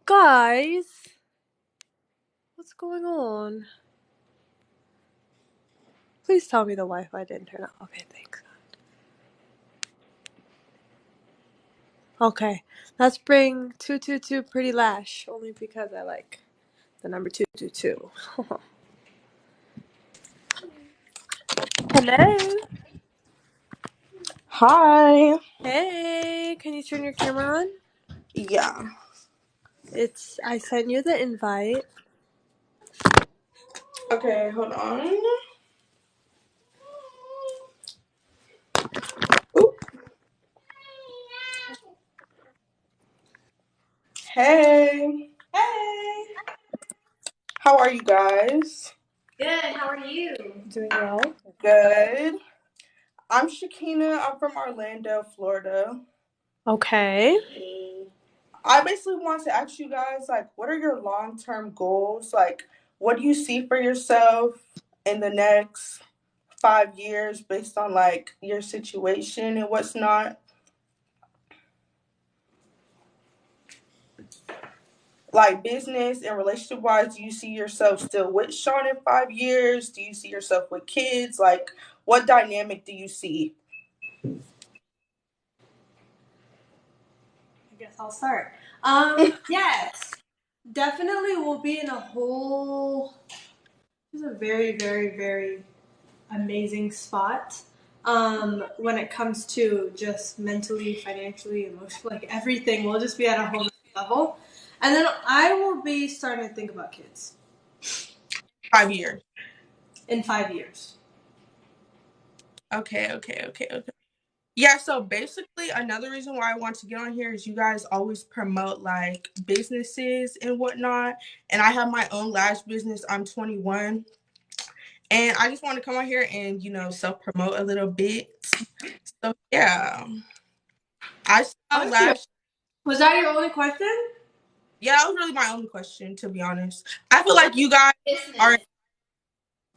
Guys, what's going on? Please tell me the Wi-Fi didn't turn on. Okay, thanks. Okay, let's bring 222 Pretty Lash, only because I like the number 222. Hello. Hi. Hey, can you turn your camera on? Yeah. I sent you the invite. Okay, hold on. Oop. Hey. Hey. How are you guys? Good. How are you? Doing well. Good. I'm Shakina. I'm from Orlando, Florida. Okay. I basically want to ask you guys, like, what are your long-term goals? Like, what do you see for yourself in the next 5 years based on, like, your situation and what's not? Like business and relationship wise, do you see yourself still with Sean in 5 years? Do you see yourself with kids? Like, what dynamic do you see? I guess I'll start. Yes. Definitely will be in a whole This is a very, very, very amazing spot. When it comes to just mentally, financially, emotionally, like everything will just be at a whole nother level. And then I will be starting to think about kids 5 years. in 5 years. Okay. Yeah, so basically another reason why I want to get on here is you guys always promote like businesses and whatnot. And I have my own lash business. I'm 21. And I just want to come on here and, self-promote a little bit. So yeah. I sell Thank you. lash. Was that your only question? Yeah, that was really my only question, to be honest. I feel like you guys are Business.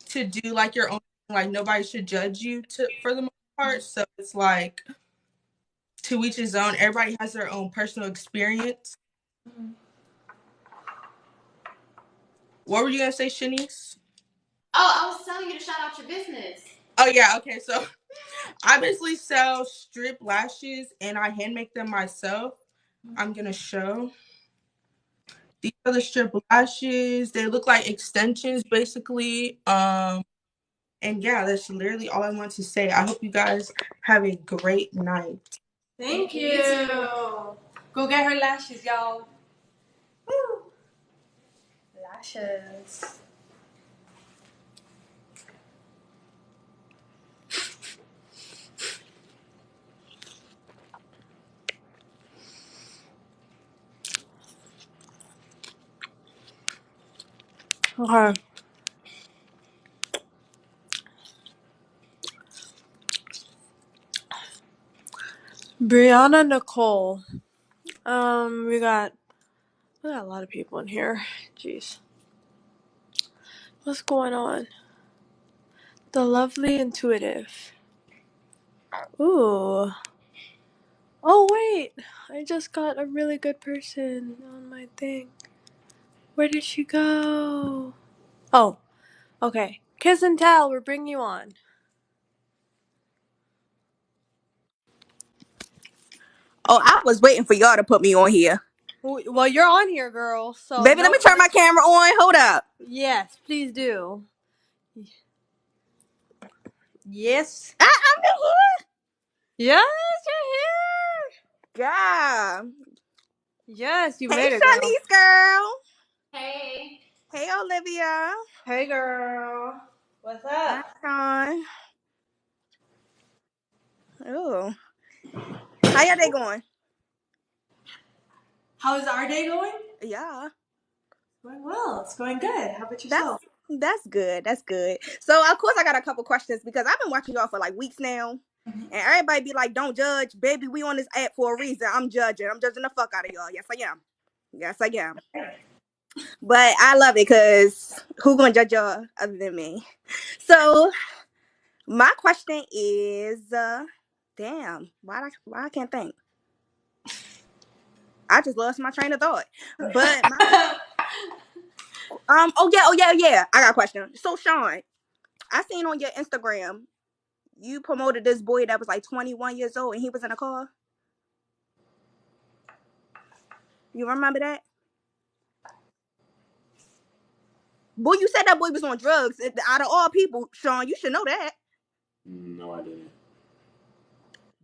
to do like your own, like nobody should judge you for the most part. So it's like to each his own. Everybody has their own personal experience. What were you gonna say, Shanice? Oh, I was telling you to shout out your business. Oh yeah, okay. So I basically sell strip lashes and I hand make them myself. I'm gonna show. These are the strip lashes. They look like extensions basically. And yeah, that's literally all I want to say. I hope you guys have a great night. Thank you. You too. Go get her lashes, y'all. Woo. Lashes. Okay. Brianna Nicole. We got a lot of people in here. Jeez. What's going on? The lovely intuitive. Ooh. Oh wait. I just got a really good person on my thing. Where did she go? Oh, okay. Kiss and tell, we're bringing you on. Oh, I was waiting for y'all to put me on here. Well, you're on here, girl, so Baby, let no me turn my pressure. camera on. Hold up. Yes, please do. Yes. I'm here. Yes, you're Yeah. here. Yes, you Hey, made it, girl. Shanice girl. Hey. Hey, Olivia. Hey, girl. What's up? Hi, Sean. Oh, how your day going? How is our day going? Yeah, Going well. It's going good. How about that's yourself? that's good. That's good. So, of course, I got a couple questions because I've been watching y'all for like weeks now, and everybody be like, "Don't judge, baby. We on this app for a reason." I'm judging. I'm judging the fuck out of y'all. Yes, I am. Yes, I am. But I love it because who gonna judge y'all other than me? So my question is, damn, why I can't think? I just lost my train of thought. But oh yeah. I got a question. So Sean, I seen on your Instagram you promoted this boy that was like 21 years old and he was in a car. You remember that? Boy, you said that boy was on drugs. Out of all people, Sean, you should know that. No, I didn't.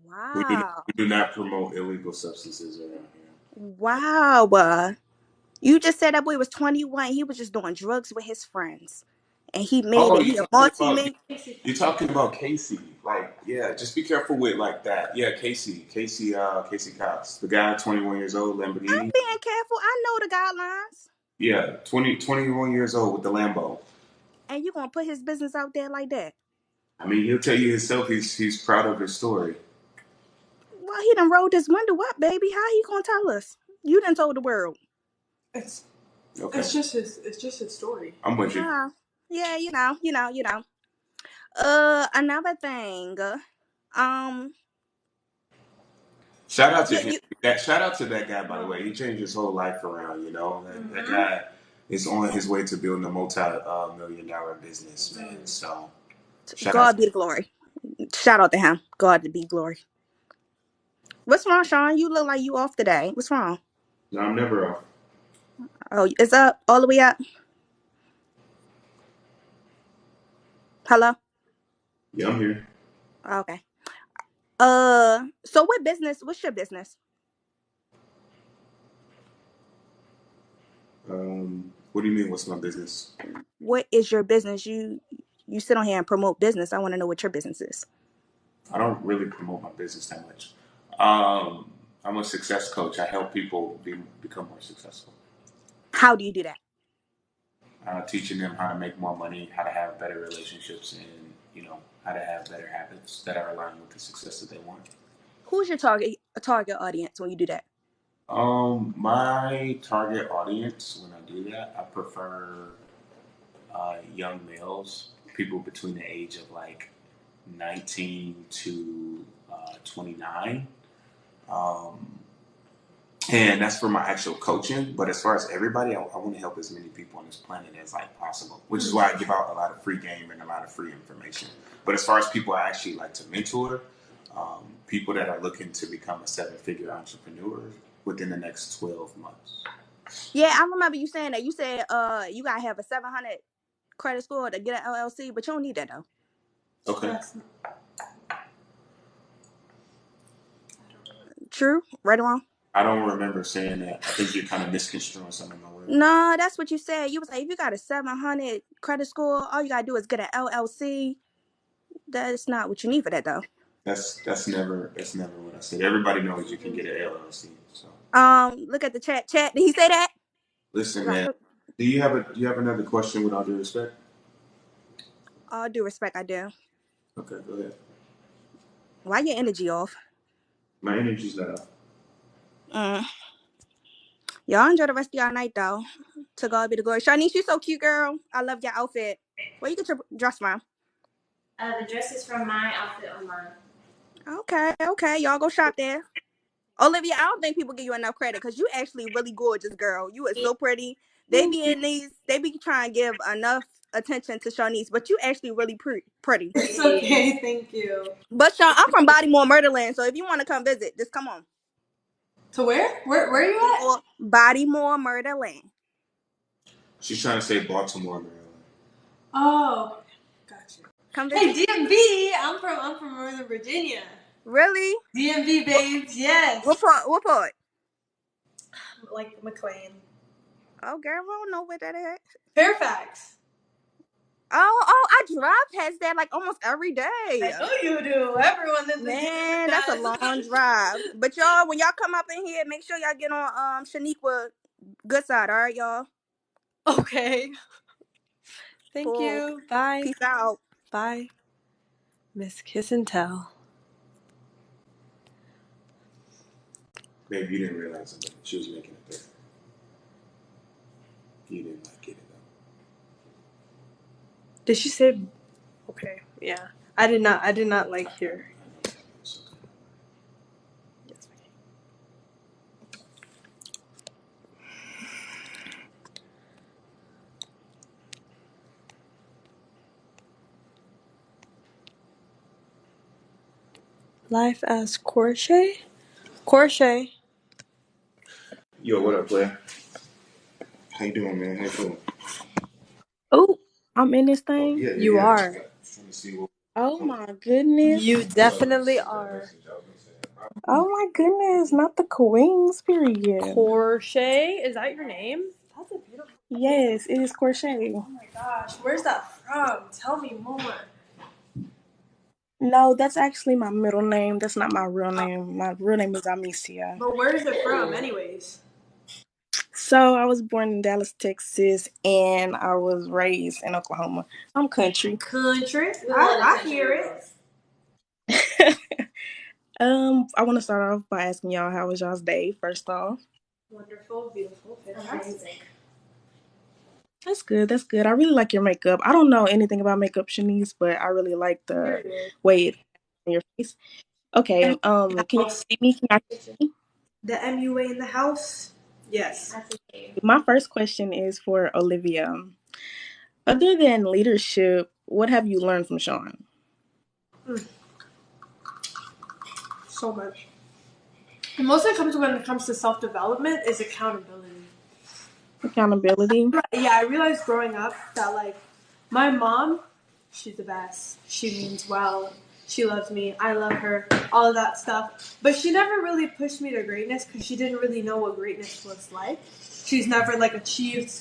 Wow. We do not promote illegal substances around here. Wow. You just said that boy was 21. He was just doing drugs with his friends. And he made Oh, it. He a multi-man. you're talking about Casey. Like, yeah, just be careful with like that. Yeah, Casey Cox, the guy, 21 years old, I'm Lamborghini. being careful. I know the guidelines. Yeah, 21 years old with the Lambo. And you gonna put his business out there like that? I mean, he'll tell you himself he's proud of his story. Well, he done rolled his window up, baby. How he gonna tell us? You done told the world. It's Okay, it's just his story. I'm with you. Yeah, you know. Another thing. Um, Shout out to you, him. you Shout out to that guy, by the way. He changed his whole life around. You know, that guy is on his way to building a multi-million-dollar business, man. So, shout out. God be the glory. Shout out to him. God to be glory. What's wrong, Sean? You look like you off today. What's wrong? No, I'm never off. Oh, it's up all the way up. Hello. Yeah, I'm here. Okay. So what business? What's your business? What do you mean? What's my business? What is your business? You sit on here and promote business. I want to know what your business is. I don't really promote my business that much. I'm a success coach. I help people become more successful. How do you do that? Teaching them how to make more money, how to have better relationships, and how to have better habits that are aligned with the success that they want. Who's your target audience when you do that? My target audience when I do that, I prefer young males, people between the age of like 19 to 29. Um, and that's for my actual coaching. But as far as everybody, I want to help as many people on this planet as like possible, which is why I give out a lot of free game and a lot of free information. But as far as people I actually like to mentor, people that are looking to become a 7-figure entrepreneur within the next 12 months. Yeah, I remember you saying that. You said you gotta have a 700 credit score to get an LLC, but you don't need that though. Okay. True? Right or wrong? I don't remember saying that. I think you're kind of misconstruing some of my words. No, that's what you said. You was like, if you got a 700 credit score, all you gotta do is get an LLC. That's not what you need for that though. That's never what I said. Everybody knows you can get an LLC. So Look at the chat. Chat. Did he say that? listen, man. Do you have another question with all due respect? All due respect, I do. Okay, go ahead. Why your energy off? My energy's not up. Y'all enjoy the rest of y'all night though. To God be the glory. Shanice, you so cute, girl. I love your outfit. Where you get your dress from? The dress is from my outfit online. Okay. Y'all go shop there. Olivia, I don't think people give you enough credit because you actually really gorgeous, girl. You are so pretty. They be trying to give enough attention to Shanice, but you actually really pretty. It's okay, thank you. But Sean, I'm from Bodymore, Murderland, so if you want to come visit, just come on. To where? Where are you at? Bodymore, Murderland. She's trying to say Baltimore, Maryland. Oh, gotcha. Come visit. Hey, DMV. I'm from Northern Virginia. Really? DMV, babes. Yes. What part? Like McLean. Oh, girl, I don't know where that is. Fairfax. Oh, I drive past that like almost every day. I know you do. Everyone in the Man, that's a long drive. But y'all, when y'all come up in here, make sure y'all get on Shaniqua good side, all right, y'all? Okay. Thank Cool. you. Bye. Peace out. Bye. Miss Kiss and Tell. Maybe you didn't realize it, but she was making it there. You didn't like it though. Did she say? Okay. Yeah. I did not like hear. Life as crochet? Crochet. Yo, what up, player? How you doing, man? How you feeling? Oh, I'm in this Oh, thing. yeah, yeah, You yeah. are. Just trying to see what. Oh my goodness. You definitely are. Oh my goodness. Not the queens, period. Crochet? Is that your name? That's a beautiful name. Yes, it is crochet. Oh my gosh. Where's that from? Tell me more. No, that's actually my middle name. That's not my real name. My real name is Amicia. But where is it from, anyways? So I was born in Dallas, Texas, and I was raised in Oklahoma. I'm country. Country. I hear it. I want to start off by asking y'all how was y'all's day, first off. Wonderful, beautiful, fantastic. That's good. That's good. I really like your makeup. I don't know anything about makeup, Shanice, but I really like the Period. way it's in your face. Okay. Can you see me? Can I see me? The MUA in the house? Yes. My first question is for Olivia. Other than leadership, what have you learned from Sean? So much. And mostly when it comes to self-development is accountability. Accountability. Yeah, I realized growing up that, like, my mom, she's the best. She means well. She loves me. I love her. All of that stuff. But she never really pushed me to greatness because she didn't really know what greatness was like. She's never, like, achieved,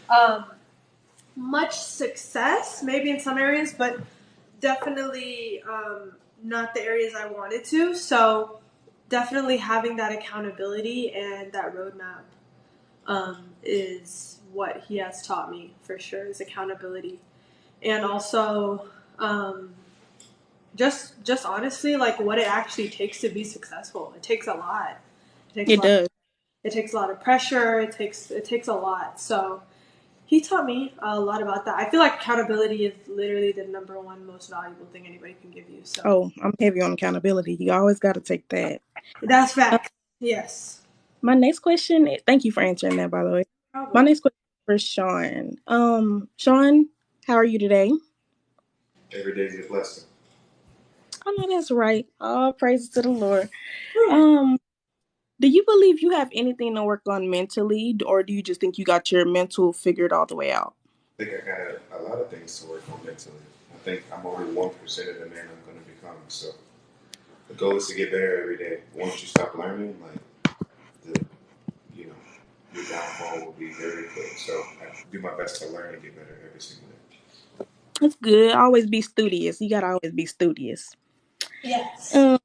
um, much success, maybe in some areas, but definitely not the areas I wanted to. So definitely having that accountability and that roadmap is what he has taught me for sure, is accountability. And also just honestly, like, what it actually takes to be successful. It takes a lot. It does. It takes a lot of pressure. It takes a lot. So he taught me a lot about that. I feel like accountability is literally the number one most valuable thing anybody can give you. So Oh, I'm heavy on accountability. You always got to take that. that's facts. Yes. My next question, thank you for answering that, by the way. My Problem. next question is for Sean. Sean, how are you today? Every day's a blessing. I know that's right. All praises to the Lord. Um, do you believe you have anything to work on mentally, or do you just think you got your mental figured all the way out? I think I got a lot of things to work on mentally. I think I'm only 1% of the man I'm going to become. So the goal is to get better every day. Once you stop learning, like, you know, your downfall will be very quick. So I do my best to learn and get better every single day. That's good. Always be studious. You gotta always be studious. Yes. Um,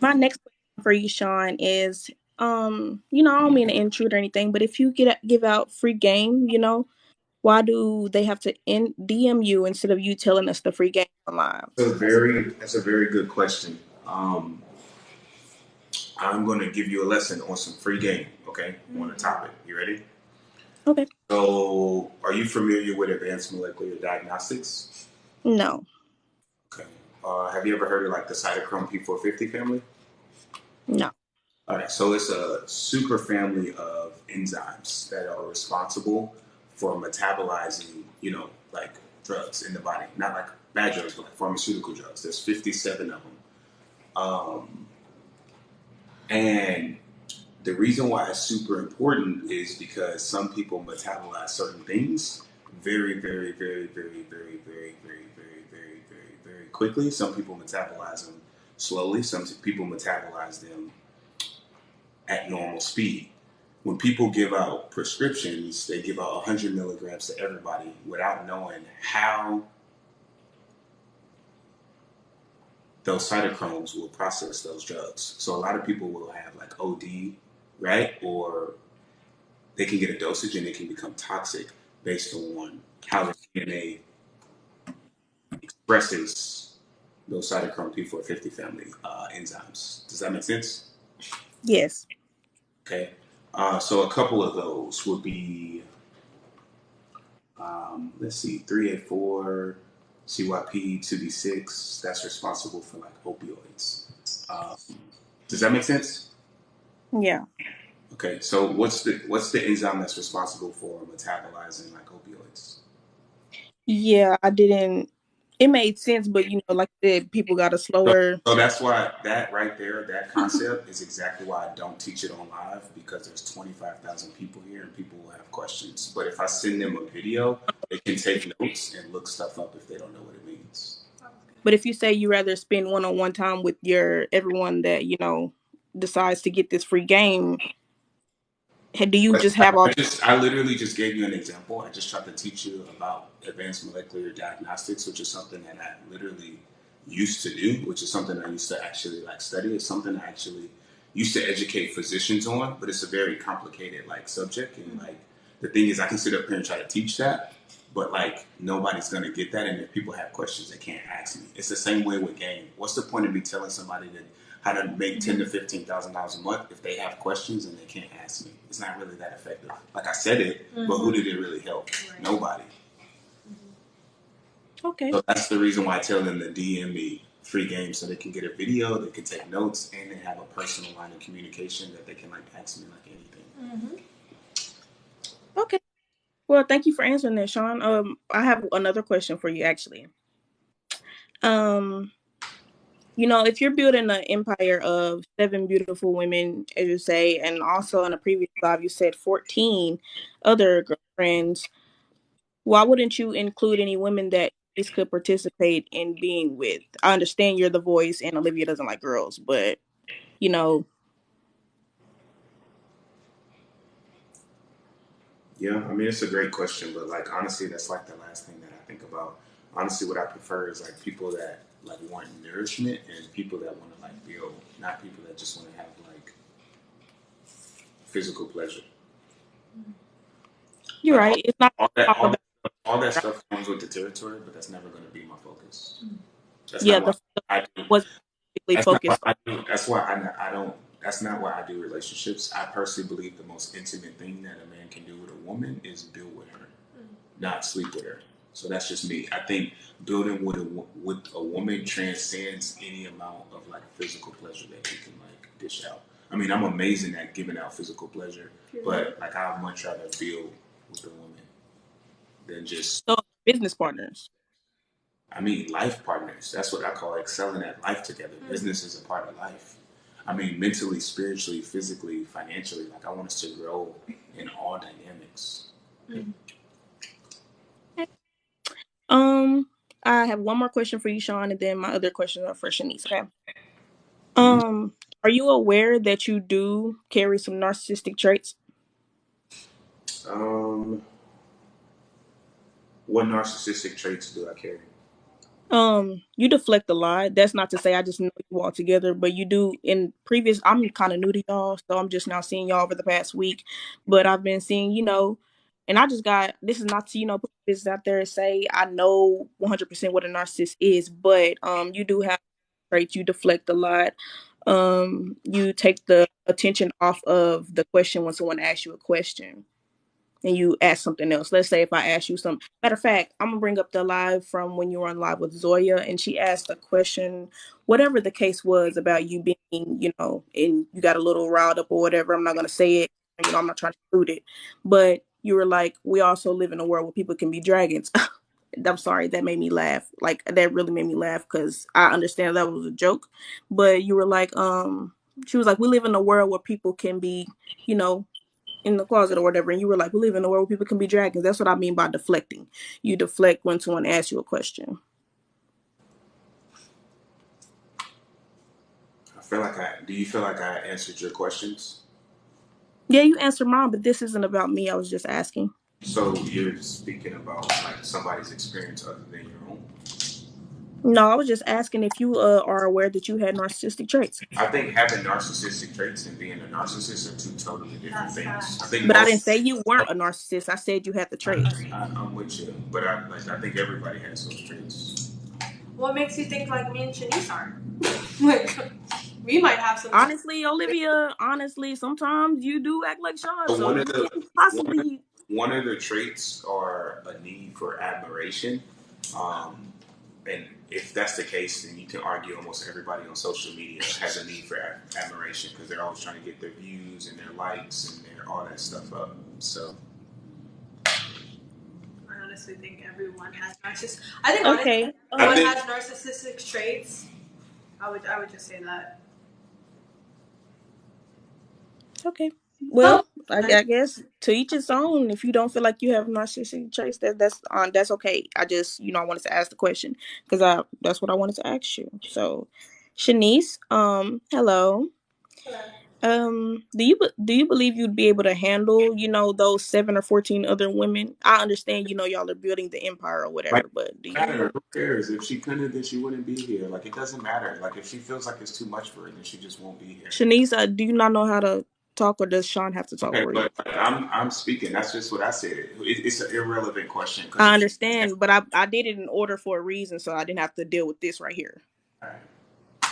my next question for you, Sean, is I don't mean to intrude or anything, but if you give out free game, why do they have to DM you instead of you telling us the free game online? That's a very good question. I'm going to give you a lesson on some free game, okay? On the topic. You ready? Okay. So, are you familiar with advanced molecular diagnostics? No. Okay. Have you ever heard of like the cytochrome P450 family? No. All right. So it's a super family of enzymes that are responsible for metabolizing, like drugs in the body. Not like bad drugs, but like pharmaceutical drugs. There's 57 of them. And the reason why it's super important is because some people metabolize certain things very, very, very, very, very, very, very, very, very, very, very quickly. Some people metabolize them slowly. Some people metabolize them at normal speed. When people give out prescriptions, they give out 100 milligrams to everybody without knowing how those cytochromes will process those drugs. So a lot of people will have like OD, right? Or they can get a dosage and it can become toxic based on how the DNA expresses those cytochrome P450 family enzymes. Does that make sense? Yes. Okay. So a couple of those would be, let's see, 3A4, CYP, 2B6. That's responsible for like opioids. Does that make sense? Yeah. Okay. So what's the enzyme that's responsible for metabolizing like opioids? Yeah, I didn't It made sense, but like I said, people got a slower. So that's why that right there, that concept is exactly why I don't teach it on live, because there's 25,000 people here and people will have questions. But if I send them a video, they can take notes and look stuff up if they don't know what it means. But if you say you rather spend one-on-one time with your everyone that decides to get this free game, do you But just have all? I literally just gave you an example. I just tried to teach you about advanced molecular diagnostics, which is something that I literally used to do, which is something I used to actually like study. It's something I actually used to educate physicians on, but it's a very complicated like subject. And like the thing is, I can sit up here and try to teach that, but like nobody's gonna get that. And if people have questions, they can't ask me. It's the same way with game. What's the point of me telling somebody that how to make $10,000 to $15,000 a month if they have questions and they can't ask me? It's not really that effective. Like I said it, but who did it really help? Right. Nobody. Okay. So that's the reason why I tell them to DM me free games, so they can get a video, they can take notes, and they have a personal line of communication that they can like ask me like anything. Okay. Well, thank you for answering that, Sean. I have another question for you, actually. If you're building an empire of 7 beautiful women, as you say, and also in a previous live you said 14 other girlfriends, why wouldn't you include any women that these could participate in being with? I understand you're the voice and Olivia doesn't like girls, but Yeah, I mean it's a great question, but like honestly, that's like the last thing that I think about. Honestly, what I prefer is like people that like want nourishment and people that want to like build, not people that just want to have like physical pleasure. You're like, right. It's not all that stuff comes with the territory, but that's never going to be my focus. That's yeah, not why I do. was That's not why focused. I do. That's why I don't. That's not why I do relationships. I personally believe the most intimate thing that a man can do with a woman is build with her, not sleep with her. So that's just me. I think building with a woman transcends any amount of like physical pleasure that you can like dish out. I mean, I'm amazing at giving out physical pleasure, but like I'd much rather build with a woman than just business partners. I mean, life partners. That's what I call excelling at life together. Business is a part of life. I mean, mentally, spiritually, physically, financially. Like, I want us to grow in all dynamics. I have one more question for you, Sean, and then my other questions are for Shanice. Okay. Are you aware that you do carry some narcissistic traits? What narcissistic traits do I carry? You deflect a lot. That's not to say I just know you all together, but you do in previous. I'm kind of new to y'all, so I'm just now seeing y'all over the past week. But I've been seeing, and I just got this is not to put this out there and say I know 100% what a narcissist is, but you do have traits. You deflect a lot. You take the attention off of the question when someone asks you a question and you ask something else. Let's say if I ask you some matter of fact, I'm gonna bring up the live from when you were on live with Zoya and she asked a question, whatever the case was about you being, and you got a little riled up or whatever. I'm not gonna say it, I'm not trying to include it. But you were like, we also live in a world where people can be dragons. I'm sorry, that made me laugh. Like that really made me laugh because I understand that was a joke. But you were like, she was like, we live in a world where people can be, in the closet or whatever, and you were like, we live in a world where people can be dragons. That's what I mean by deflecting. You deflect when someone asks you a question. Do you feel like I answered your questions? Yeah, you answered mine, but this isn't about me. I was just asking. So you're speaking about like somebody's experience other than your own? No, I was just asking if you are aware that you had narcissistic traits. I think having narcissistic traits and being a narcissist are two totally different things. But I didn't say you weren't a narcissist. I said you had the traits. I'm with you, but I think everybody has those traits. What makes you think like me and Shanice are? Like, we might have some. Honestly, Olivia, sometimes you do act like Sean. So possibly one of the traits are a need for admiration. And if that's the case, then you can argue almost everybody on social media has a need for admiration because they're always trying to get their views and their likes and all that stuff up. So I don't honestly think everyone has narcissistic. I think Okay. honestly, everyone has narcissistic traits. I would just say that. Okay. Well, I guess to each his own. If you don't feel like you have narcissistic traits, that's okay. I just I wanted to ask the question because that's what I wanted to ask you. So, Shanice, hello. Do you believe you'd be able to handle those 7 or 14 other women? I understand y'all are building the empire or Like, whatever, but do matter. you? Who cares? If she couldn't, then she wouldn't be here. Like, it doesn't matter. Like, if she feels like it's too much for her, then she just won't be here. Shanice, do you not know how to talk, or does Sean have to talk Okay, for you? but I'm speaking. That's just what I said. It's an irrelevant question because I understand, but I did it in order for a reason, so I didn't have to deal with this right here. all right.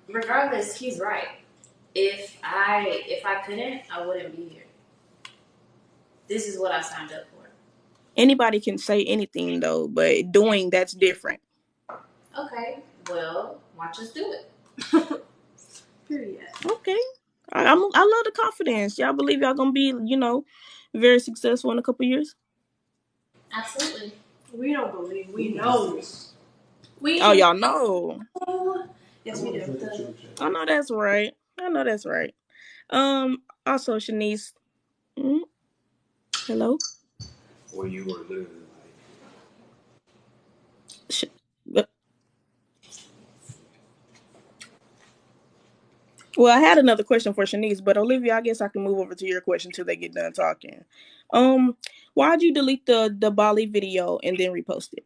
Regardless, he's right. If I couldn't, I wouldn't be here. This is what I signed up for. Anybody can say anything though, but doing that's different. Okay, well, watch us do it. Period. Okay, I love the confidence. Y'all believe y'all gonna be very successful in a couple years? Absolutely. We don't believe. We know. Oh, y'all know. Yes, we do. I know that's right. Also, Shanice. Hello. Well, you were literally Sh- Well, I had another question for Shanice, but Olivia, I guess I can move over to your question till they get done talking. Why'd you delete the Bali video and then repost it?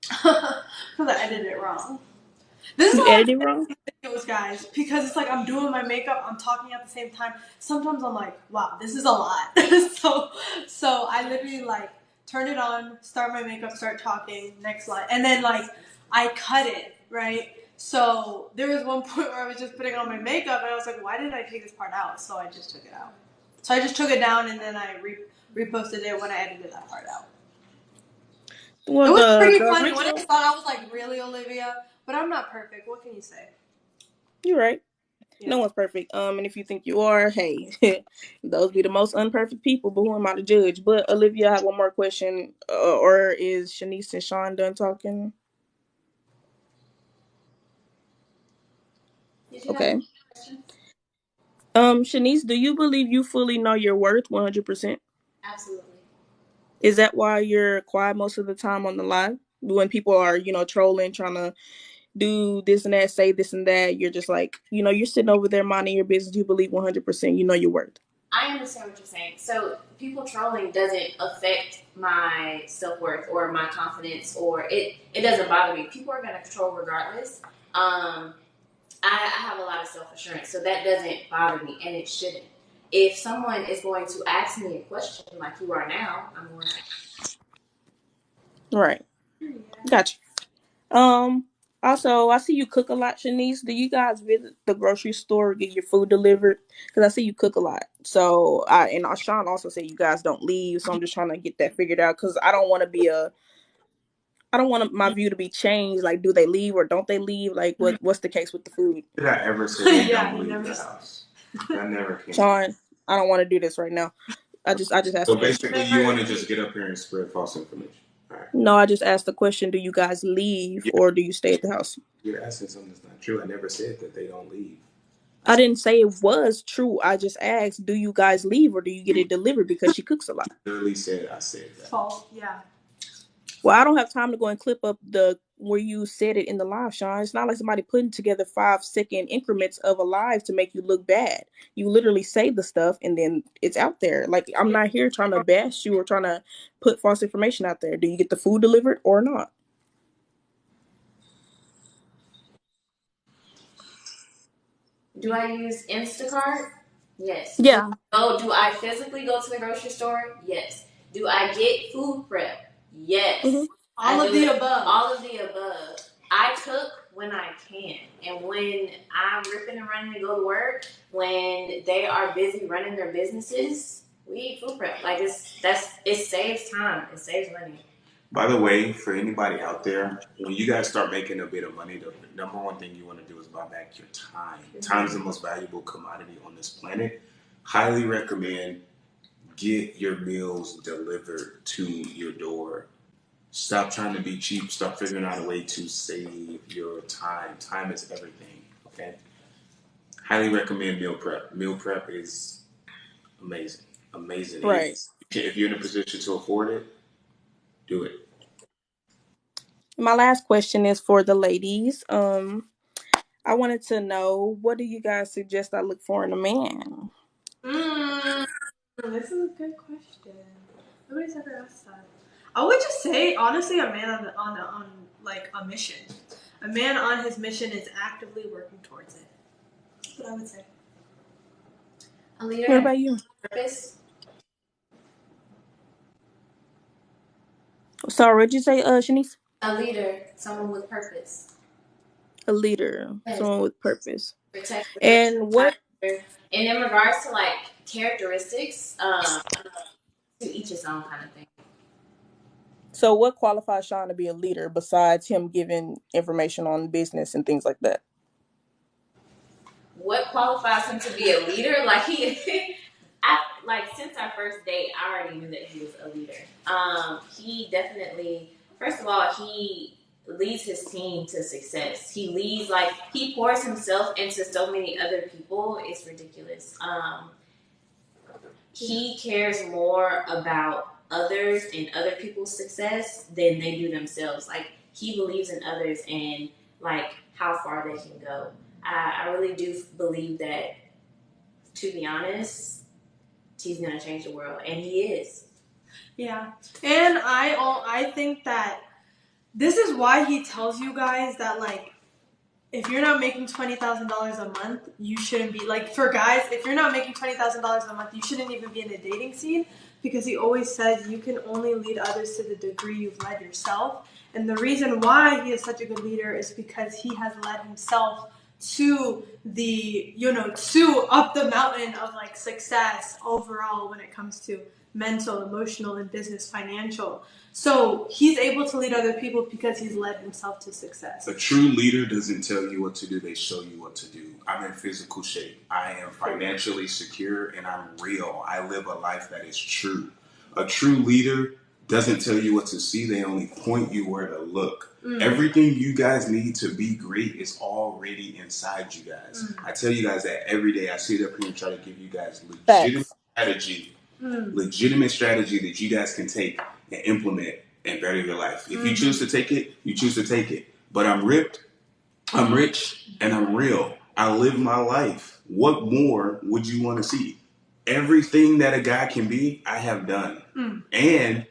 Because I edited it wrong. This is You why edited it wrong? videos, guys, because it's like I'm doing my makeup, I'm talking at the same time. Sometimes I'm like, wow, this is a lot. so I literally like turn it on, start my makeup, start talking, next slide, and then like I cut it, right? So there was one point where I was just putting on my makeup and I was like, why did I take this part out? So I just took it out. So I just took it down and then I reposted it when I edited that part out. Well, it was pretty the funny. original... When I thought I was like, really, Olivia? But I'm not perfect. What can you say? You're right. Yeah. No one's perfect. And if you think you are, hey, those be the most unperfect people. But who am I to judge? But Olivia, I have one more question. Or is Shanice and Sean done talking? Okay. Shanice, do you believe you fully know your worth 100%? Absolutely. Is that why you're quiet most of the time on the live? When people are, trolling, trying to do this and that, say this and that, you're just like, you're sitting over there minding your business. You believe 100% you know your worth. I understand what you're saying. So people trolling doesn't affect my self-worth or my confidence, or it doesn't bother me. People are going to troll regardless. I have a lot of self-assurance, so that doesn't bother me, and it shouldn't. If someone is going to ask me a question like you are now, I'm going to. Right. Gotcha. Also, I see you cook a lot, Shanice. Do you guys visit the grocery store or get your food delivered? Because I see you cook a lot. So, and Sean also said you guys don't leave. So I'm just trying to get that figured out because I don't want my view to be changed. Like, do they leave or don't they leave? Like, what's the case with the food? Did I ever say they don't leave the house? That never came. Sean, I don't want to do this right now. I just asked. So basically, you want to just get up here and spread false information. All right. No, I just asked the question: do you guys leave or do you stay at the house? You're asking something that's not true. I never said that they don't leave. I didn't say it was true. I just asked, do you guys leave or do you get it delivered because she cooks a lot? I literally said I said that. Fault, yeah. Well, I don't have time to go and clip up where you said it in the live, Sean. It's not like somebody putting together 5-second increments of a live to make you look bad. You literally say the stuff and then it's out there. Like, I'm not here trying to bash you or trying to put false information out there. Do you get the food delivered or not? Do I use Instacart? Yes. Yeah. Do I physically go to the grocery store? Yes. Do I get food prep? Yes. Mm-hmm. All of the above. All of the above. I cook when I can. And when I'm ripping and running to go to work, when they are busy running their businesses, we eat food prep. Like, it saves time. It saves money. By the way, for anybody out there, when you guys start making a bit of money, the number one thing you want to do is buy back your time. Time is the most valuable commodity on this planet. Highly recommend get your meals delivered to your door. Stop trying to be cheap. Stop figuring out a way to save your time. Time is everything. Okay. Highly recommend meal prep. Meal prep is amazing. Amazing. Right. If you're in a position to afford it, do it. My last question is for the ladies. I wanted to know, what do you guys suggest I look for in a man? This is a good question. Nobody's ever asked that. I would just say, honestly, a man on like a mission. A man on his mission is actively working towards it. That's what I would say. A leader What and about you? purpose. Sorry, what'd you say, Shanice? A leader, someone with purpose. A leader, Yes. someone with purpose. Protect. And what? And in regards to like characteristics, to each his own kind of thing. So what qualifies Sean to be a leader besides him giving information on business and things like that? What qualifies him to be a leader? Like since our first date, I already knew that he was a leader. He definitely, first of all, he leads his team to success. He pours himself into so many other people. It's ridiculous. He cares more about others and other people's success than they do themselves. Like, he believes in others and like how far they can go. I really do believe that, to be honest, he's gonna change the world, and he is. Yeah, and I think that this is why he tells you guys that, like, if you're not making $20,000 a month, you shouldn't be, like, for guys, if you're not making $20,000 a month, you shouldn't even be in a dating scene, because he always says you can only lead others to the degree you've led yourself. And the reason why he is such a good leader is because he has led himself to to up the mountain of like success overall when it comes to mental, emotional, and business, financial. So he's able to lead other people because he's led himself to success. A true leader doesn't tell you what to do, they show you what to do. I'm in physical shape. I am financially secure, and I'm real. I live a life that is true. A true leader doesn't tell you what to see, they only point you where to look. Everything you guys need to be great is already inside you guys. I tell you guys that every day. I sit up here and try to give you guys legitimate strategy that you guys can take and implement and better your life. If you choose to take it, you choose to take it. But I'm ripped, I'm rich, and I'm real. I live my life. What more would you want to see? Everything that a guy can be, I have done. And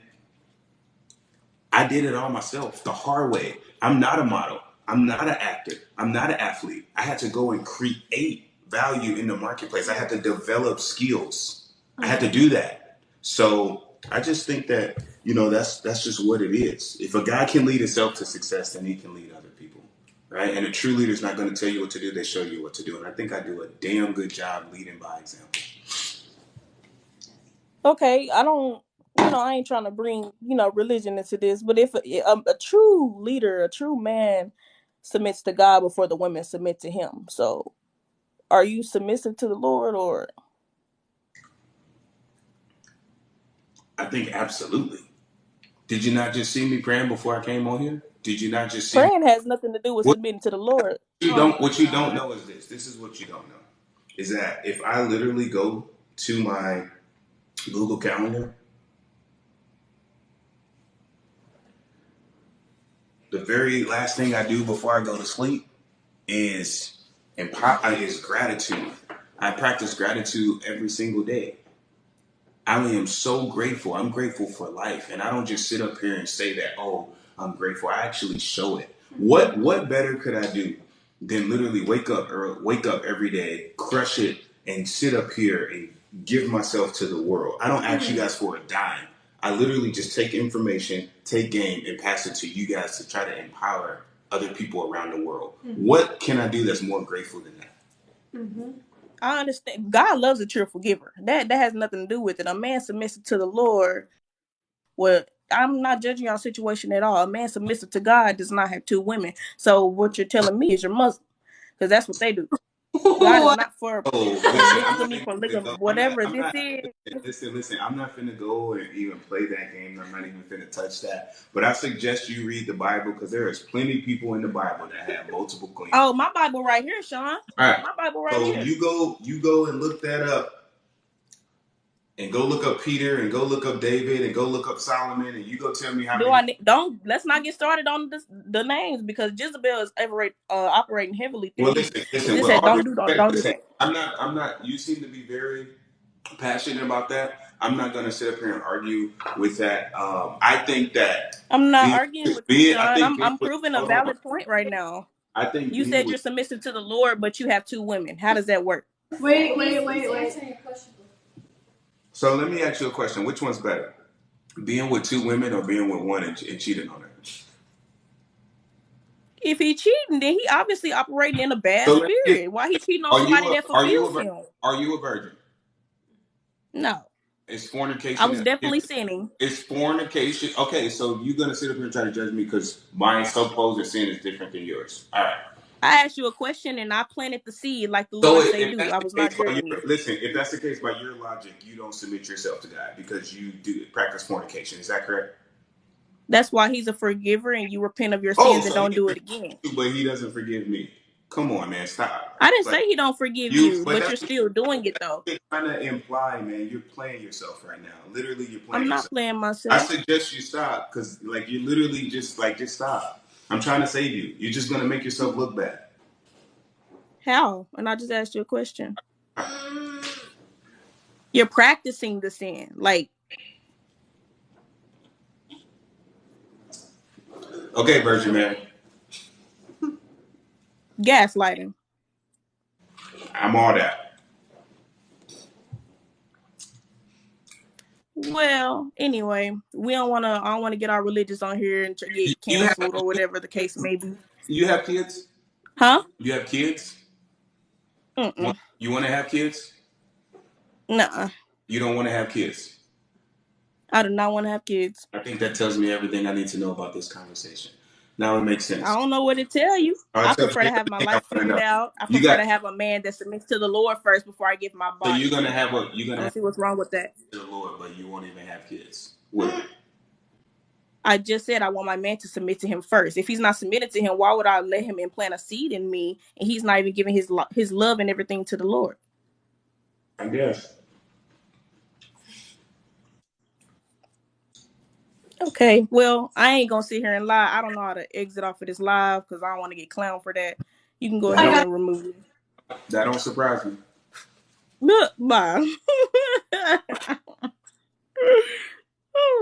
I did it all myself the hard way. I'm not a model. I'm not an actor. I'm not an athlete. I had to go and create value in the marketplace. I had to develop skills. I had to do that. So I just think that, that's just what it is. If a guy can lead himself to success, then he can lead other people. Right? And a true leader is not going to tell you what to do. They show you what to do. And I think I do a damn good job leading by example. Okay, I ain't trying to bring, religion into this, but if a true leader, a true man submits to God before the women submit to him. So are you submissive to the Lord, or? I think absolutely. Did you not just see me praying before I came on here? Did you not just see Praying has nothing to do with submitting to the Lord. What you don't know is this. This is what you don't know. Is that if I literally go to my Google Calendar, the very last thing I do before I go to sleep is gratitude. I practice gratitude every single day. I am so grateful. I'm grateful for life. And I don't just sit up here and say that, oh, I'm grateful. I actually show it. What better could I do than literally wake up every day, crush it, and sit up here and give myself to the world? I don't ask you guys for a dime. I literally just take information, take game, and pass it to you guys to try to empower other people around the world. What can I do that's more grateful than that? I understand. God loves a cheerful giver. That has nothing to do with it. A man submissive to the Lord. Well, I'm not judging y'all situation at all. A man submissive to God does not have two women. So what you're telling me is you're Muslim, because that's what they do. God is not for Oh, listen, I'm not polygamy, even finna go. whatever I'm this not. is. Listen. I'm not finna go and even play that game. I'm not even finna touch that. But I suggest you read the Bible because there is plenty of people in the Bible that have multiple queens. Oh, my Bible right here, Sean. All right. My Bible right So here. you go and look that up. And go look up Peter, and go look up David, and go look up Solomon, and you go tell me how many. Let's not get started on the names because Jezebel is operating heavily through Well, you. listen. It With said all due don't respect, do listen. that. I'm not. You seem to be very passionate about that. I'm not going to sit up here and argue with that. I think that I'm not being, arguing with you, Sean. I'm with, proving a hold on. valid point right now. I think You being said with. you're submissive to the Lord, but you have 2 women. How does that work? Wait. So let me ask you a question. Which one's better, being with 2 women or being with one and cheating on her? If he cheating, then he obviously operating in a bad So let me get, spirit. Why he cheating on somebody that fulfills him? are you a virgin? No, Is I fornication? was definitely sinning. Is fornication okay? So you're gonna sit up here and try to judge me because my supposed sin is different than yours. All right. I asked you a question and I planted the seed like the So Lord say if do. that's I the was not case, judging you. listen. If that's the case, by your logic, you don't submit yourself to God because you do practice fornication. Is that correct? That's why he's a forgiver and you repent of your Oh, sins and so don't he do it forgives again. you, but he doesn't forgive me. Come on, man, stop. I didn't Like say he don't forgive you, you, but but you're that's what still doing it though. you're trying to imply, man. You're playing yourself right now. Literally, you're I'm playing not yourself. playing I myself. suggest you stop because, like, you're literally just stop. I'm trying to save you. You're just gonna make yourself look bad. How? And I just asked you a question. You're practicing the sin. Like, Okay, Virgin man. gaslighting. I'm all that. Well, anyway, I don't wanna get our religious on here and get You have canceled or whatever the case may be. you have kids? Huh? You have kids? Mm-mm. You want to have kids? Nuh-uh. You don't want to have kids. I do not want to have kids. I think that tells me everything I need to know about this conversation. Now it makes I sense. don't know what to tell you. I Tells prefer me to have my everything I life want to figured know. out. I You prefer got to have a man that submits to the Lord first before I give my so body to him. you're I gonna don't have see what's wrong with that. the Lord, but you won't even have kids. What? I just said I want my man to submit to him first. If he's not submitted to him, why would I let him implant a seed in me and he's not even giving his love and everything to the Lord? I guess. Okay, well, I ain't gonna sit here and lie. I don't know how to exit off of this live because I don't want to get clowned for that. You can go ahead and remove it. That don't surprise me. Bye.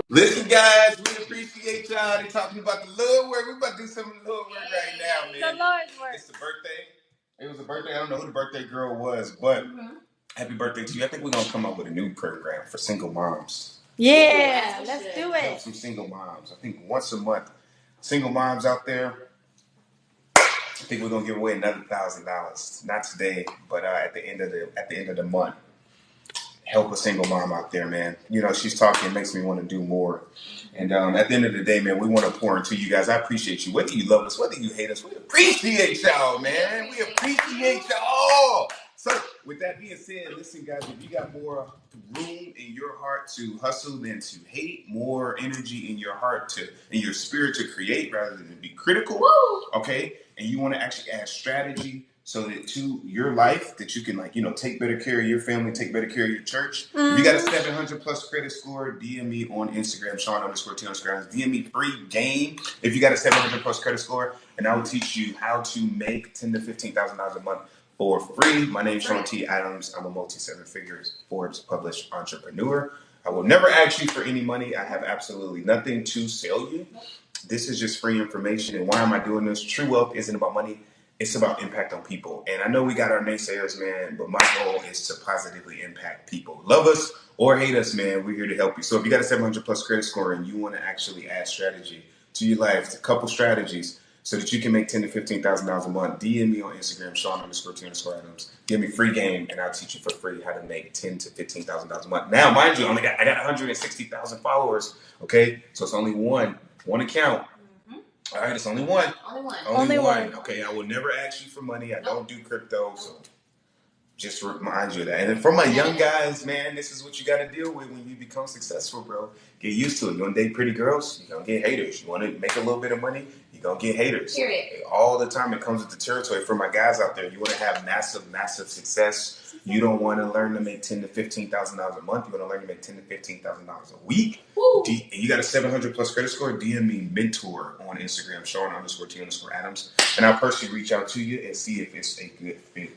Listen, guys, we appreciate y'all. They talking about the Lord work. We about to do some of the Lord work right now, man. The Lord's work. It's the birthday. It was a birthday. I don't know who the birthday girl was, but happy birthday to you. I think we're gonna come up with a new program for single moms. Yeah, let's do Help it. some single moms. I think once a month, single moms out there. I think we're gonna give away another $1,000. Not today, but at the end of the month. Help a single mom out there, man. You know, she's talking, it makes me want to do more. And at the end of the day, man, we want to pour into you guys. I appreciate you. Whether you love us, whether you hate us, we appreciate y'all, man. We appreciate y'all. So, with that being said, listen, guys, if you got more room in your heart to hustle than to hate, more energy in your heart in your spirit to create rather than to be critical, okay? And you want to actually add strategy so that to your life that you can take better care of your family, take better care of your church. If you got a 700 plus credit score, DM me on Instagram, Sean_T_. DM me free game if you got a 700 plus credit score, and I will teach you how to make $10,000 to $15,000 a month for free. My name is Sean T. Adams. I'm a multi-seven figures Forbes published entrepreneur. I will never ask you for any money. I have absolutely nothing to sell you. This is just free information. And why am I doing this? True wealth isn't about money. It's about impact on people. And I know we got our naysayers, man, but my goal is to positively impact people. Love us or hate us, man, we're here to help you. So if you got a 700 plus credit score and you want to actually add strategy to your life, a couple strategies so that you can make $10,000 to $15,000 a month, DM me on Instagram, Sean_T_Adams. Give me free game and I'll teach you for free how to make $10,000 to $15,000 a month. Now, mind you, I got 160,000 followers, okay? So it's only one account. All right, it's only one. Only one. Only one. Okay, I will never ask you for money. I don't do crypto, so just remind you of that. And then for my young guys, man, this is what you got to deal with when you become successful, bro. Get used to it. You want to date pretty girls, you're going to get haters. You want to make a little bit of money, you're going to get haters. Period. All the time it comes with the territory. For my guys out there, you want to have massive, massive success. You don't want to learn to make $10,000 to $15,000 a month. You want to learn to make $10,000 to $15,000 a week. And you got a 700 plus credit score, DM me mentor on Instagram, Sean_T_Adams. And I'll personally reach out to you and see if it's a good fit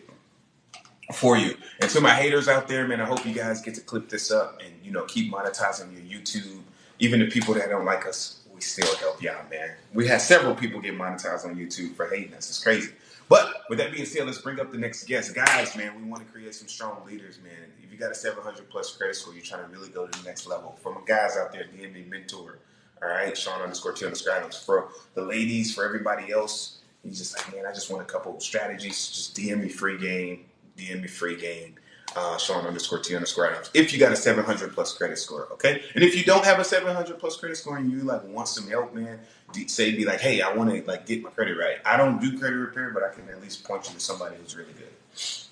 for you. And to my haters out there, man, I hope you guys get to clip this up and, keep monetizing your YouTube. Even the people that don't like us, we still help y'all, man. We had several people get monetized on YouTube for hating us. It's crazy. But with that being said, let's bring up the next guest. Guys, man, we want to create some strong leaders, man. If you got a 700 plus credit score, you're trying to really go to the next level. For my guys out there, DM me mentor. All right, Sean_T_Adams. For the ladies, for everybody else, you just like, man, I just want a couple strategies. Just DM me free game. Sean_T_Adams. If you got a 700 plus credit score, okay? And if you don't have a 700 plus credit score and you want some help, man, be like, hey, I want to get my credit right. I don't do credit repair, but I can at least point you to somebody who's really good.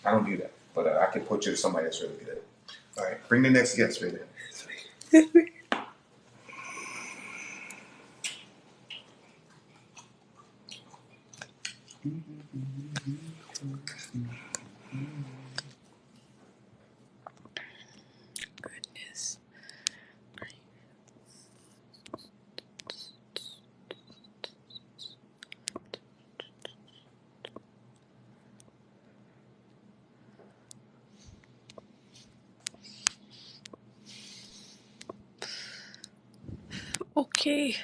I don't do that, but I can point you to somebody that's really good. All right, bring the next guest, baby. Okay.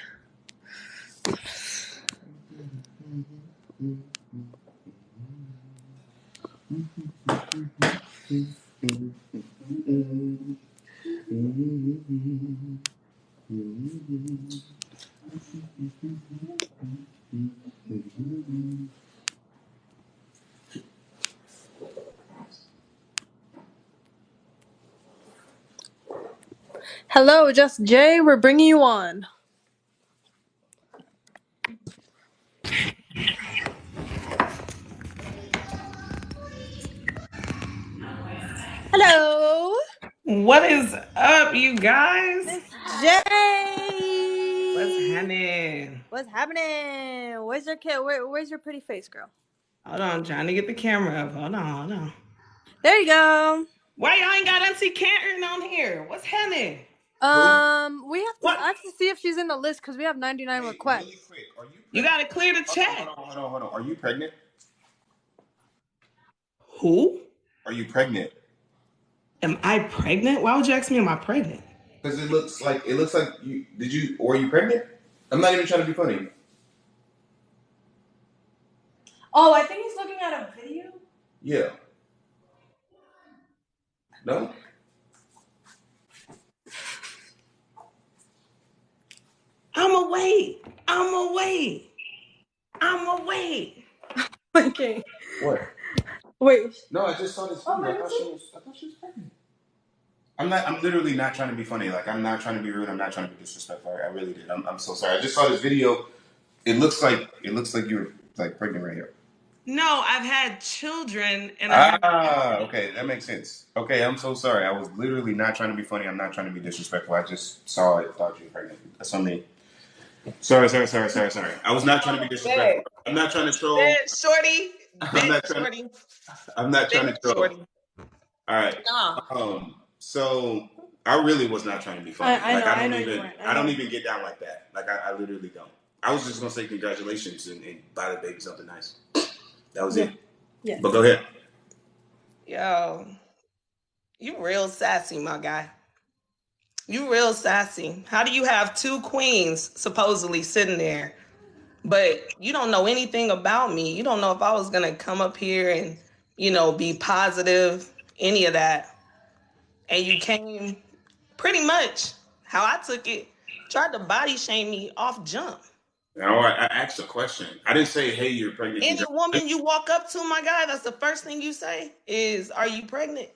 Hello, Just Jay. We're bringing you on. Hello, What is up, you guys? Miss J. What's happening? What's happening? Where's your kid? Where's your pretty face, girl? Hold on, I'm trying to get the camera up. Hold on. There you go. Why y'all ain't got MC Canton on here? What's happening? We have to. What? I have to see if she's in the list because we have 99 requests. Really quick, are you You gotta clear the chat. Hold on. Are you pregnant? Who? Are you pregnant? Am I pregnant? Why would you ask me, am I pregnant? Because it looks like you. Or are you pregnant? I'm not even trying to be funny. Oh, I think he's looking at a video. Yeah. No? I'ma wait. Okay. What? Wait. No, I just saw this video. I thought she was pregnant. I'm literally not trying to be funny. Like, I'm not trying to be rude. I'm not trying to be disrespectful. I really did. I'm so sorry. I just saw this video. It looks like you're like pregnant right here. No, I've had children and Okay, that makes sense. Okay, I'm so sorry. I was literally not trying to be funny. I'm not trying to be disrespectful. I just saw it, thought you were pregnant. That's on me. Sorry. I was not trying to be disrespectful. I'm not trying to troll. Shorty. I'm not trying to troll. Shorty. All right. So I really was not trying to be funny. I don't even get down like that. Like I literally don't. I was just gonna say congratulations and buy the baby something nice. That was it. Yeah. But go ahead. Yo, you real sassy, my guy. You real sassy. How do you have two queens supposedly sitting there, but you don't know anything about me? You don't know if I was gonna come up here and, be positive, any of that. And you came pretty much how I took it, tried to body shame me off jump. Now I asked a question. I didn't say, "Hey, you're pregnant." Any woman you walk up to, my guy, that's the first thing you say is, "Are you pregnant?"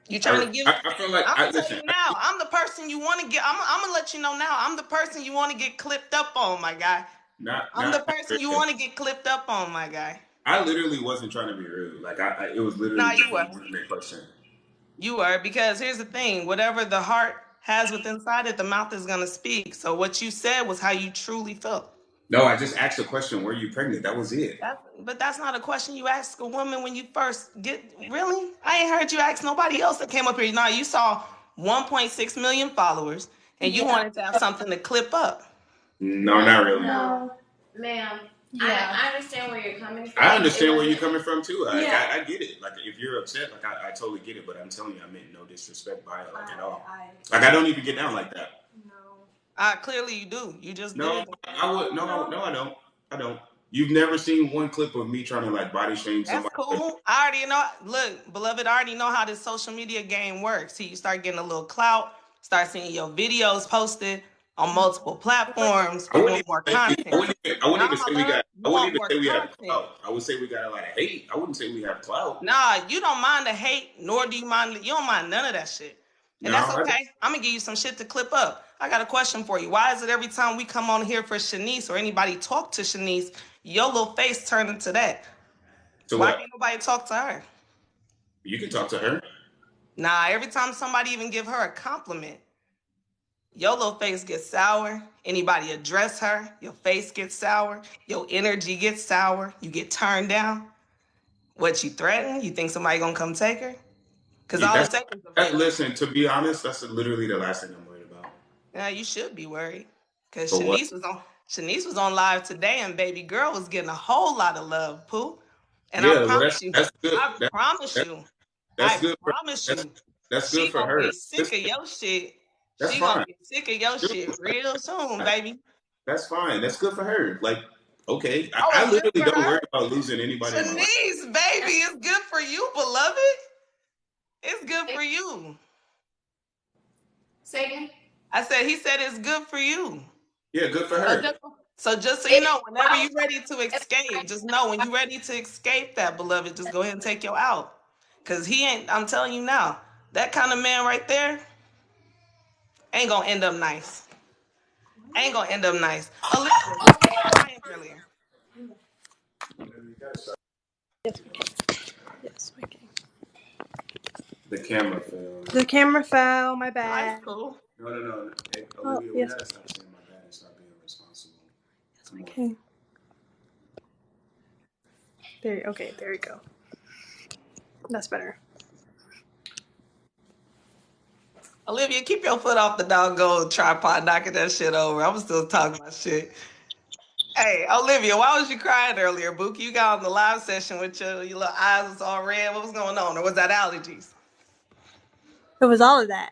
You trying to give? I feel like I'm gonna tell you now. I'm the person you want to get. I'm gonna let you know now. I'm the person you want to get clipped up on, my guy. I'm the person you want to get clipped up on, my guy. I literally wasn't trying to be rude. Like it was literally No, just you a were. legitimate question. You were, because here's the thing: whatever the heart has within inside it, the mouth is gonna speak. So what you said was how you truly felt. No, I just asked a question. Were you pregnant? That was it. But that's not a question you ask a woman when you first get. Really? I ain't heard you ask nobody else that came up here. Now you saw 1.6 million followers, and you wanted to have something to clip up. No, not really. No, ma'am. Yeah. I understand where you're coming from. I understand where you're coming from too. Yeah. I get it. Like if you're upset, like I totally get it. But I'm telling you, I meant no disrespect by it, like at all. Like I don't even get down like that. No. Clearly you do. You just No, did. I would. No, I don't. I don't. You've never seen one clip of me trying to like body shame That's somebody. cool. I already know. Look, beloved, I already know how this social media game works. See, you start getting a little clout, start seeing your videos posted on multiple platforms. I You wouldn't want more even say, content. I wouldn't even say we got. You I wouldn't want even more say we have content. clout. I would say we got a lot of hate. I wouldn't say we have clout. Nah, you don't mind the hate, nor do you mind. You don't mind none of that shit, and No, that's okay. I'm gonna give you some shit to clip up. I got a question for you. Why is it every time we come on here for Shanice or anybody talk to Shanice, your little face turn into that? So Why what? can't nobody talk to her? You can talk to her. Nah, every time somebody even give her a compliment, your little face gets sour. Anybody address her, your face gets sour. Your energy gets sour. You get turned down. What, you threaten? You think somebody gonna come take her? Because all it takes is Listen, to be honest, that's literally the last thing I'm worried about. Yeah, you should be worried. Because For what? Shanice was on live today, and baby girl was getting a whole lot of love, Pooh. And Yeah, well, that's good. I promise That's, you, that's good. That's good she for gonna her. get sick of your shit. That's She gonna fine. get sick of your shit real soon, baby. That's fine. That's good for her. Like, okay, Oh, I it's good literally for don't her. worry about losing anybody in my life. Shanice, baby, it's good for you, beloved. It's good for you. Say again? I said, he said it's good for you. Yeah, good for her. So just so you know, whenever you're ready to escape, just know when you're ready to escape that, beloved, just go ahead and take your out. Because he ain't, I'm telling you now, that kind of man right there ain't going to end up nice. Ain't going to end up nice. Olivia, why was you crying earlier? Yes, we can. The camera fell. The camera fell. My bad. That's cool. No. Hey, Olivia, we gotta stop saying my bad and start being responsible. Okay. There you go. That's better. Olivia, keep your foot off the doggone tripod, knocking that shit over. I'm still talking my shit. Hey, Olivia, why was you crying earlier, Bookie? You got on the live session with your little eyes was all red. What was going on? Or was that allergies? It was all of that.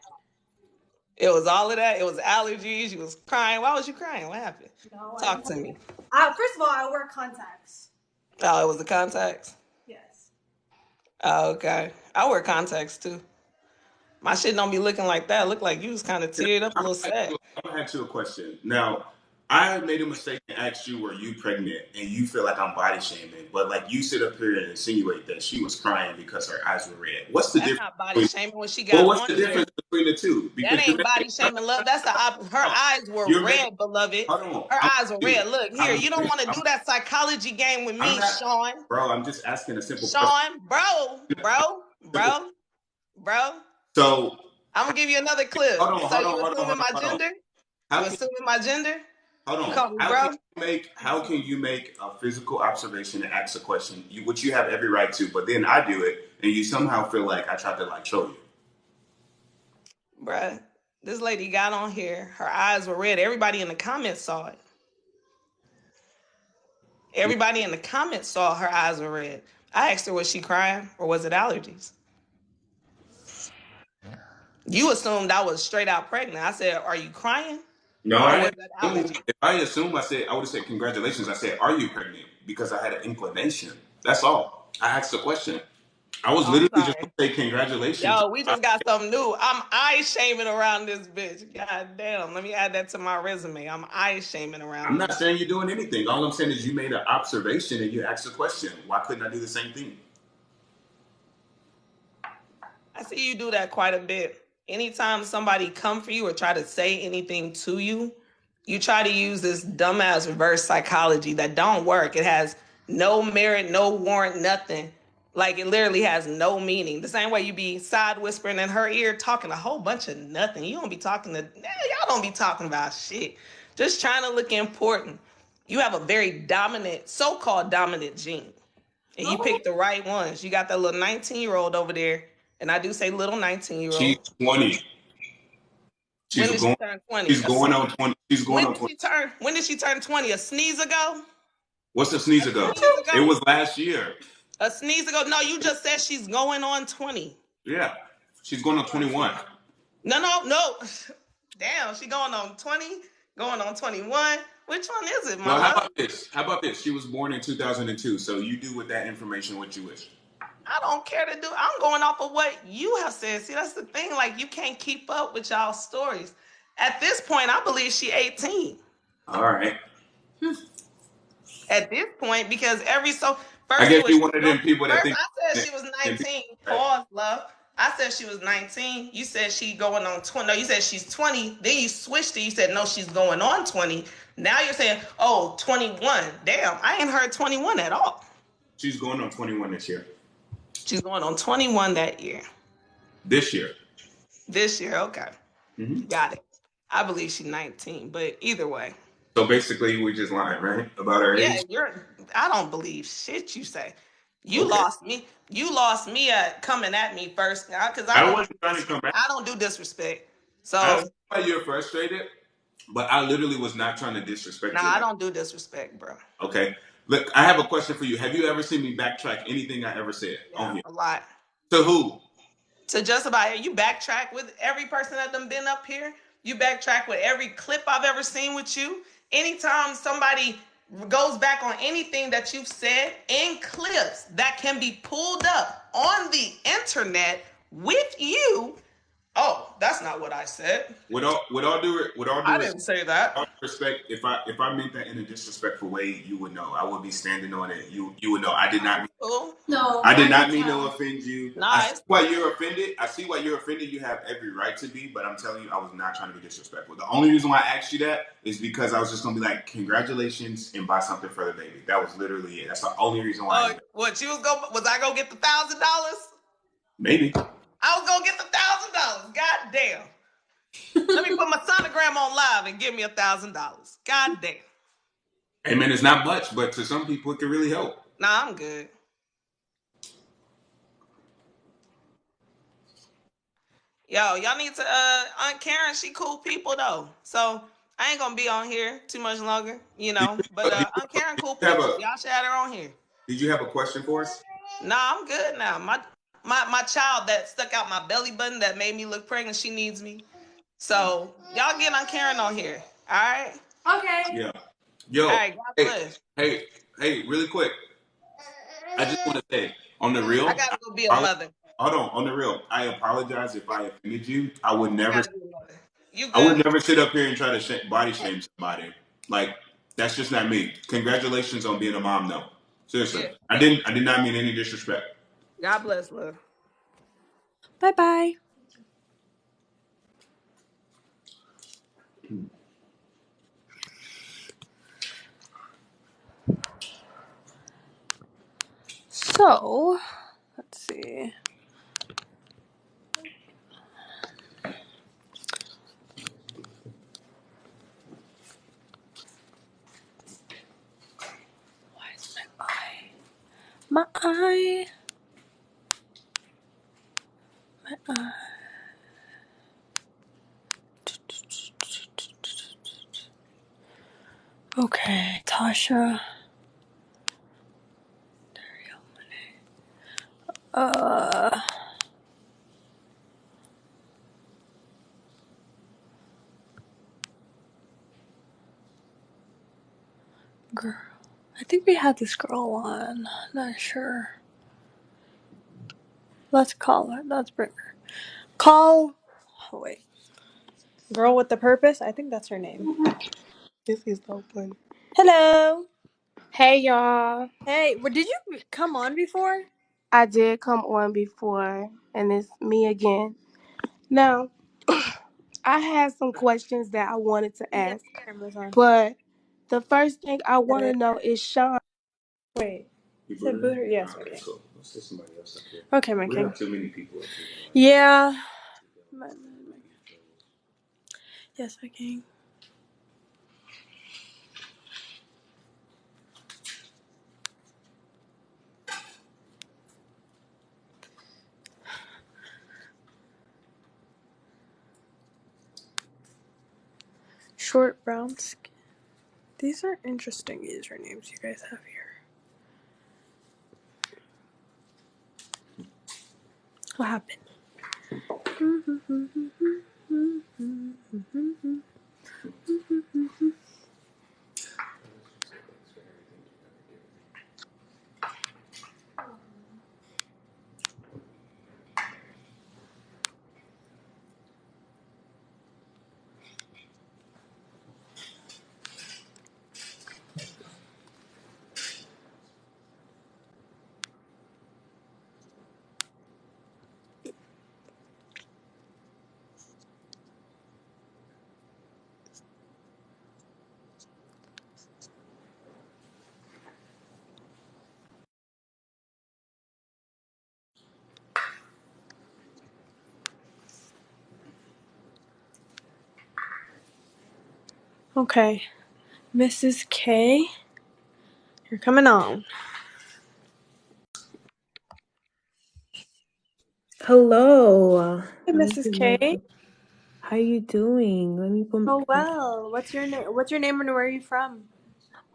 It was all of that? It was allergies? You was crying? Why was you crying? What happened? No, Talk to me. First of all, I wear contacts. Oh, it was the contacts? Yes. Oh, okay. I wear contacts too. My shit don't be looking like that. Look like you was kind of teared up a little sad. I'm gonna ask you a question. Now, I made a mistake and asked you, were you pregnant? And you feel like I'm body shaming, but like you sit up here and insinuate that she was crying because her eyes were red. What's the That's difference? not body shaming when she got What's on the here. difference between the two? That ain't body shaming, love. That's the opposite. Her eyes were red, beloved. Hold on. Her eyes were red. Look, here, you don't want to do that psychology game with me, Sean. Bro, I'm just asking a simple question. Sean, bro. So I'm gonna give you another clip. Hold on. You assuming my gender? You assuming my gender? Hold on. You call me bro? How can you make a physical observation and ask a question, which you have every right to, but then I do it, and you somehow feel like I tried to like troll you? Bruh, this lady got on here. Her eyes were red. Everybody in the comments saw it. Everybody in the comments saw her eyes were red. I asked her, was she crying or was it allergies? You assumed I was straight out pregnant. I said, are you crying? No, if I assume, I would have said congratulations. I said, are you pregnant? Because I had an inclination. That's all. I asked the question. I was literally just going to say congratulations. Yo, we just got something new. I'm eye shaming around this bitch. God damn. Let me add that to my resume. I'm eye shaming around. I'm not saying you're doing anything. All I'm saying is you made an observation and you asked a question. Why couldn't I do the same thing? I see you do that quite a bit. Anytime somebody come for you or try to say anything to you, you try to use this dumbass reverse psychology that don't work. It has No merit, no warrant, nothing. Like it literally has no meaning. The same way you be side whispering in her ear, talking a whole bunch of nothing. You don't be talking to, y'all don't be talking about shit. Just trying to look important. You have a very dominant, so-called dominant gene. And you picked the right ones. You got that little 19-year-old over there. And I do say little 19-year-old. She's 20. When did she turn 20? She's going on 20. She's going on 20. When did she turn 20? A sneeze ago? What's a sneeze ago? It was last year. A sneeze ago? No, you just said she's going on 20. Yeah. She's going on 21. No. Damn, she going on 20, going on 21. Which one is it, No, mama? how about this? She was born in 2002, so you do with that information what you wish. I don't care to do. I'm going off of what you have said. See, that's the thing. Like, you can't keep up with y'all's stories. At this point, I believe she 18. All right. At this point, because first I guess you one of them people that think. I said she was 19. Pause, love. I said she was 19. You said she going on 20. No, you said she's 20. Then you switched it. You said, no, she's going on 20. Now you're saying, oh, 21. Damn, I ain't heard 21 at all. She's going on 21 this year. She's going on 21 that year. This year, okay. Mm-hmm. Got it. I believe she's 19, but either way. So basically, we just lying, right? About her age? Yeah, I don't believe shit you say. You lost me. You lost me at coming at me first, because I wasn't trying to come back. I don't do disrespect. So I see why you're frustrated, but I literally was not trying to disrespect you. I don't do disrespect, bro. Okay. Look, I have a question for you. Have you ever seen me backtrack anything I ever said on here? A lot. To who? To just about you backtrack with every person that done been up here. You backtrack with every clip I've ever seen with you. Anytime somebody goes back on anything that you've said in clips that can be pulled up on the internet with you. Oh, that's not what I said. With all due I didn't say that. With all respect, if I meant that in a disrespectful way, you would know. I would be standing on it. You would know. I did not mean. No. I did not mean to offend you. Nice. I see why you're offended. You have every right to be, but I'm telling you, I was not trying to be disrespectful. The only reason why I asked you that is because I was just gonna be like, congratulations and buy something for the baby. That was literally it. That's the only reason why. Was I gonna get the $1,000? Maybe. I was gonna get the $1,000. God damn. Let me put my sonogram on live and give me $1,000. God damn. Hey man, it's not much, but to some people it can really help. Nah, I'm good. Yo, y'all need to Aunt Karen, she cool people though. So I ain't gonna be on here too much longer, But Aunt Karen cool people. Y'all should have her on here. Did you have a question for us? Nah, I'm good now. My child that stuck out my belly button that made me look pregnant, she needs me. So y'all get Aunt Karen on here. All right? Okay. Yeah. Yo. All right, God bless. Hey, really quick. I just want to say, on the real, I gotta go be a mother. Hold on the real. I apologize if I offended you. I would never sit up here and try to body shame somebody. Like, that's just not me. Congratulations on being a mom, though. Seriously. Yeah. I did not mean any disrespect. God bless, love. Bye-bye. So, let's see. Why is my eye? My eye. Okay, Tasha. Girl. I think we had this girl on. Not sure. Let's call her. Let's bring her. Oh, wait. Girl with the Purpose? I think that's her name. This is so funny. Hello. Hey y'all. Hey, did you come on before? I did come on before, and it's me again. Now, I had some questions that I wanted to ask, but the first thing I want to know is Sean. Wait. boot her? Yes, Okay, okay. cool. Let's get somebody else up here. Okay, my We king. have too many people up here. Yeah. Yes, my king. Short brown skin. These are interesting usernames you guys have here. What happened? Okay. Mrs. K, you're coming on. Hello. Hey, Mrs. K. How you doing? Let me put. Oh well. What's your name? What's your name and where are you from?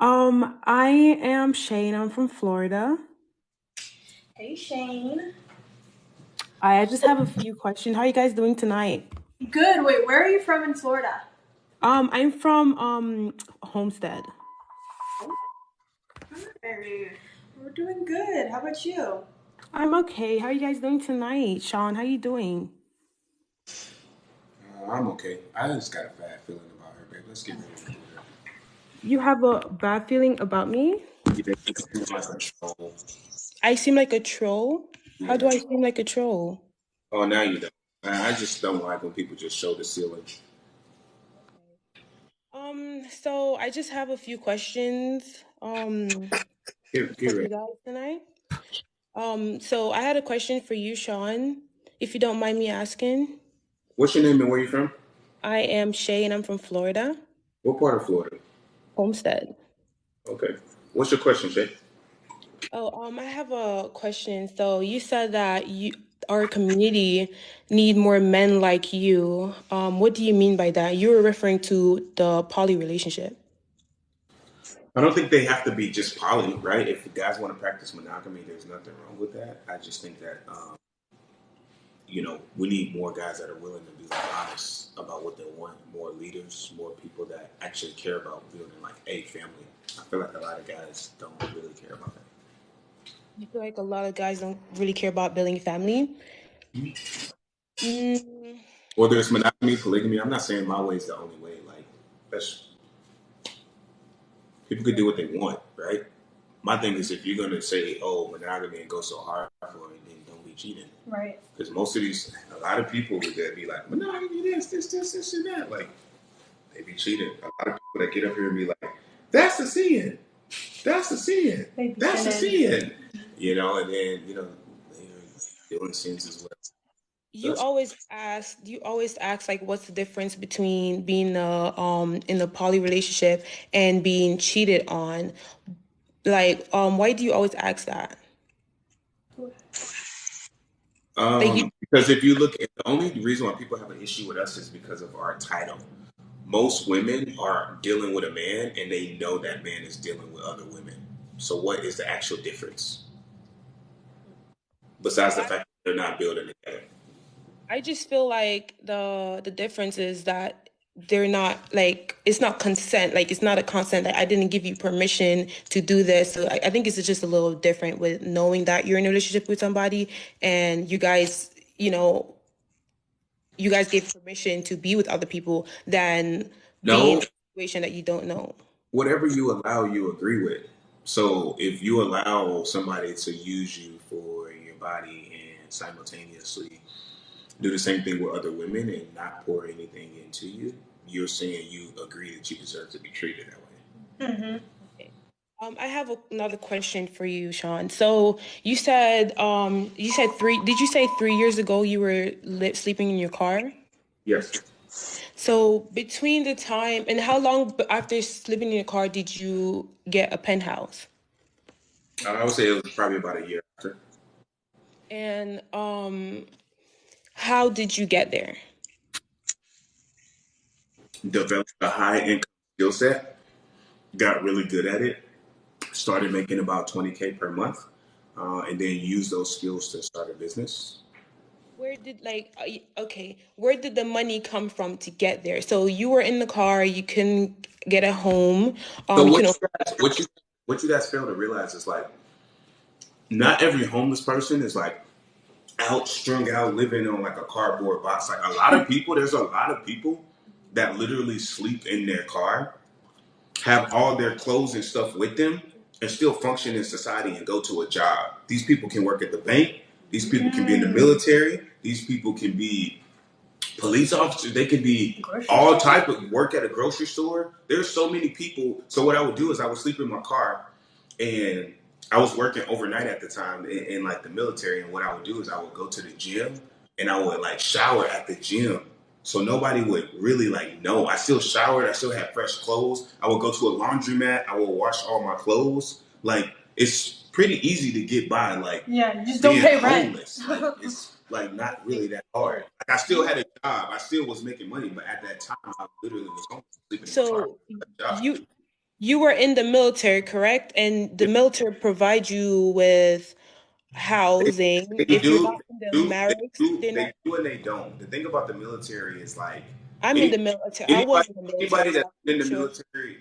I am Shane. I'm from Florida. Hey, Shane. I just have a few questions. How are you guys doing tonight? Good. Wait, where are you from in Florida? I'm from Homestead. Hey, we're doing good. How about you? I'm okay. How are you guys doing tonight? Sean, how you doing? I'm okay. I just got a bad feeling about her, babe. Let's get rid of her. You have a bad feeling about me? Yeah, you seem like a troll. I seem like a troll? How do Yeah. I seem like a troll? Oh, now you don't. I just don't like when people just show the ceiling. So I just have a few questions Get for ready. you guys tonight. So I had a question for you, Sean, if you don't mind me asking. What's your name and where you from? I am Shay and I'm from Florida, What part of Florida? Homestead. Okay. What's your question, Shay? Oh, I have a question. So you said that our community need more men like you. What do you mean by that? You were referring to the poly relationship. I don't think they have to be just poly, right? If the guys want to practice monogamy, there's nothing wrong with that. I just think that we need more guys that are willing to be like honest about what they want, more leaders, more people that actually care about building like a family. I feel like a lot of guys don't really care about that. You feel like a lot of guys don't really care about building family? Mm, Whether it's monogamy, polygamy, I'm not saying my way is the only way. Like that's people could do what they want, right? My thing is if you're gonna say, "Oh, monogamy," and go so hard for it, then don't be cheating. Right. Because a lot of people that be like, monogamy, this, and that. Like they be cheating. A lot of people that get up here and be like, "That's the sin. That's the sin. That's the sin." And then they're doing sins as well. That's you always ask like what's the difference between being in a poly relationship and being cheated on? Like, why do you always ask that? Like you because if you look at the only reason why people have an issue with us is because of our title. Most women are dealing with a man and they know that man is dealing with other women. So what is the actual difference? Besides the fact that they're not building together. I just feel like the difference is that they're not like it's not consent, like it's not a consent that I didn't give you permission to do this. So I think it's just a little different with knowing that you're in a relationship with somebody and you guys gave permission to be with other people than being in No, a situation that you don't know. whatever you allow, you agree with. So if you allow somebody to use you for your body and simultaneously do the same thing with other women and not pour anything into you, you're saying you agree that you deserve to be treated that way. Mm-hmm. Okay. I have another question for you, Sean. So you said 3. Did you say 3 years ago you were sleeping in your car? Yes. So between the time and how long after sleeping in your car did you get a penthouse? I would say it was probably about a year after. And how did you get there? Developed a high income skill set, got really good at it, started making about 20K per month, and then used those skills to start a business. Where did okay, where did the money come from to get there? So you were in the car, you couldn't get a home. So You can what you guys fail to realize is like not every homeless person is like out strung out living on like a cardboard box. Like there's a lot of people that literally sleep in their car, have all their clothes and stuff with them, and still function in society and go to a job. These people can work at the bank. These people can be in the military. These people can be police officers. They can be all type of work at a grocery store. There's so many people. So what I would do is I would sleep in my car, and I was working overnight at the time in like the military. And what I would do is I would go to the gym and I would like shower at the gym. So nobody would really like know. I still showered. I still had fresh clothes. I would go to a laundromat. I would wash all my clothes. Like it's pretty easy to get by. Like Yeah, you just don't pay rent. homeless. Like, it's like not really that hard. Like I still had a job. I still was making money, but at that time I literally was homeless, sleeping in the car. So you were in the military, correct? And the military provides you with housing. They If you're do, not in the barracks, they're not. they do, and they don't. The thing about the military is like I'm in any, the military. I was anybody, in the military, anybody so that's in I'm the sure. military,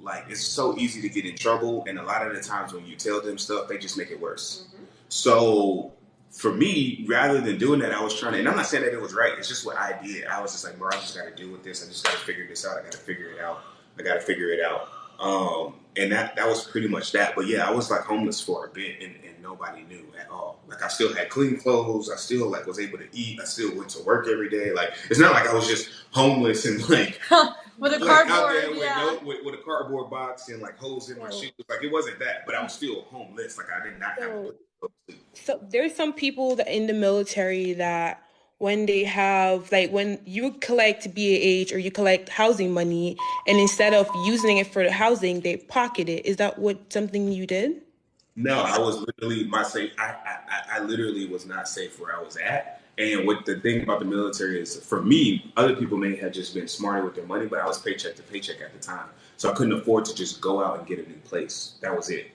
like it's so easy to get in trouble, and a lot of the times when you tell them stuff, they just make it worse. Mm-hmm. So for me, rather than doing that, I was trying to, and I'm not saying that it was right. It's just what I did. I was just like, bro, I just got to deal with this. I just got to figure this out. I got to figure it out. I got to figure it out. And that was pretty much that. But yeah, I was like homeless for a bit, and nobody knew at all. Like I still had clean clothes. I still like was able to eat. I still went to work every day. Like it's not like I was just homeless and like with a like cardboard, out there yeah. with a cardboard box and like holes in my shoes. Like it wasn't that, but I was still homeless. Like I did not have a place to go to. So there's some people that in the military that when they have like when you collect BAH or you collect housing money and instead of using it for the housing, they pocket it. Is that what something you did? No, I was literally my safe. I literally was not safe where I was at. And what the thing about the military is, for me, other people may have just been smarter with their money, but I was paycheck to paycheck at the time, so I couldn't afford to just go out and get a new place. That was it.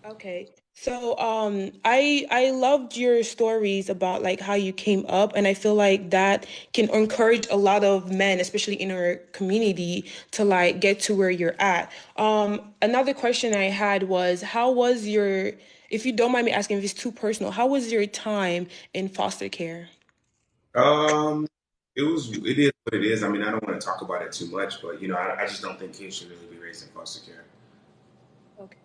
Okay. So I loved your stories about like how you came up, and I feel like that can encourage a lot of men, especially in our community, to like get to where you're at. Another question I had was how was your, if you don't mind me asking if it's too personal, how was your time in foster care? Um, it is what it is. I mean, I don't want to talk about it too much, but I just don't think kids should really be raised in foster care. Okay.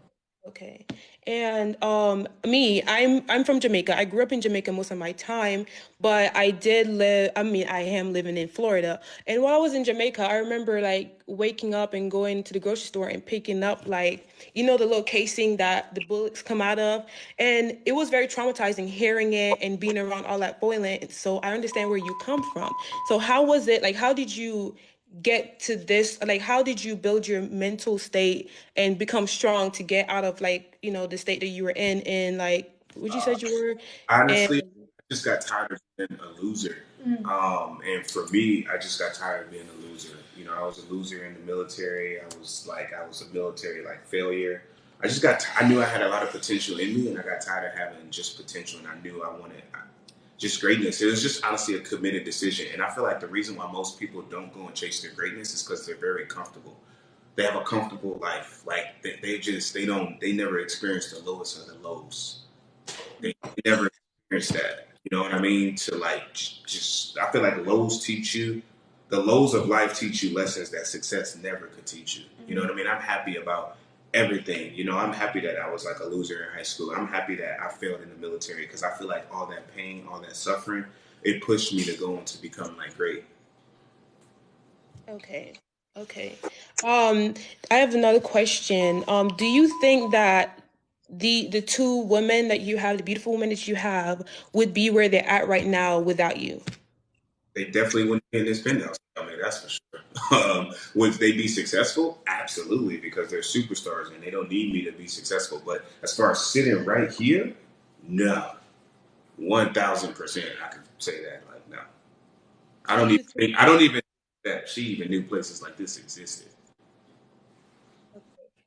Okay. And I'm from Jamaica. I grew up in Jamaica most of my time, but I am living in Florida. And while I was in Jamaica, I remember like waking up and going to the grocery store and picking up like, the little casing that the bullets come out of. And it was very traumatizing hearing it and being around all that violence. So I understand where you come from. So how was it? Like, how did you get to this, like how did you build your mental state and become strong to get out of like the state that you were in like what you said you were? Honestly, And I just got tired of being a loser. And for me, I just got tired of being a loser. I was a loser in the military. I was a military like failure. I knew I had a lot of potential in me, and I got tired of having just potential, and I knew I wanted just greatness. It was just honestly a committed decision. And I feel like the reason why most people don't go and chase their greatness is because they're very comfortable. They have a comfortable life. Like they never experience the lowest of the lows. They never experienced that. You know what I mean? To like just I feel like the lows of life teach you lessons that success never could teach you. You know what I mean? I'm happy about everything. I'm happy that I was like a loser in high school. I'm happy that I failed in the military because I feel like all that pain, all that suffering, it pushed me to go on to become like great. okay. Okay. I have another question. Do you think that the two women that you have, the beautiful women that you have, would be where they're at right now without you? They definitely wouldn't be in this penthouse. I mean, that's for sure. Would they be successful? Absolutely, because they're superstars and they don't need me to be successful. But as far as sitting right here, no, 1,000%. I could say that. Like, no, I don't even think. I don't even think that she even knew places like this existed.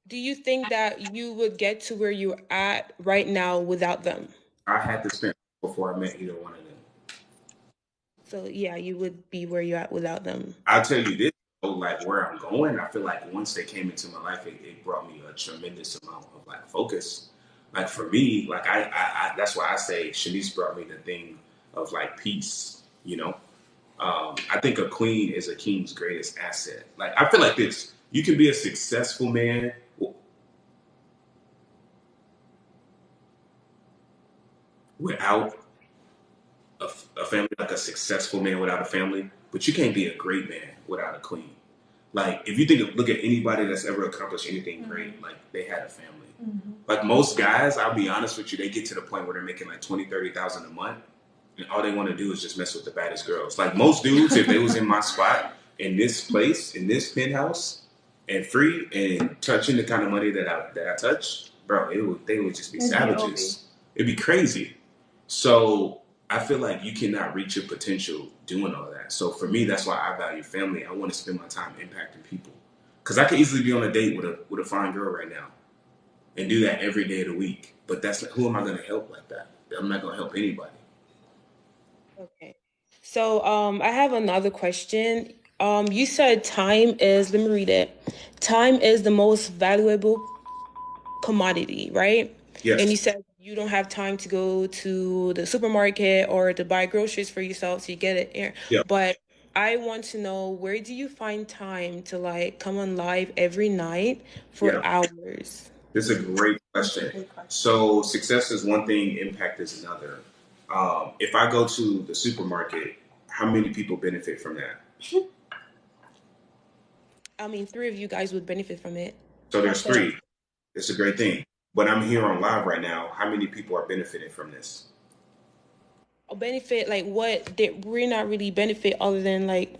Do you think that you would get to where you're at right now without them? I had to spend before I met either one of them. So yeah, you would be where you're at without them. I'll tell you this, though, like where I'm going, I feel like once they came into my life, it brought me a tremendous amount of like focus. Like for me, like I that's why I say Shanice brought me the thing of like peace, you know? I think a queen is a king's greatest asset. Like I feel like this, you can be a successful man without a family, like a successful man without a family, but you can't be a great man without a queen. Like if you look at anybody that's ever accomplished anything great, like they had a family. Like most guys, I'll be honest with you, they get to the point where they're making like 20, 30,000 a month, and all they want to do is just mess with the baddest girls. Like most dudes, if they was in my spot, in this place, in this penthouse, and free and touching the kind of money that I touch, bro, they would just be savages. It'd be crazy. So I feel like you cannot reach your potential doing all that. So for me, that's why I value family. I want to spend my time impacting people. Because I could easily be on a date with a fine girl right now and do that every day of the week. But that's who am I going to help like that? I'm not going to help anybody. Okay. So I have another question. You said time is, let me read it. Time is the most valuable commodity, right? Yes. And you said you don't have time to go to the supermarket or to buy groceries for yourself, so you get it here. Yeah. But I want to know, where do you find time to like come on live every night for hours? This is a great question. So success is one thing, impact is another. If I go to the supermarket, how many people benefit from that? I mean, 3 of you guys would benefit from it. So there's 3. It's a great thing. But I'm here on live right now. How many people are benefiting from this? Benefit, like what? We're not really benefit other than like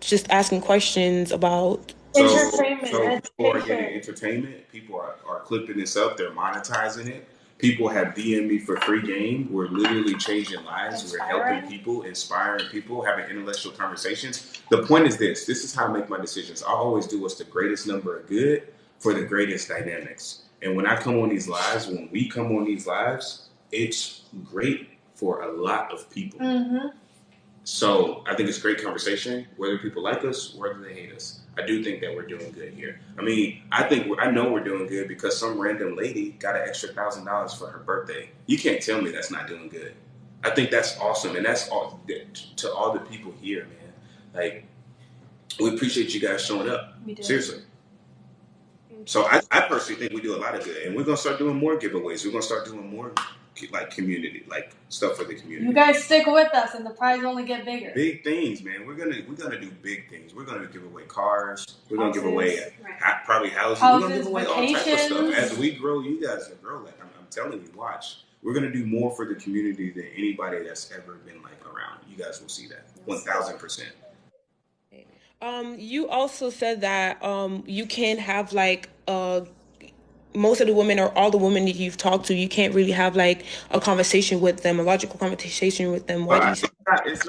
just asking questions about entertainment. So people are getting entertainment. People are clipping this up. They're monetizing it. People have DM'd me for free game. We're literally changing lives. We're helping people, inspiring people, having intellectual conversations. The point is this. This is how I make my decisions. I always do what's the greatest number of good for the greatest dynamics. And when I come on these lives, when we come on these lives, it's great for a lot of people. So I think it's a great conversation, whether people like us, whether they hate us. I do think that we're doing good here. I mean, I know we're doing good because some random lady got an extra $1,000 for her birthday. You can't tell me that's not doing good. I think that's awesome, and that's all to all the people here, man. Like, we appreciate you guys showing up. We do. Seriously. So I personally think we do a lot of good, and we're gonna start doing more giveaways. We're gonna start doing more like community, like stuff for the community. You guys stick with us, and the prize only get bigger. Big things, man. We're gonna do big things. We're gonna give away cars. We're gonna give away probably houses. We're gonna give away all types of stuff. As we grow, you guys will grow. Like I'm telling you, watch. We're gonna do more for the community than anybody that's ever been like around. You guys will see that 1,000%. You also said that you can't have like most of the women or all the women that you've talked to, you can't really have like a conversation with them, a logical conversation with them. Why do you say it's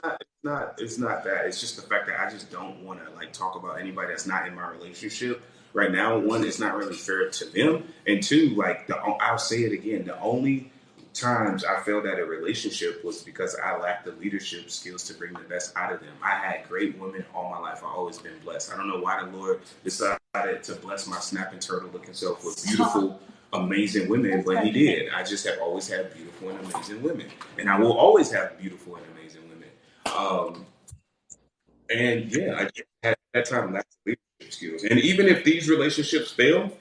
not that. It's just the fact that I just don't want to like talk about anybody that's not in my relationship right now. One, it's not really fair to them, and two, like I'll say it again. The only times I failed at a relationship was because I lacked the leadership skills to bring the best out of them. I had great women all my life. I've always been blessed. I don't know why the Lord decided to bless my snapping turtle looking self with beautiful, amazing women, but he did. I just have always had beautiful and amazing women. And I will always have beautiful and amazing women. And yeah, I just had at that time lacked leadership skills. And even if these relationships fail,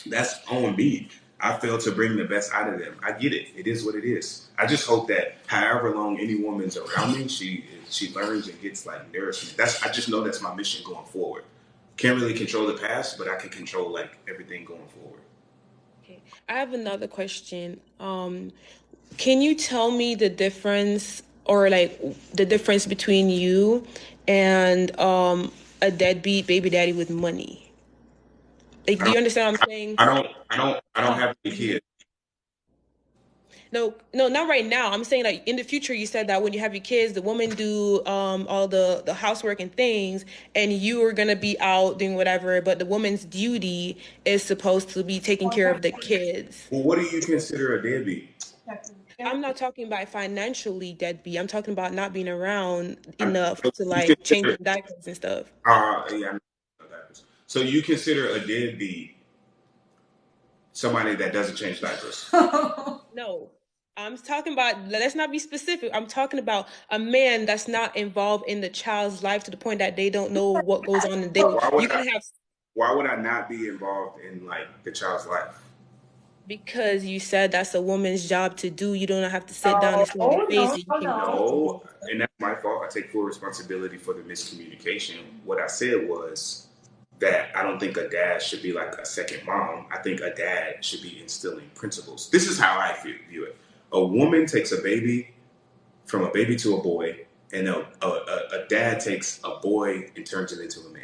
that's on me. I failed to bring the best out of them. I get it. It is what it is. I just hope that however long any woman's around me, she learns and gets like nourishment. I just know that's my mission going forward. Can't really control the past, but I can control like everything going forward. Okay. I have another question. Can you tell me the difference or like the difference between you and a deadbeat baby daddy with money? Like, I do you don't, understand what I'm saying? I don't have any kids. No, no, not right now. I'm saying like in the future. You said that when you have your kids, the woman do all the housework and things, and you are gonna be out doing whatever. But the woman's duty is supposed to be taking care of the kids. Well, what do you consider a deadbeat? I'm not talking about financially deadbeat. I'm talking about not being around enough So to you like change consider, diapers and stuff. yeah, I know diapers. So you consider a deadbeat somebody that doesn't change diapers? No, I'm talking about, let's not be specific. I'm talking about a man that's not involved in the child's life to the point that they don't know what goes on in the day. You're gonna have, Why would I not be involved in like the child's life? because you said that's a woman's job to do. You don't have to sit down and slow your face. You can talk to No, them. and that's my fault. I take full responsibility for the miscommunication. What I said was that I don't think a dad should be like a second mom. I think a dad should be instilling principles. This is how I view it. A woman takes a baby from a baby to a boy, and a dad takes a boy and turns it into a man.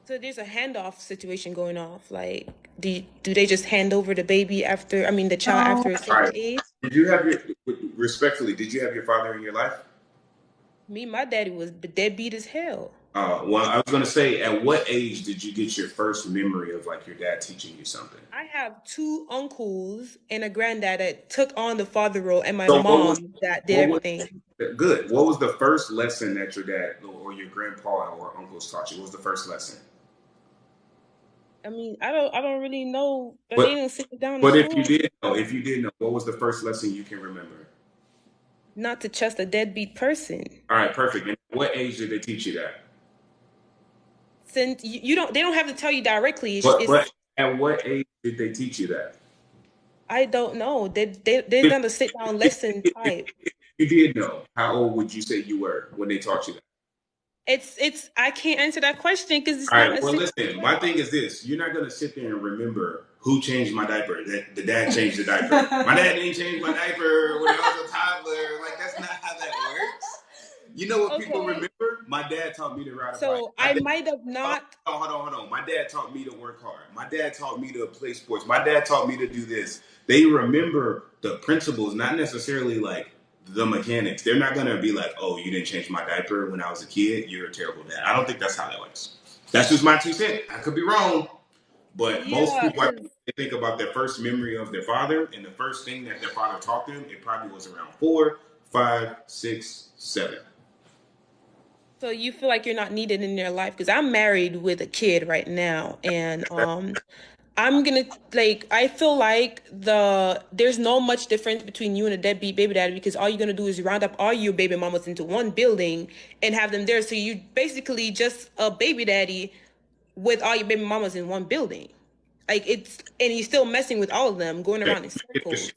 So there's a handoff situation going off. Like, do they just hand over the baby after, I mean, the child after a All certain right. age? Did you have respectfully, did you have your father in your life? Me, my daddy was deadbeat as hell. Well, I was going to say, at what age did you get your first memory of like your dad teaching you something? I have two uncles and a granddad that took on the father role, and my So mom that did everything. Good. What was the first lesson that your dad or your grandpa or uncles taught you? What was the first lesson? I mean, I don't really know, but But they didn't sit me down and but show us if you did know, what was the first lesson you can remember? not to trust a deadbeat person. All right, perfect. And what age did they teach you that? Since you don't, they don't have to tell you directly. But at what age did they teach you that? I don't know. They're If, gonna sit down lesson type. if you did know, how old would you say you were when they taught you that? It's I can't answer that question because it's All not right. a Well, listen. My thing is this: you're not gonna sit there and remember who changed my diaper. That the dad changed the diaper. My dad didn't change my diaper when I was a toddler. Like that's not how that works. You know what people remember? My dad taught me to ride a bike. So I might have not. Hold on. My dad taught me to work hard. My dad taught me to play sports. My dad taught me to do this. They remember the principles, not necessarily like the mechanics. They're not gonna be like, "Oh, you didn't change my diaper when I was a kid. You're a terrible dad." I don't think that's how that works. That's just my 2 cents. I could be wrong, but most people, they think about their first memory of their father, and the first thing that their father taught them, it probably was around 4, 5, 6, 7. So you feel like you're not needed in their life because I'm married with a kid right now, and I'm gonna like I feel like there's no much difference between you and a deadbeat baby daddy because all you're gonna do is round up all your baby mamas into one building and have them there. So you basically just a baby daddy with all your baby mamas in one building. Like and you're still messing with all of them, going around in circles.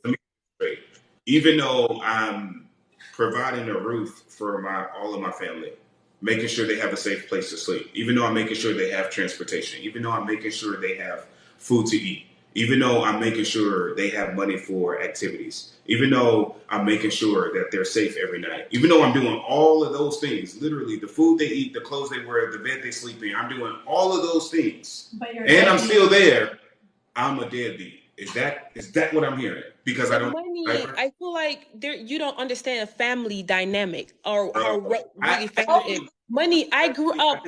Even though I'm providing a roof for all of my family, making sure they have a safe place to sleep, even though I'm making sure they have transportation, even though I'm making sure they have food to eat, even though I'm making sure they have money for activities, even though I'm making sure that they're safe every night, even though I'm doing all of those things, literally the food they eat, the clothes they wear, the bed they sleep in, I'm doing all of those things, and I'm still there, I'm a deadbeat. Is that what I'm hearing? Because I don't. Money, I feel like you don't understand a family dynamic or how really family is. Money, I grew up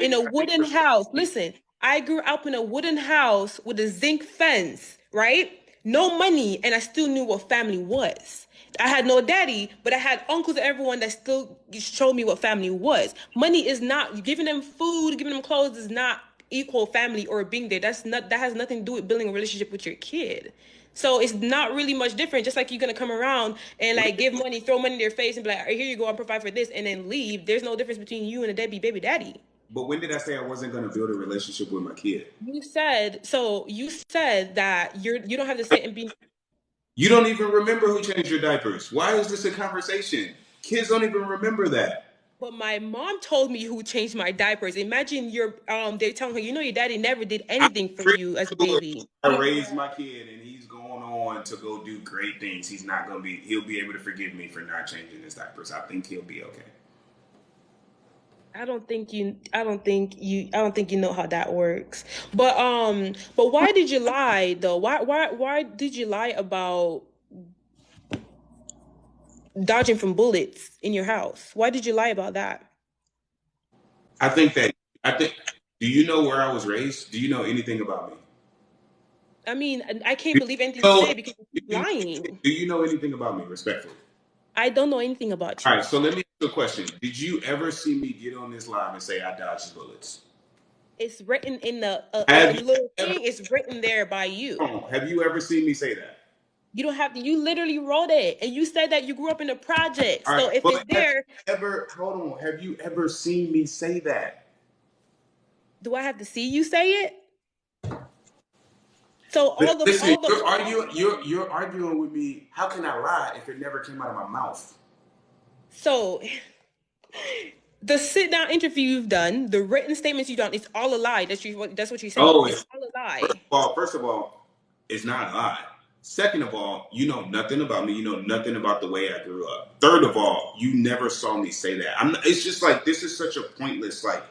in a wooden house. Listen, I grew up in a wooden house with a zinc fence, right? No money, and I still knew what family was. I had no daddy, but I had uncles and everyone that still showed me what family was. Money is not giving them food, giving them clothes is not equal family or being there. That has nothing to do with building a relationship with your kid. So it's not really much different. Just like you're gonna come around and like give money, throw money in their face, and be like, "All right, here you go, I'll provide for this," and then leave. There's no difference between you and a deadbeat baby daddy. But when did I say I wasn't going to build a relationship with my kid? You said that you don't have to sit and be. You don't even remember who changed your diapers. Why is this a conversation? Kids don't even remember that. But my mom told me who changed my diapers. Imagine they're telling her, your daddy never did I'm anything for pretty you as a sure baby. I raised my kid and he's going on to go do great things. He'll be able to forgive me for not changing his diapers. I think he'll be okay. I don't think you know how that works. But why did you lie though? Why did you lie about dodging from bullets in your house? Why did you lie about that? I think that I think. Do you know where I was raised? Do you know anything about me? I mean, I can't Do believe anything you you know, say because you keep lying. do you know anything about me, respectfully? I don't know anything about All you. right, so let me ask you a question. Did you ever see me get on this live and say I dodged bullets? It's written in the Have you little ever thing. It's written there by you. have you ever seen me say that? You don't have to. You literally wrote it, and you said that you grew up in the project. All right, So if it's but have there, you ever hold on? Have you ever seen me say that? do I have to see you say it? So Listen, all the you're arguing with me. How can I lie if it never came out of my mouth? so the sit down interview you've done, the written statements you've done, it's all a lie. That's what you're saying. Oh, It's all a first lie. of first of all, it's not a lie. Second of all, you know nothing about me. You know nothing about the way I grew up. Third of all, you never saw me say that. It's just like this is such a pointless. Like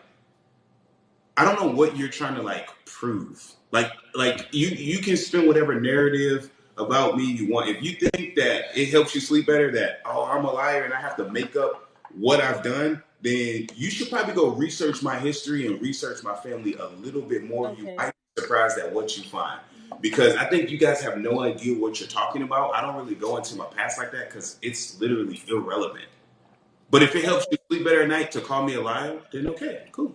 I don't know what you're trying to like prove. Like you can spin whatever narrative about me you want. If you think that it helps you sleep better, that oh I'm a liar and I have to make up what I've done, then you should probably go research my history and research my family a little bit more. You Okay. might be surprised at what you find. Because I think you guys have no idea what you're talking about. I don't really go into my past like that because it's literally irrelevant. But if it helps you sleep better at night to call me a liar, then okay, cool.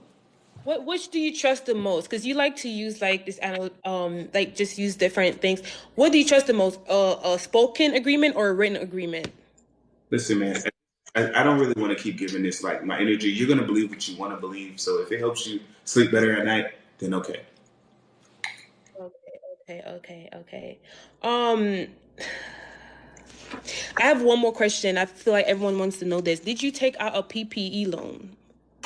Which do you trust the most? Because you like to use like like just use different things. What do you trust the most? A spoken agreement or a written agreement? Listen, man, I don't really want to keep giving this like my energy. You're gonna believe what you want to believe. So if it helps you sleep better at night, then okay. Okay. Um, I have one more question. I feel like everyone wants to know this. Did you take out a PPE loan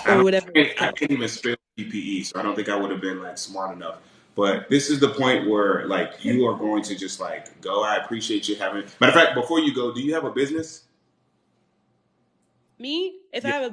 or whatever it's I called? can't even spell PPE, so I don't think I would have been like smart enough. But this is the point where like you are going to just like go. I appreciate you having. Matter of fact, before you go, do you have a business? Me, if I Yeah. have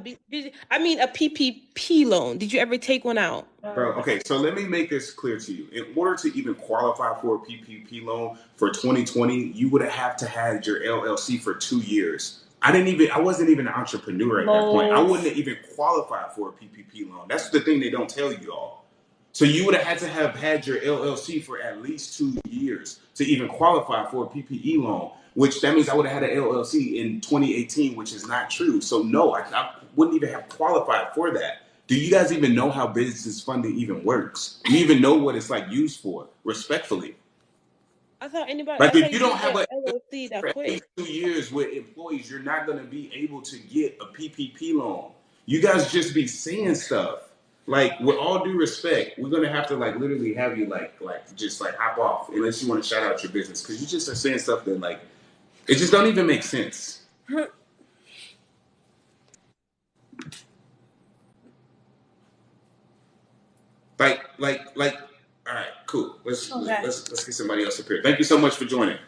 I mean a PPP loan. Did you ever take one out? Bro, okay, so let me make this clear to you. In order to even qualify for a PPP loan for 2020, you would have to had your LLC for 2 years. I wasn't even an entrepreneur at that point. I wouldn't have even qualified for a PPP loan. That's the thing they don't tell you all. So you would have had to have had your LLC for at least 2 years to even qualify for a PPE loan, which that means I would have had an LLC in 2018, which is not true. So no, I wouldn't even have qualified for that. Do you guys even know how business funding even works? Do you even know what it's like used for? Respectfully. I Like if thought you you don't couldn't have get a LLC for that at least quick. 2 years with employees, you're not going to be able to get a PPP loan. You guys just be saying stuff. Like with all due respect, we're gonna have to like literally have you like just like hop off unless you want to shout out your business because you just are saying stuff that like it just don't even make sense. Like. All right, cool. Okay. Let's get somebody else up here. Thank you so much for joining.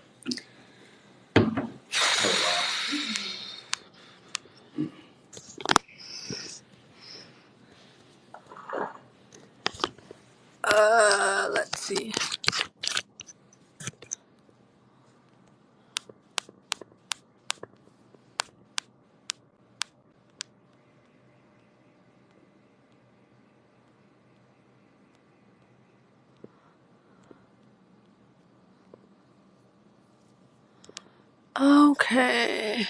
Oh, Let's see. Okay.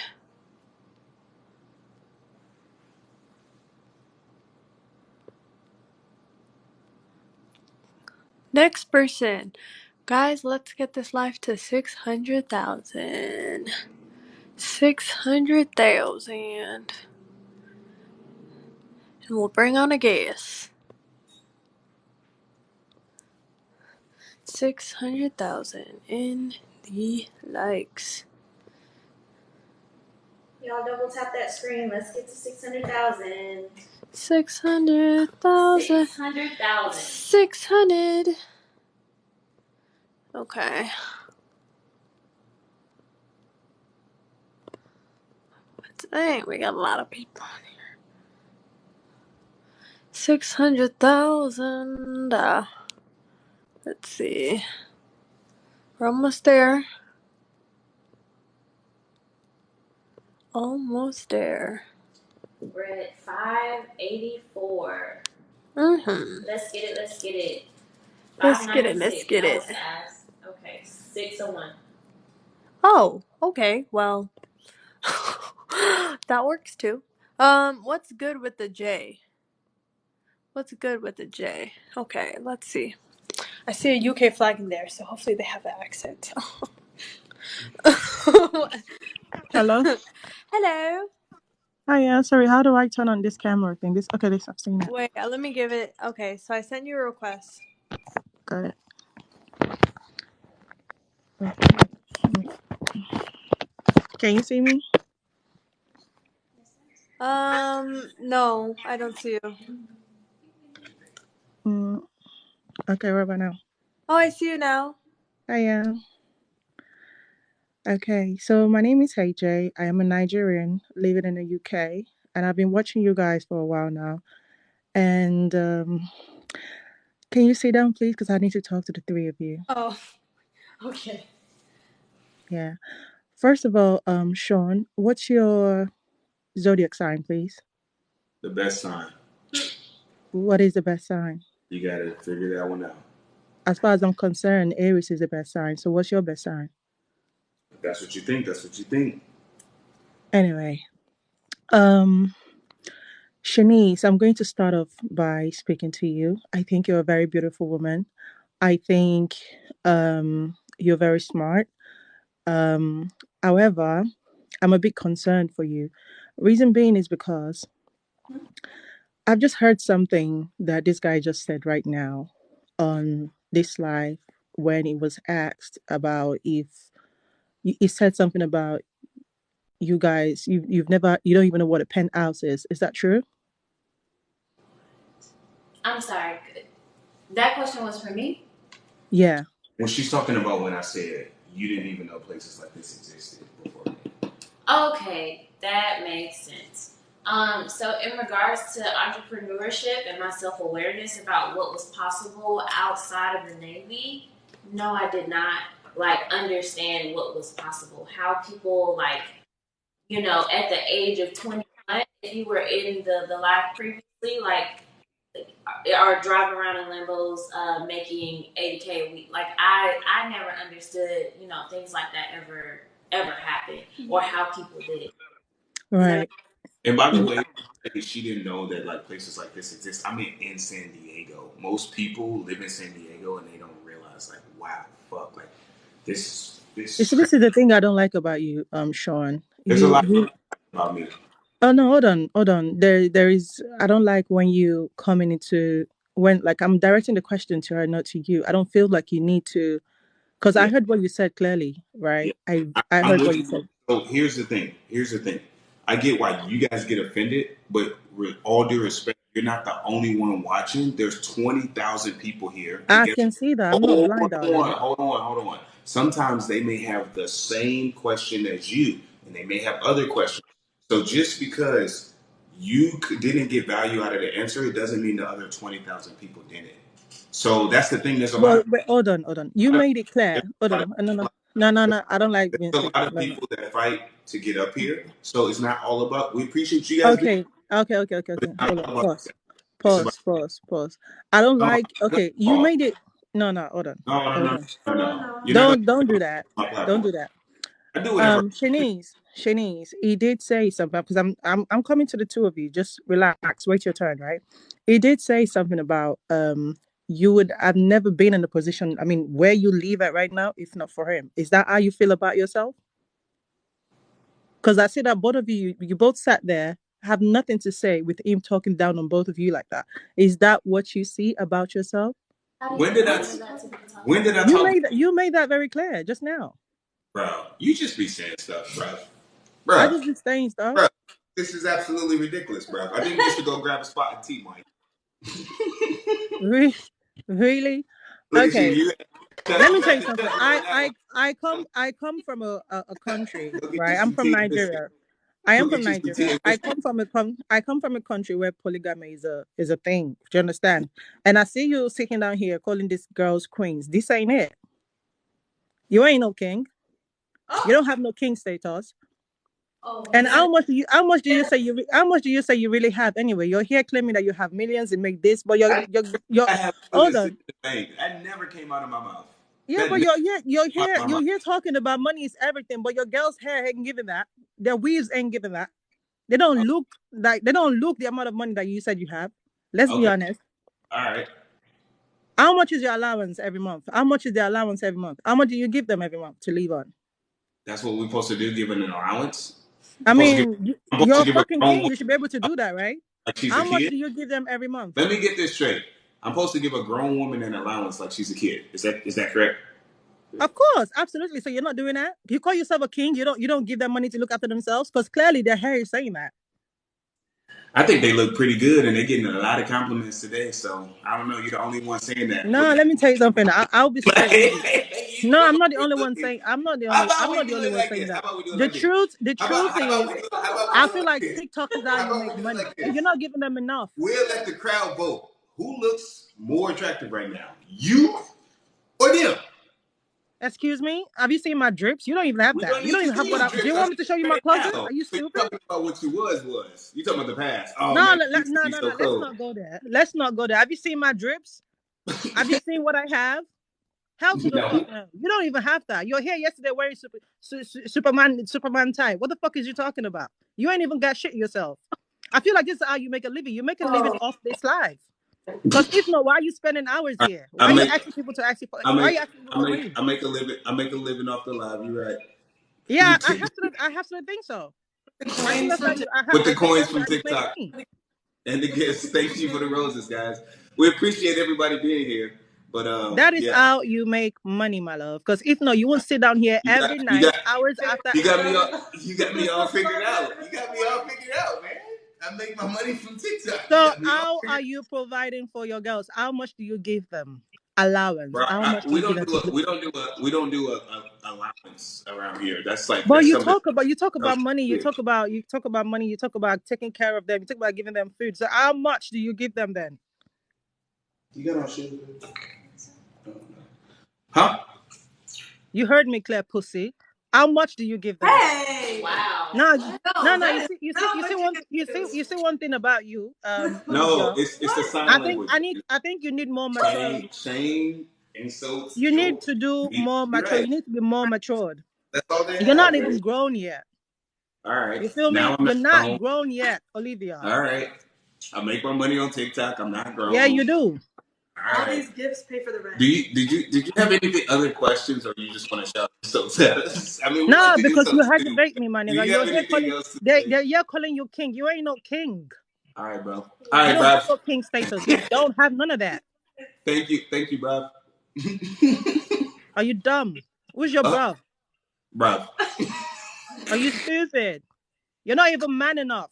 Next person. Guys, let's get this live to 600,000. 600,000. And we'll bring on a guest. 600,000 in the likes. Y'all double tap that screen. Let's get to 600,000. 600,000. 600,000. 600. Okay. Dang, we got a lot of people on here. 600,000. Let's see. We're almost there. Almost there. We're at 584. Mm-hmm. Let's get it. Let's get it. Let's get it. 596. Let's get That it. was fast. Okay. 601. Oh, okay. Well, that works too. What's good with the J? What's good with the J? Okay, let's see. I see a UK flag in there, so hopefully they have an accent. Hello? Hello. Hi, yeah, sorry, how do I turn on this camera thing? This, I've seen it. Wait, let me give it. Okay, so I sent you a request. Got it. Can you see me? No, I don't see you. Okay, what about now? Oh, I see you now. Hi, yeah. Okay, so my name is AJ. I am a Nigerian living in the UK, and I've been watching you guys for a while now. And can you sit down, please? Because I need to talk to the three of you. Oh, okay. Yeah. First of all, Sean, what's your zodiac sign, please? The best sign. What is the best sign? You gotta figure that one out. As far as I'm concerned, Aries is the best sign. So what's your best sign? If that's what you think. That's what you think. Anyway, Shanice, I'm going to start off by speaking to you. I think you're a very beautiful woman. I think you're very smart. However, I'm a bit concerned for you. Reason being is because I've just heard something that this guy just said right now on this live when he was asked about if he said something about you guys, you've never, you don't even know what a penthouse is. Is that true? I'm sorry. That question was for me? Yeah. When she's talking about when I said you didn't even know places like this existed before. Okay, that makes sense. So in regards to entrepreneurship and my self-awareness about what was possible outside of the Navy, no, I did not understand what was possible. How people at the age of 21, if you were in the life previously, are driving around in Lambos, making 80K a week. I never understood, things like that ever happened or how people did it. Right. And by the way, she didn't know that places like this exist. I mean, in San Diego, most people live in San Diego and they don't realize wow, fuck, this You is see, this crazy. is the thing I don't like about you, Sean. There's a lot You. about me. Oh no, hold on. There is. I don't like when you coming into when I'm directing the question to her, not to you. I don't feel like you need to, because I Yeah, heard what you said clearly, yeah. right? I I'm heard with what you you. said. So here's the thing. Here's the thing. I get why you guys get offended, but with all due respect, you're not the only one watching. There's 20,000 people here, and I guess can see that. I'm not hold blind, darling. on. Sometimes they may have the same question as you, and they may have other questions. So just because you didn't get value out of the answer, it doesn't mean the other 20,000 people didn't. So that's the thing. There's a lot Well, of wait, hold on. You made it clear. Hold on. No. I don't like being there's a sick. lot of No, no. people that fight to get up here. So it's not all about. We appreciate you guys being. Okay. But it's not Hold on. all about. It's about. Pause. I don't No, like. Okay, you no, made it. No. Hold on. no, Hold no, on. no, no. You're not gonna Don't do that. my Don't platform. do that. I do whatever. Shanice, he did say something because I'm coming to the two of you. Just relax, wait your turn, right? He did say something about you would have never been in a position. I mean, where you live at right now, if not for him. Is that how you feel about yourself? Because I see that both of you both sat there, have nothing to say with him talking down on both of you like that. Is that what you see about yourself? When did I? When did I You talk, made that very clear just now. bro? You just be saying stuff, bro. I Bruh, just be saying stuff. bruh, this is absolutely ridiculous, bruh. I think you should go grab a spot and tea, Mike. Really? Look at Okay. you. Let me You tell got you the something. judgment on that one. I come from a country, Go get you right? I'm some from tea and biscuit. Nigeria. I Go am from get you some tea Nigeria. and biscuit. I come from a country where polygamy is a thing. Do you understand? And I see you sitting down here calling these girls queens. This ain't it. You ain't no king. You don't have no king status. And how much do you say you really have anyway? You're here claiming that you have millions and make this, but you're I have hold millions sitting on. in the bank. That never came out of my mouth. Yeah, That but never came out of my you're mouth. here talking about money is everything, but your girls' hair ain't giving that. Their weaves ain't giving that. They don't look the amount of money that you said you have. Let's be Okay. honest. All right. How much is your allowance every month? How much is their allowance every month? How much do you give them every month to live on? That's what we're supposed to do, given an allowance. I I'm supposed you're to a give a fucking grown king. woman You should be able to do that, right? like she's a How much kid. do you give them every month? Let me get this straight. I'm supposed to give a grown woman an allowance like she's a kid. Is that correct? Of course, absolutely. So you're not doing that. You call yourself a king. You don't give them money to look after themselves because clearly their hair is saying that. I think they look pretty good, and they're getting a lot of compliments today. So I don't know. You're the only one saying that. No, let me tell you something. I'll be straight with you. You No, know I'm not the we're only one looking. saying. How I'm about not we the do only it one like saying this? How that. about we do it The like this? truth, the How truth about is, we do it? How about we I do it feel like like this? TikTok is how How you about we make do it money like because this? you're not giving them enough. We'll let the crowd vote. Who looks more attractive right now? You or them? Excuse me. Have you seen my drips? You don't even have We that. don't You need don't to even have see what your I. Do drips. you I want see me to show you you my right closet? now. Are you So you're stupid? talking about what you was. You talking about the past. Oh No, man, you used to be so let's cold. not go there. Let's not go there. Have you seen my drips? Have you seen what I have? Hell to the No. fuck no. You don't even have that. You're here yesterday wearing Superman tie. What the fuck is you talking about? You ain't even got shit yourself. I feel like this is how you make a living. You make a living off this life. Because if not, why are you spending hours here? Why I are you make asking people to ask you for? I Why are make you asking people for money? I make a living. I make a living off the live. You're right. Yeah, I have to think so. I think that's how you. With the I think coins that's from how you make TikTok. money. And the gifts. Thank you for the roses, guys. We appreciate everybody being here. But That is yeah, how you make money, my love. Because if not, you won't sit down here you got every you night, got hours after you got me hours. all figured out. You got me all figured out, man. I make my money from TikTok. You So got me all how figured are you providing for your girls? How much do you give them? Allowance. out. Bro, How much do you give them to live? we don't do a allowance around here. But That's something you talk else. about money, you talk about money, you talk about taking care of them, you talk about giving them food. So how much do you give them then? You got on shoes? Huh? You heard me, Claire Pussy. How much do you give them? Hey! Wow. No, What? no. That is not what you can You see one thing about you, No, Olivia. it's the sign language. I think you need more maturity. Shame, insults, You need joke. to do more You're mature. right. You need to be more matured. That's all they You're have, not man. even grown yet. All right. You feel Now me? I'm You're at not grown. grown yet, Olivia. All right. I make my money on TikTok. I'm not Yeah, grown. you do. All all right. these gifts pay for the rent. Did you have anything other questions, or you just want to shout insults at us? I mean, we like No, to do because you something had to too. bait me, my Do nigga. you You're have here anything calling else to say? they're calling you king. You ain't no king. All right, bro. All You right, don't have Bob. no king status. You don't have none of that. Thank you, Bob. Are you dumb? Who's your bro? Bro. Are you stupid? You're not even man enough.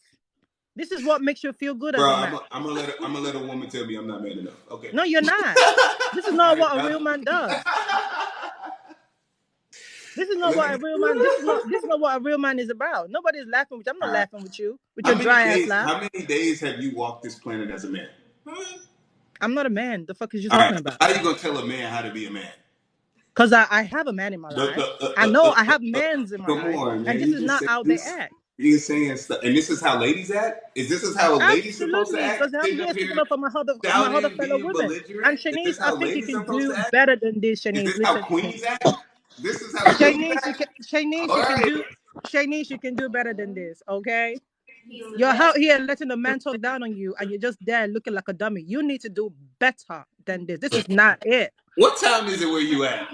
This is what makes you feel good as Bro, a man. I'm gonna let a woman tell me I'm not man enough. Okay. No, you're not. This is All not right, what a bro. real man does. This is not what a real man. This is not what a real man is about. Nobody's laughing with you. I'm not All right. laughing with you with your dry ass laugh. How many days have you walked this planet as a man? I'm not a man. The fuck is you All right. talking about? How you gonna tell a man how to be a man? Because I have a man in my life. I know I have mans in my Come life, on, and man. this You is just not say how they this. act. You're saying stuff, and this is how ladies act. This is how a lady's supposed to Absolutely, because act? I'm Sitting here up speaking here up for my other shouting, fellow being women. And belligerent. Is Shanice, this I how think you ladies are can supposed do to act? better than this. Is Shanice, this how listen to me. queens act? This is how queens act. Shanice, All right. You can do better than this. Okay, He's the you're best. out here letting the man talk down on you, and you're just there looking like a dummy. You need to do better than this. This is not it. What time is it where you at?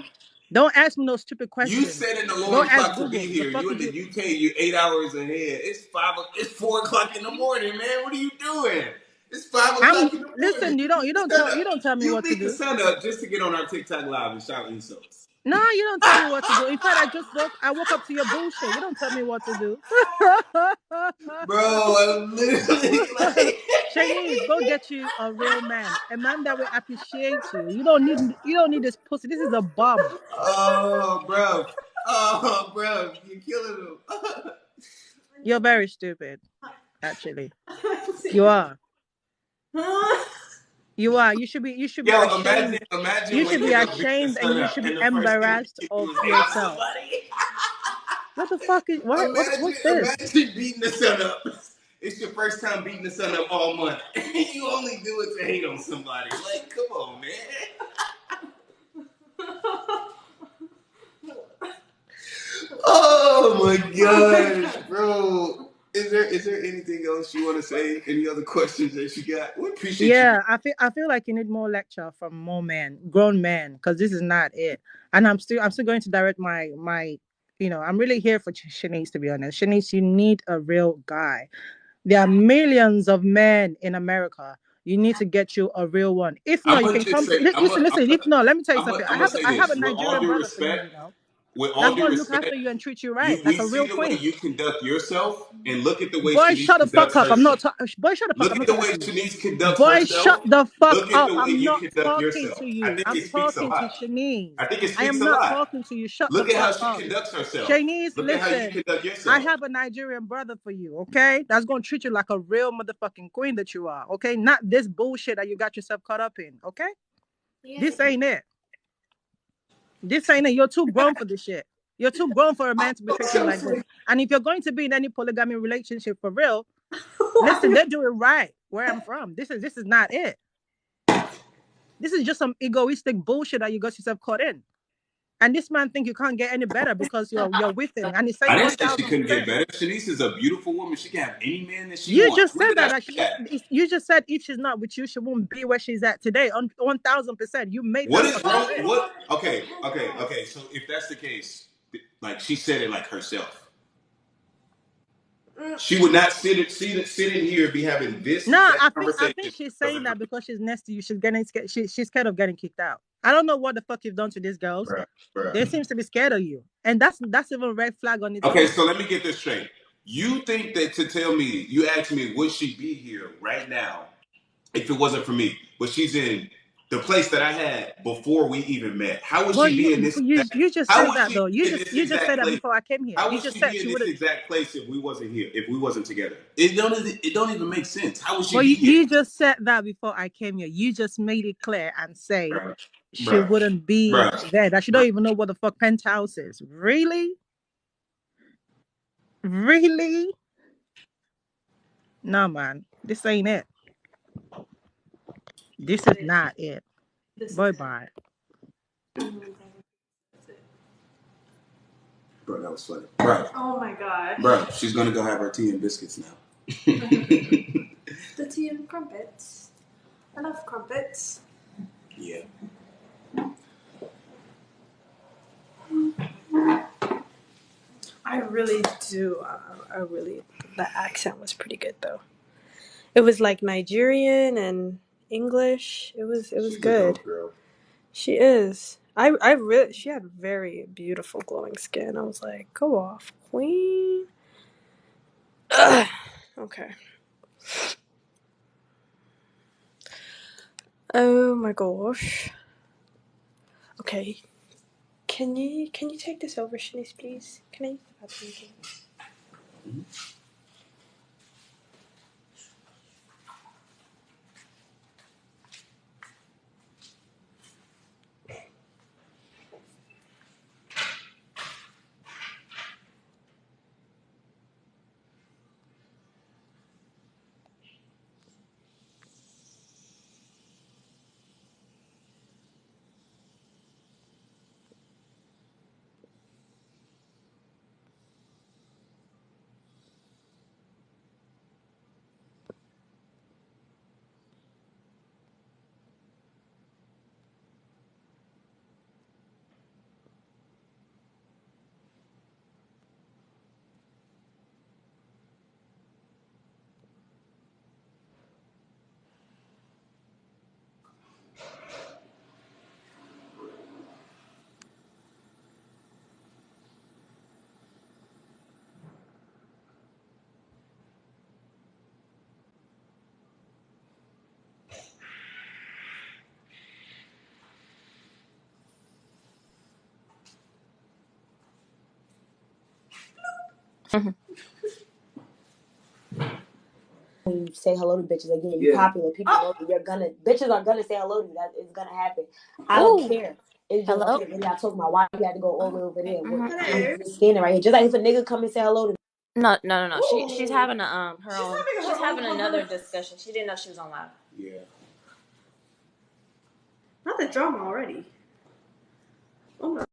Don't ask me no stupid You questions. set an Go alarm ask clock to be Google. The here. fuck You in is the you? UK. You're 8 hours ahead. It's 4 o'clock in the morning, man. What are you doing? It's 5 o'clock in the morning. Listen. You don't tell me You what to beat the do. sun up just to get on our TikTok live and shout insults. No, you don't tell me what to do. In fact, I woke up to your bullshit. You don't tell me what to do. Bro, I'm literally like, Shanice, go get you a real man. A man that will appreciate you. You don't need this pussy. This is a bum. oh, bro. Oh, bro. You're killing him. You're very stupid, actually. You are. You are. You should be Yo, imagine, ashamed. You imagine should be waking up, beating the ashamed and sun you up, should be and the first thing embarrassed you do of is hate on yourself. somebody. What the fuck is what's this? Imagine beating the sun up. It's your first time beating the sun up all month. You only do it to hate on somebody. Like, come on, man. Oh my gosh, bro. Is there anything else you want to say? Any other questions that you got? We appreciate you. Yeah, I feel like you need more lecture from more men, grown men, because this is not it. And I'm still going to direct my I'm really here for Shanice, to be honest. Shanice, you need a real guy. There are millions of men in America. You need to get you a real one. If I'm not, you gonna can just come. say, Listen. If not, let me tell you something. I'm gonna say I have a this with all Nigerian due brother for you. respect. You know, With all that's due gonna look respect, after you and treat you right, we like a see real the way queen. you conduct yourself, and look at the way Boy, Shanice shut the fuck conducts up. I'm herself. not. Boy, shut the fuck up. Look I'm at not the talking way to you. Shanice conducts Boy, shut herself. the fuck Look at up. the way I'm you not conduct talking yourself. to I you. think I'm it speaks a talking to lot. Shanice. I think it I speaks am a not lot. talking to you. Shut the Look at how fuck she up. conducts herself. Shanice, Look at how you listen. conduct I yourself. have a Nigerian brother for you, okay? That's gonna treat you like a real motherfucking queen that you are, okay? Not this bullshit that you got yourself caught up in, okay? This ain't it. This ain't it. You're too grown for this shit. You're too grown for a man to be treating you like this. And if you're going to be in any polygamy relationship for real, listen, they do it right where I'm from. This is not it. This is just some egoistic bullshit that you got yourself caught in. And this man think you can't get any better because you're with him. And he's I saying didn't say she couldn't get 1000%. better. Shanice is a beautiful woman. She can have any man that she You wants. just Look said at how that she got. you just said if she's not with you, she won't be where she's at today. On 1000%. You made What that is fucking wrong? shit. What? Okay. So if that's the case, like she said it like herself. She would not sit in here and be having this No, exact I conversation. think she's saying that because she's next to you. She's getting scared. She's scared of getting kicked out. I don't know what the fuck you've done to these girls. Bruh, bruh. They seems to be scared of you, and that's even a red flag on its Okay, own. so let me get this straight. You think that to tell me, you asked me, would she be here right now if it wasn't for me? But she's in the place that I had before we even met. How would Well, she be in this exact? you just How said would that she though. be in this You just said exact that place? before I came here. How You would just she said be in she this wouldn't. exact place if we wasn't here? If we wasn't together? It don't even make sense. How would she Well, be here? you just said that before I came here. You just made it clear and say Bruh, she bruh, wouldn't be bruh, there. That she bruh. don't even know what the fuck penthouse is. Really? Really? No, man. This ain't it. This is not it. Bye bye. Bro, that was funny. Bro, Oh my gosh. bro, she's gonna go have her tea and biscuits now. The tea and crumpets. I love crumpets. Yeah. I really do. I really. The accent was pretty good though. It was like Nigerian and English. It was She's a good. dope girl. She is. I really. She had very beautiful glowing skin. I was like, go off, queen. Ugh. Okay. Oh my gosh. Okay. Can you take this over, Shanice, please? Can I use the bathroom, please? When you say hello to bitches again, you're popular. People know you. Bitches are gonna say hello to you. That it's gonna happen. I don't care. It's just Hello? okay. Maybe I told my wife you had to go all the way over there. Hello. I'm just standing right here. Just like if a nigga come and say hello to me. No. She's having She's having another discussion. She didn't know she was on live. Yeah. Not the drama already. Oh my.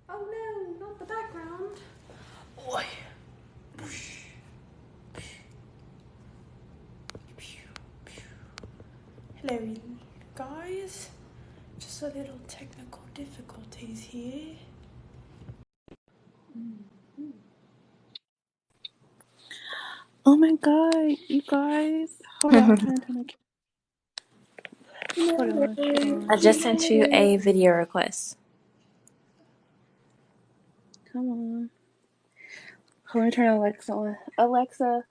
Oh no, not the background. Boy. Hello, guys. Just a little technical difficulties here. Oh my god, you guys. Hold on, I'm trying to turn my camera. Hold on. I just sent you a video request. Come on. Hold on, turn Alexa on. Alexa,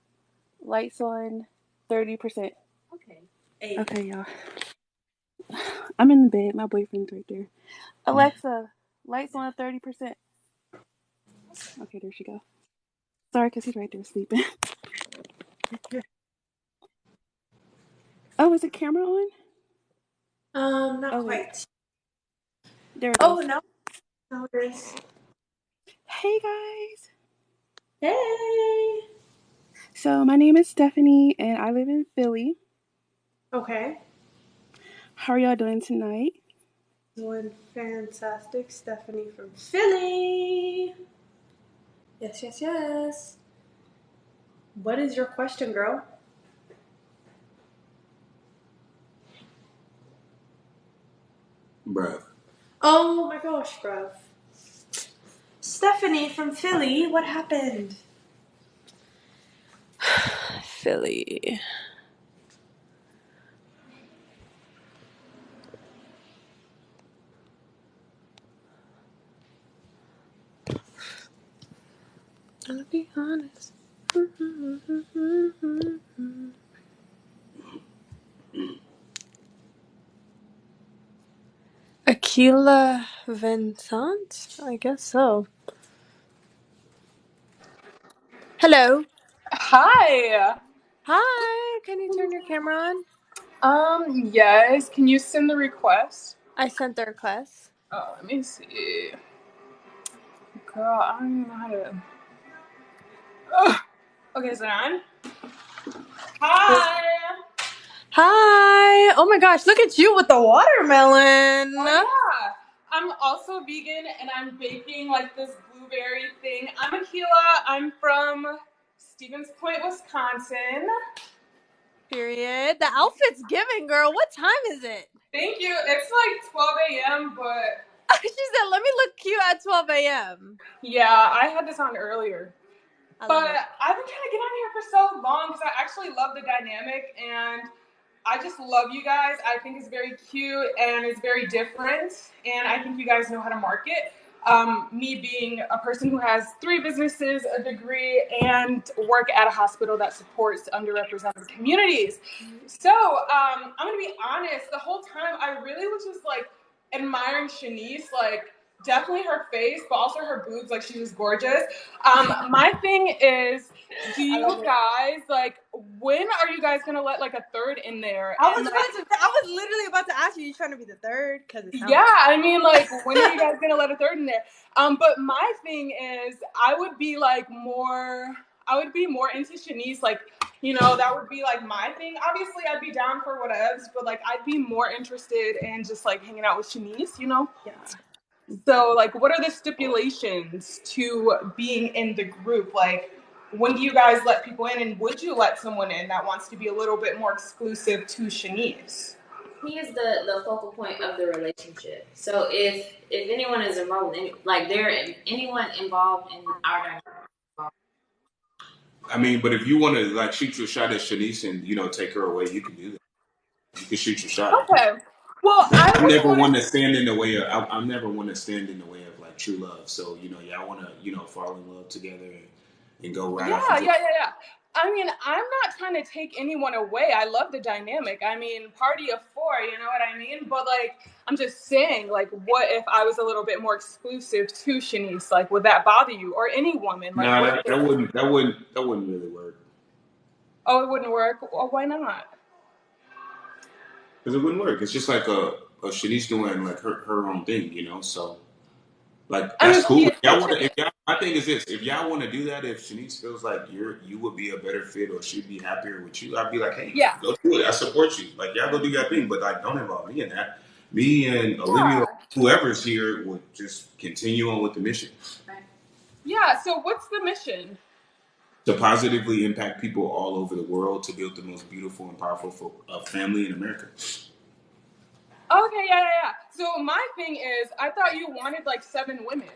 lights on 30%. Hey. Okay, y'all. I'm in the bed. My boyfriend's right there. Alexa, lights on 30%. Okay, there she go. Sorry, because he's right there sleeping. Oh, is the camera on? Not Oh, wait. quite. There it Oh goes. no. No, it is. Hey, guys. Hey. So, my name is Stephanie, and I live in Philly. Okay. How are y'all doing tonight? Doing fantastic. Stephanie from Philly. Yes. What is your question, girl? Bruh. Oh my gosh, bruv. Stephanie from Philly, what happened? Philly. I'll be honest. Aquila Vincent? I guess so. Hello. Hi. Hi. Can you turn your camera on? Yes. Can you send the request? I sent the request. Oh, let me see. Girl, I don't even know how to. Ugh. Okay, is it on? Hi. Hi. Oh my gosh, look at you with the watermelon. Oh yeah. I'm also vegan and I'm baking like this blueberry thing. I'm Aquila. I'm from Stevens Point, Wisconsin. Period. The outfit's giving, girl. What time is it? Thank you. It's like 12 a.m., but She said, let me look cute at 12 a.m. yeah, I had this on earlier. I But love it. I've been trying to get on here for so long because I actually love the dynamic and I just love you guys. I think it's very cute and it's very different. And I think you guys know how to market. Me being a person who has 3 businesses, a degree, and work at a hospital that supports underrepresented communities. So I'm going to be honest, the whole time I really was just like admiring Shanice, like definitely her face, but also her boobs, like she was gorgeous. My thing is, do you guys like when are you guys gonna let like a third in there? I was literally about to ask you, trying to be the third? Yeah, I mean, like, when are you guys gonna let a third in there? But my thing is, I would be more into Shanice, like, that would be like my thing. Obviously, I'd be down for whatevs, but like, I'd be more interested in just like hanging out with Shanice. Yeah. So, like, what are the stipulations to being in the group? Like, when do you guys let people in, and would you let someone in that wants to be a little bit more exclusive to Shanice? He is the focal point of the relationship. So if anyone is involved in anyone involved in our dynamic, I mean, but if you want to like shoot your shot at Shanice and take her away, you can do that. You can shoot your shot. Okay. Well, Like, I I'm really never want one to. to stand in the way of. I'm never one to stand in the way of like true love. So y'all want to fall in love together and go right Yeah, off into. yeah. I mean, I'm not trying to take anyone away. I love the dynamic. I mean, party of four, you know what I mean? But like, I'm just saying, like, what if I was a little bit more exclusive to Shanice? Like, would that bother you or any woman? Like, Nah, what that, if? that wouldn't really work. Oh, it wouldn't work. Well, why not? Because it wouldn't work. It's just like a Shanice doing like her own thing, So like I that's mean, but the cool. If y'all attention want to, is. if y'all, my thing is this: if y'all want to do that, if Shanice feels like you would be a better fit or she'd be happier with you, I'd be like, hey, Yeah. go do it. I support you. Like y'all go do your thing, but like don't involve me in that. Me and Olivia, Yeah. or whoever's here, would just continue on with the mission Yeah. So, what's the mission? to positively impact people all over the world to build the most beautiful and powerful family in America. Okay, yeah. So my thing is, I thought you wanted like 7 women.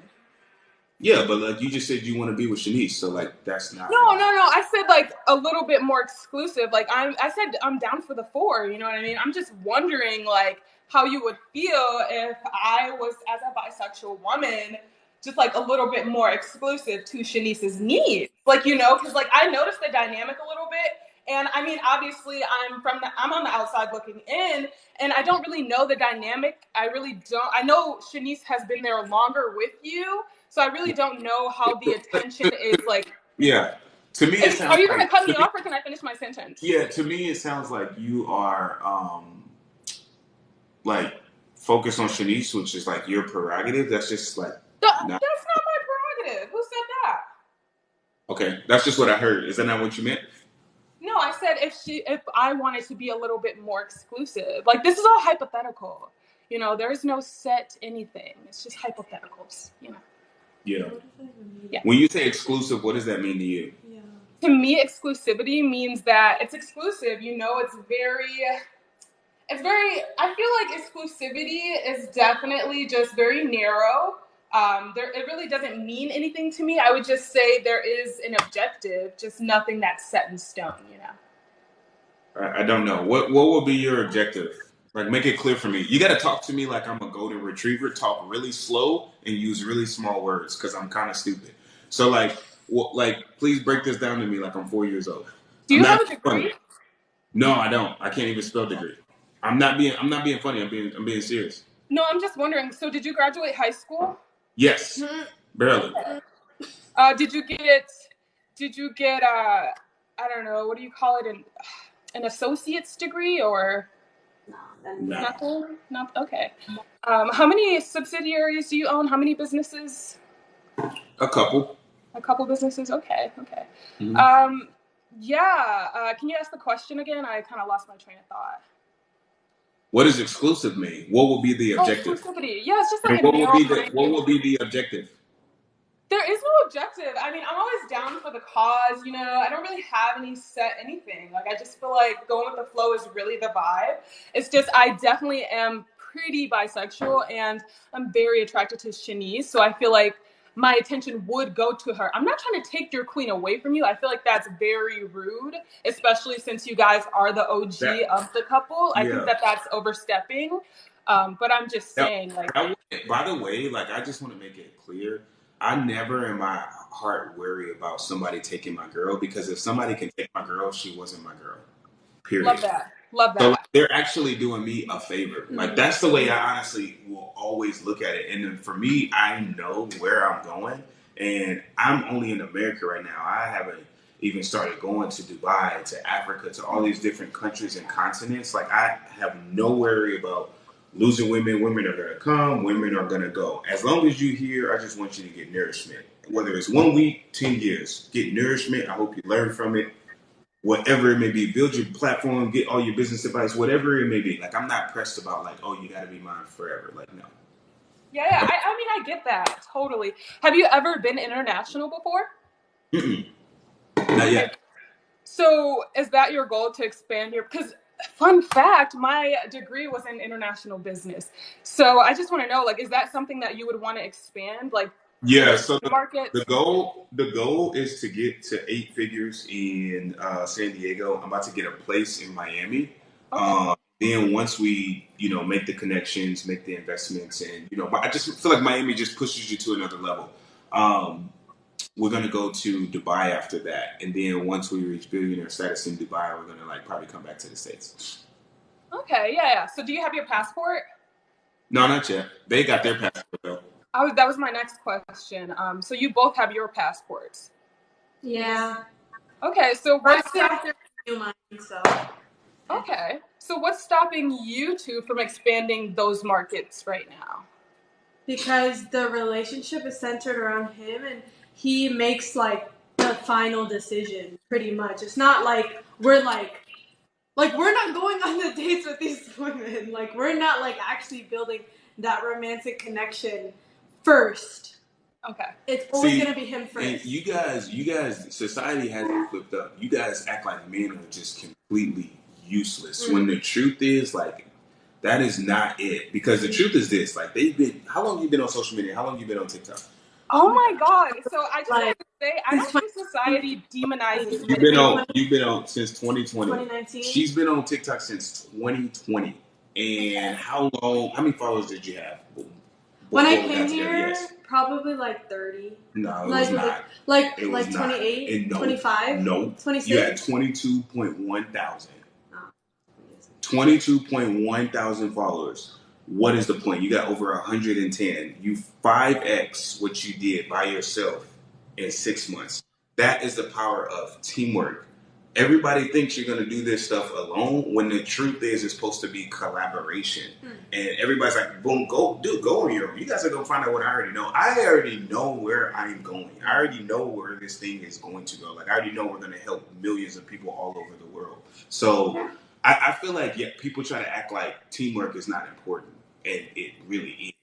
Yeah, but like you just said, you want to be with Shanice, so like that's not No. gonna happen. I said like a little bit more exclusive. Like I said I'm down for the 4. You know what I mean? I'm just wondering like how you would feel if I was as a bisexual woman, just like a little bit more exclusive to Shanice's needs. Like because like I noticed the dynamic a little bit. And I mean, obviously, I'm on the outside looking in, and I don't really know the dynamic. I really don't. I know Shanice has been there longer with you, so I really don't know how the attention is like. Yeah. To me, it Are sounds you going to like cut me off or can I finish my sentence? yeah. To me, it sounds like you are like focused on Shanice, which is like your prerogative. That's just like not That's not my prerogative. Who said that? okay. That's just what I heard. Is that not what you meant? No, I said if I wanted to be a little bit more exclusive. Like this is all hypothetical. There's no set anything. It's just hypotheticals. Yeah. Yeah. When you say exclusive, what does that mean to you? Yeah. To me, exclusivity means that it's exclusive. I feel like exclusivity is definitely just very narrow. It really doesn't mean anything to me. I would just say there is an objective, just nothing that's set in stone. I don't know. What will be your objective? Like, make it clear for me. You got to talk to me like I'm a golden retriever. Talk really slow and use really small words because I'm kind of stupid. So, please break this down to me like I'm 4 years old. Do I'm you not have a being funny. degree? No, I don't. I can't even spell degree. I'm not being funny. I'm being serious. No, I'm just wondering. So, did you graduate high school? Yes, barely. Did you get? Did you get? I don't know. What do you call it? An associate's degree or No, nothing? Not okay. How many subsidiaries do you own? How many businesses? a couple. A couple businesses. Okay. Mhm. Yeah. Can you ask the question again? I kind of lost my train of thought. What does exclusive mean? What will be the Oh, objective? exclusivity. Yeah, it's just like And a what will be the what narrow-minded. will be the objective? There is no objective. I mean, I'm always down for the cause. I don't really have any set anything. Like, I just feel like going with the flow is really the vibe. It's just, I definitely am pretty bisexual and I'm very attracted to Shanice. So I feel like my attention would go to her. I'm not trying to take your queen away from you. I feel like that's very rude, especially since you guys are the OG That of the couple. I think yeah. that that's overstepping. But I'm just That, saying, like, by the way, like I just want to make it clear, I never in my heart worry about somebody taking my girl because if somebody can take my girl, she wasn't my girl. love Period. that. Love So like, that. they're actually doing me a favor. Like that's the way I honestly will always look at it. And then for me, I know where I'm going, and I'm only in America right now. I haven't even started going to Dubai, to Africa, to all these different countries and continents. Like I have no worry about losing women. Women are gonna come. Women are gonna go. As long as you're here, I just want you to get nourishment. Whether it's 1 week, 10 years, get nourishment. I hope you learn from it whatever it may be. Build your platform, get all your business advice, whatever it may be. Like I'm not pressed about like, oh, you got to be mine forever. Like no. Yeah. I mean, I get that totally. Have you ever been international before? Mm-mm. Not Okay. yet. So is that your goal to expand your? Because fun fact, my degree was in international business. So I just want to know, like, is that something that you would want to expand, like Yeah, so the market? the goal is to get to 8 figures in San Diego. I'm about to get a place in Miami. Okay. Then once we, make the connections, make the investments, and I just feel like Miami just pushes you to another level. We're gonna go to Dubai after that, and then once we reach billionaire status in Dubai, we're gonna probably come back to the States. Okay, yeah. So do you have your passport? No, not yet. They got their passport though. That was my next question. So you both have your passports. Yeah. Okay, so what's Okay, so what's stopping you two from expanding those markets right now? Because the relationship is centered around him, and he makes like the final decision. Pretty much, it's not like we're we're not going on the dates with these women. Like we're not actually building that romantic connection first. Okay. It's always gonna be him first. And you guys, society hasn't flipped up. You guys act like men are just completely useless. When the truth is, that is not it. Because the truth is this: how long have you been on social media? How long have you been on TikTok? Oh my God! So I just want to say, I don't think society demonizes men. You've been on since 2020. 2019. She's been on TikTok since 2020. And how many followers did you have? When I came here, probably 30. No, it was not. It was 28, 25, no, 26. You had 22.1 thousand. 22.1 thousand followers. What is the point? You got over 110. You 5x what you did by yourself in 6 months. That is the power of teamwork. Everybody thinks you're going to do this stuff alone when the truth is it's supposed to be collaboration. And everybody's like, boom, go on your own. You guys are going to find out what I already know. I already know where I'm going. I already know where this thing is going to go. I already know we're going to help millions of people all over the world. So I feel like, people try to act like teamwork is not important. And it really is.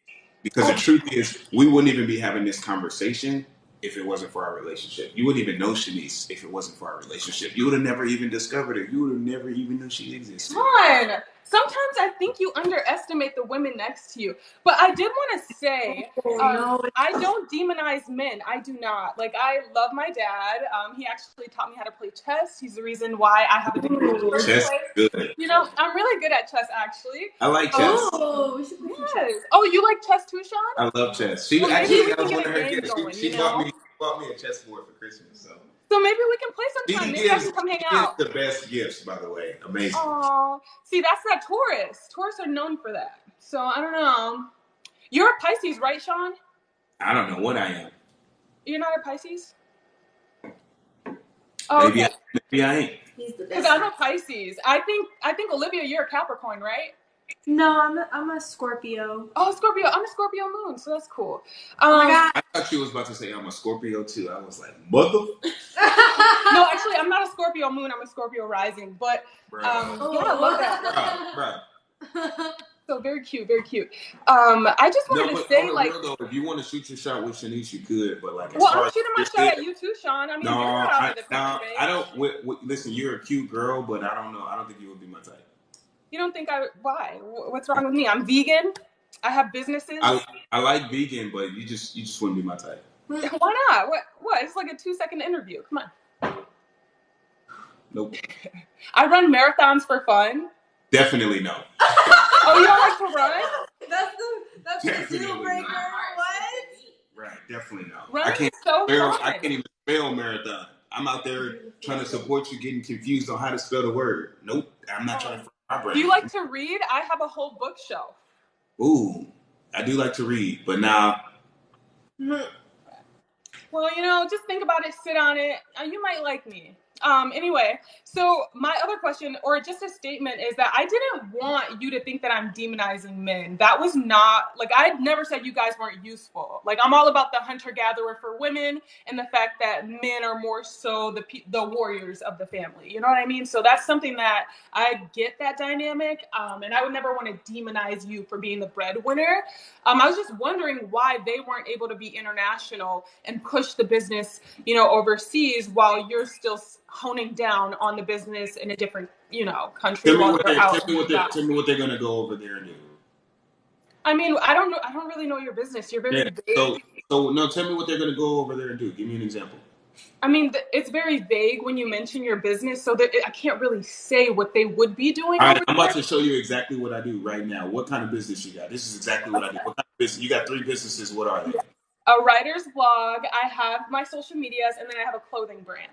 Because the truth is, we wouldn't even be having this conversation if it wasn't for our relationship. You wouldn't even know Shanice if it wasn't for our relationship. You would have never even discovered her. You would have never even known she existed. Come on. Sometimes I think you underestimate the women next to you. But I did want to say, I don't demonize men. I do not. I love my dad. He actually taught me how to play chess. He's the reason why I have a degree in the first Chess place. is good. I'm really good at chess, actually. I like chess. Oh, we should play chess. Oh, you like chess too, Sean? I love chess. Well, maybe we can get a game going, She bought me a chessboard for Christmas. So maybe we can play sometime. Maybe I can come hang out. The best gifts, by the way. Amazing. Oh, see, that's that Taurus. Taurus are known for that. So I don't know. You're a Pisces, right, Sean? I don't know what I am. You're not a Pisces? Oh, maybe I ain't. Because I'm a Pisces. I think Olivia, you're a Capricorn, right? No, I'm a Scorpio. Oh, Scorpio. I'm a Scorpio moon, so that's cool. Oh my God. I thought she was about to say I'm a Scorpio too. I was like, mother. No, actually, I'm not a Scorpio moon. I'm a Scorpio rising. But I love that. Bruh. So very cute, very cute. I just wanted to say, real though, if you want to shoot your shot with Shanice, you could. But I'm shooting my shot at you too, Sean. I mean, I don't. Listen, you're a cute girl, but I don't know. I don't think you would be my type. You don't think why? What's wrong with me? I'm vegan. I have businesses. I like vegan, but you just wouldn't be my type. Why not? What? It's like a 2-second interview. Come on. Nope. I run marathons for fun. Definitely no. Oh, you don't like to run? That's the deal breaker. What? Right, definitely no. Running is so fun. I can't even spell marathon. I'm out there trying to support you, getting confused on how to spell the word. Nope, I'm not trying to. Do you like to read? I have a whole bookshelf. Ooh, I do like to read, but now. Well, just think about it, sit on it. You might like me. Anyway, so my other question, or just a statement, is that I didn't want you to think that I'm demonizing men. That was not, I never said you guys weren't useful. I'm all about the hunter-gatherer for women and the fact that men are more so the warriors of the family. You know what I mean? So that's something that I get that dynamic, and I would never want to demonize you for being the breadwinner. I was just wondering why they weren't able to be international and push the business, overseas while you're still honing down on the business in a different, country. Tell me what they're gonna go over there and do. I mean, I don't really know your business. You're very big. So no, tell me what they're going to go over there and do. Give me an example. I mean, it's very vague when you mention your business, so that I can't really say what they would be doing All right, over I'm there. about to show you exactly what I do right now. What kind of business you got? This is exactly what I do. What kind of business? You got 3 businesses. What are they? A writer's blog. I have my social medias, and then I have a clothing brand.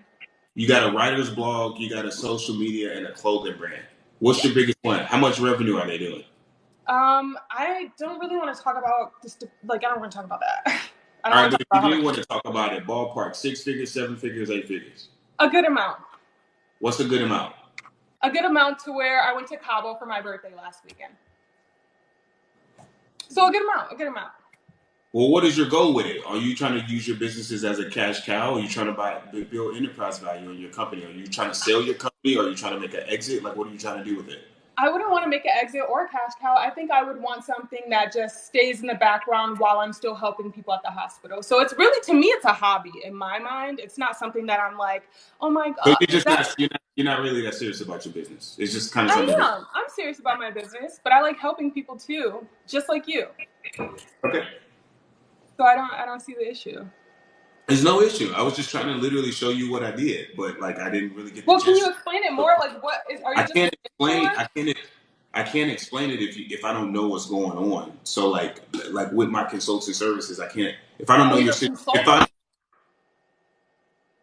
You got a writer's blog, you got a social media, and a clothing brand. What's your biggest one? How much revenue are they doing? I don't really want to talk about this. Like, I don't want to talk about that. I don't All right, want to but talk if you about did want to talk about it, ballpark, 6 figures, 7 figures, 8 figures. a good amount. What's a good amount? A good amount to where I went to Cabo for my birthday last weekend. So a good amount. Well, what is your goal with it? Are you trying to use your businesses as a cash cow? Are you trying to build enterprise value in your company? Are you trying to sell your company? Or are you trying to make an exit? Like, what are you trying to do with it? I wouldn't want to make an exit or a cash cow. I think I would want something that just stays in the background while I'm still helping people at the hospital. So it's really, to me, it's a hobby in my mind. It's not something that I'm like, oh my God. So you're not really that serious about your business. It's just kind of something. I am. I'm serious about my business, but I like helping people too, just like you. Okay. So I don't see the issue. There's no issue. I was just trying to literally show you what I did, but like I didn't really get the Well, chance. can you explain it more? Like, what is? Are you just? I can't explain it if I don't know what's going on. So like with my consulting services, I can't if I don't know your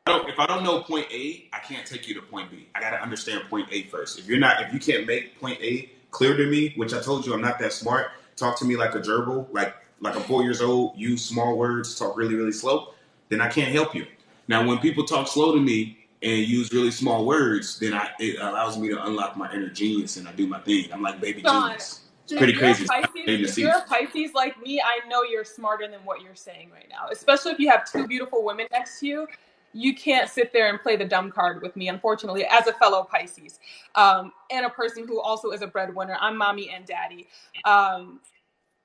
if I don't know point A, I can't take you to point B. I got to understand point A first. If you can't make point A clear to me, which I told you I'm not that smart. Talk to me like a gerbil, like I'm 4 years old. Use small words, talk really really slow. Then I can't help you. Now when people talk slow to me and use really small words, then it allows me to unlock my inner genius and I do my thing. I'm like baby genius. It's pretty crazy. If you're a Pisces like me, I know you're smarter than what you're saying right now. Especially if you have 2 beautiful women next to you. You can't sit there and play the dumb card with me, unfortunately, as a fellow Pisces. And a person who also is a breadwinner. I'm mommy and daddy.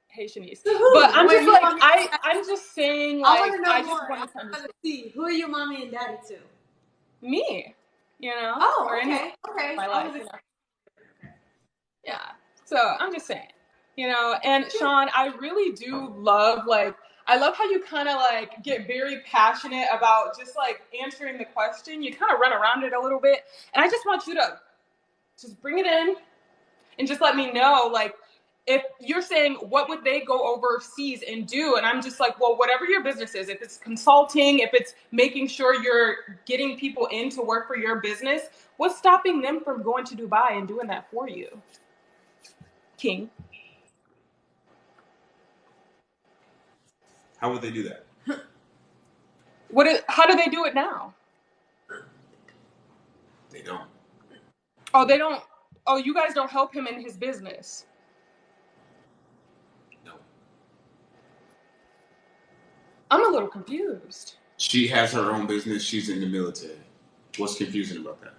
Hey, Shanice. But I'm just like, I'm just saying, like, I want to know more. Want to understand. See, who are you mommy and daddy to? Me, you know? Oh, or okay. My life, you know? Yeah. So I'm just saying, you know, and Sean, I really do love, like, I love how you kind of like get very passionate about just like answering the question. You kind of run around it a little bit. And I just want you to just bring it in and just let me know, like, if you're saying what would they go overseas and do, and I'm just like, well, whatever your business is, if it's consulting, if it's making sure you're getting people in to work for your business, what's stopping them from going to Dubai and doing that for you, King? How would they do that? How do they do it now? They don't. Oh, they don't. Oh, you guys don't help him in his business. No. I'm a little confused. She has her own business. She's in the military. What's confusing about that?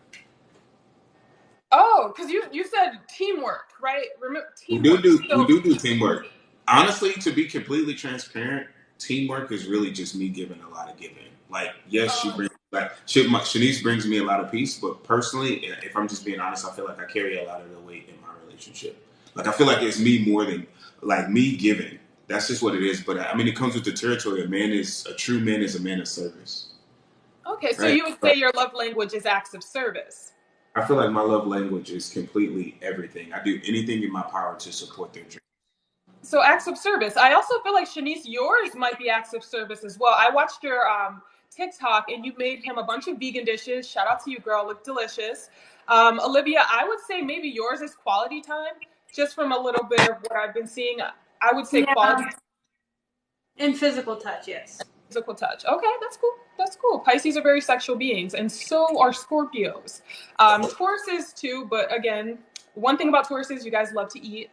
Oh, because you said teamwork, right? Remember teamwork. We do teamwork. Honestly, to be completely transparent, teamwork is really just me giving a lot of giving. Like, yes, Shanice brings me a lot of peace, but personally, if I'm just being honest, I feel like I carry a lot of the weight in my relationship. Like, I feel like it's me more than like me giving. That's just what it is. But I mean, it comes with the territory. A true man is a man of service. Okay, so you would say your love language is acts of service. I feel like my love language is completely everything. I do anything in my power to support their dreams. So acts of service. I also feel like, Shanice, yours might be acts of service as well. I watched your TikTok and you made him a bunch of vegan dishes. Shout out to you, girl. Look delicious. Olivia, I would say maybe yours is quality time. Just from a little bit of what I've been seeing, I would say quality time. And physical touch, yes. Physical touch. Okay, that's cool. That's cool. Pisces are very sexual beings, and so are Scorpios. Tauruses too, but again, one thing about Tauruses, you guys love to eat.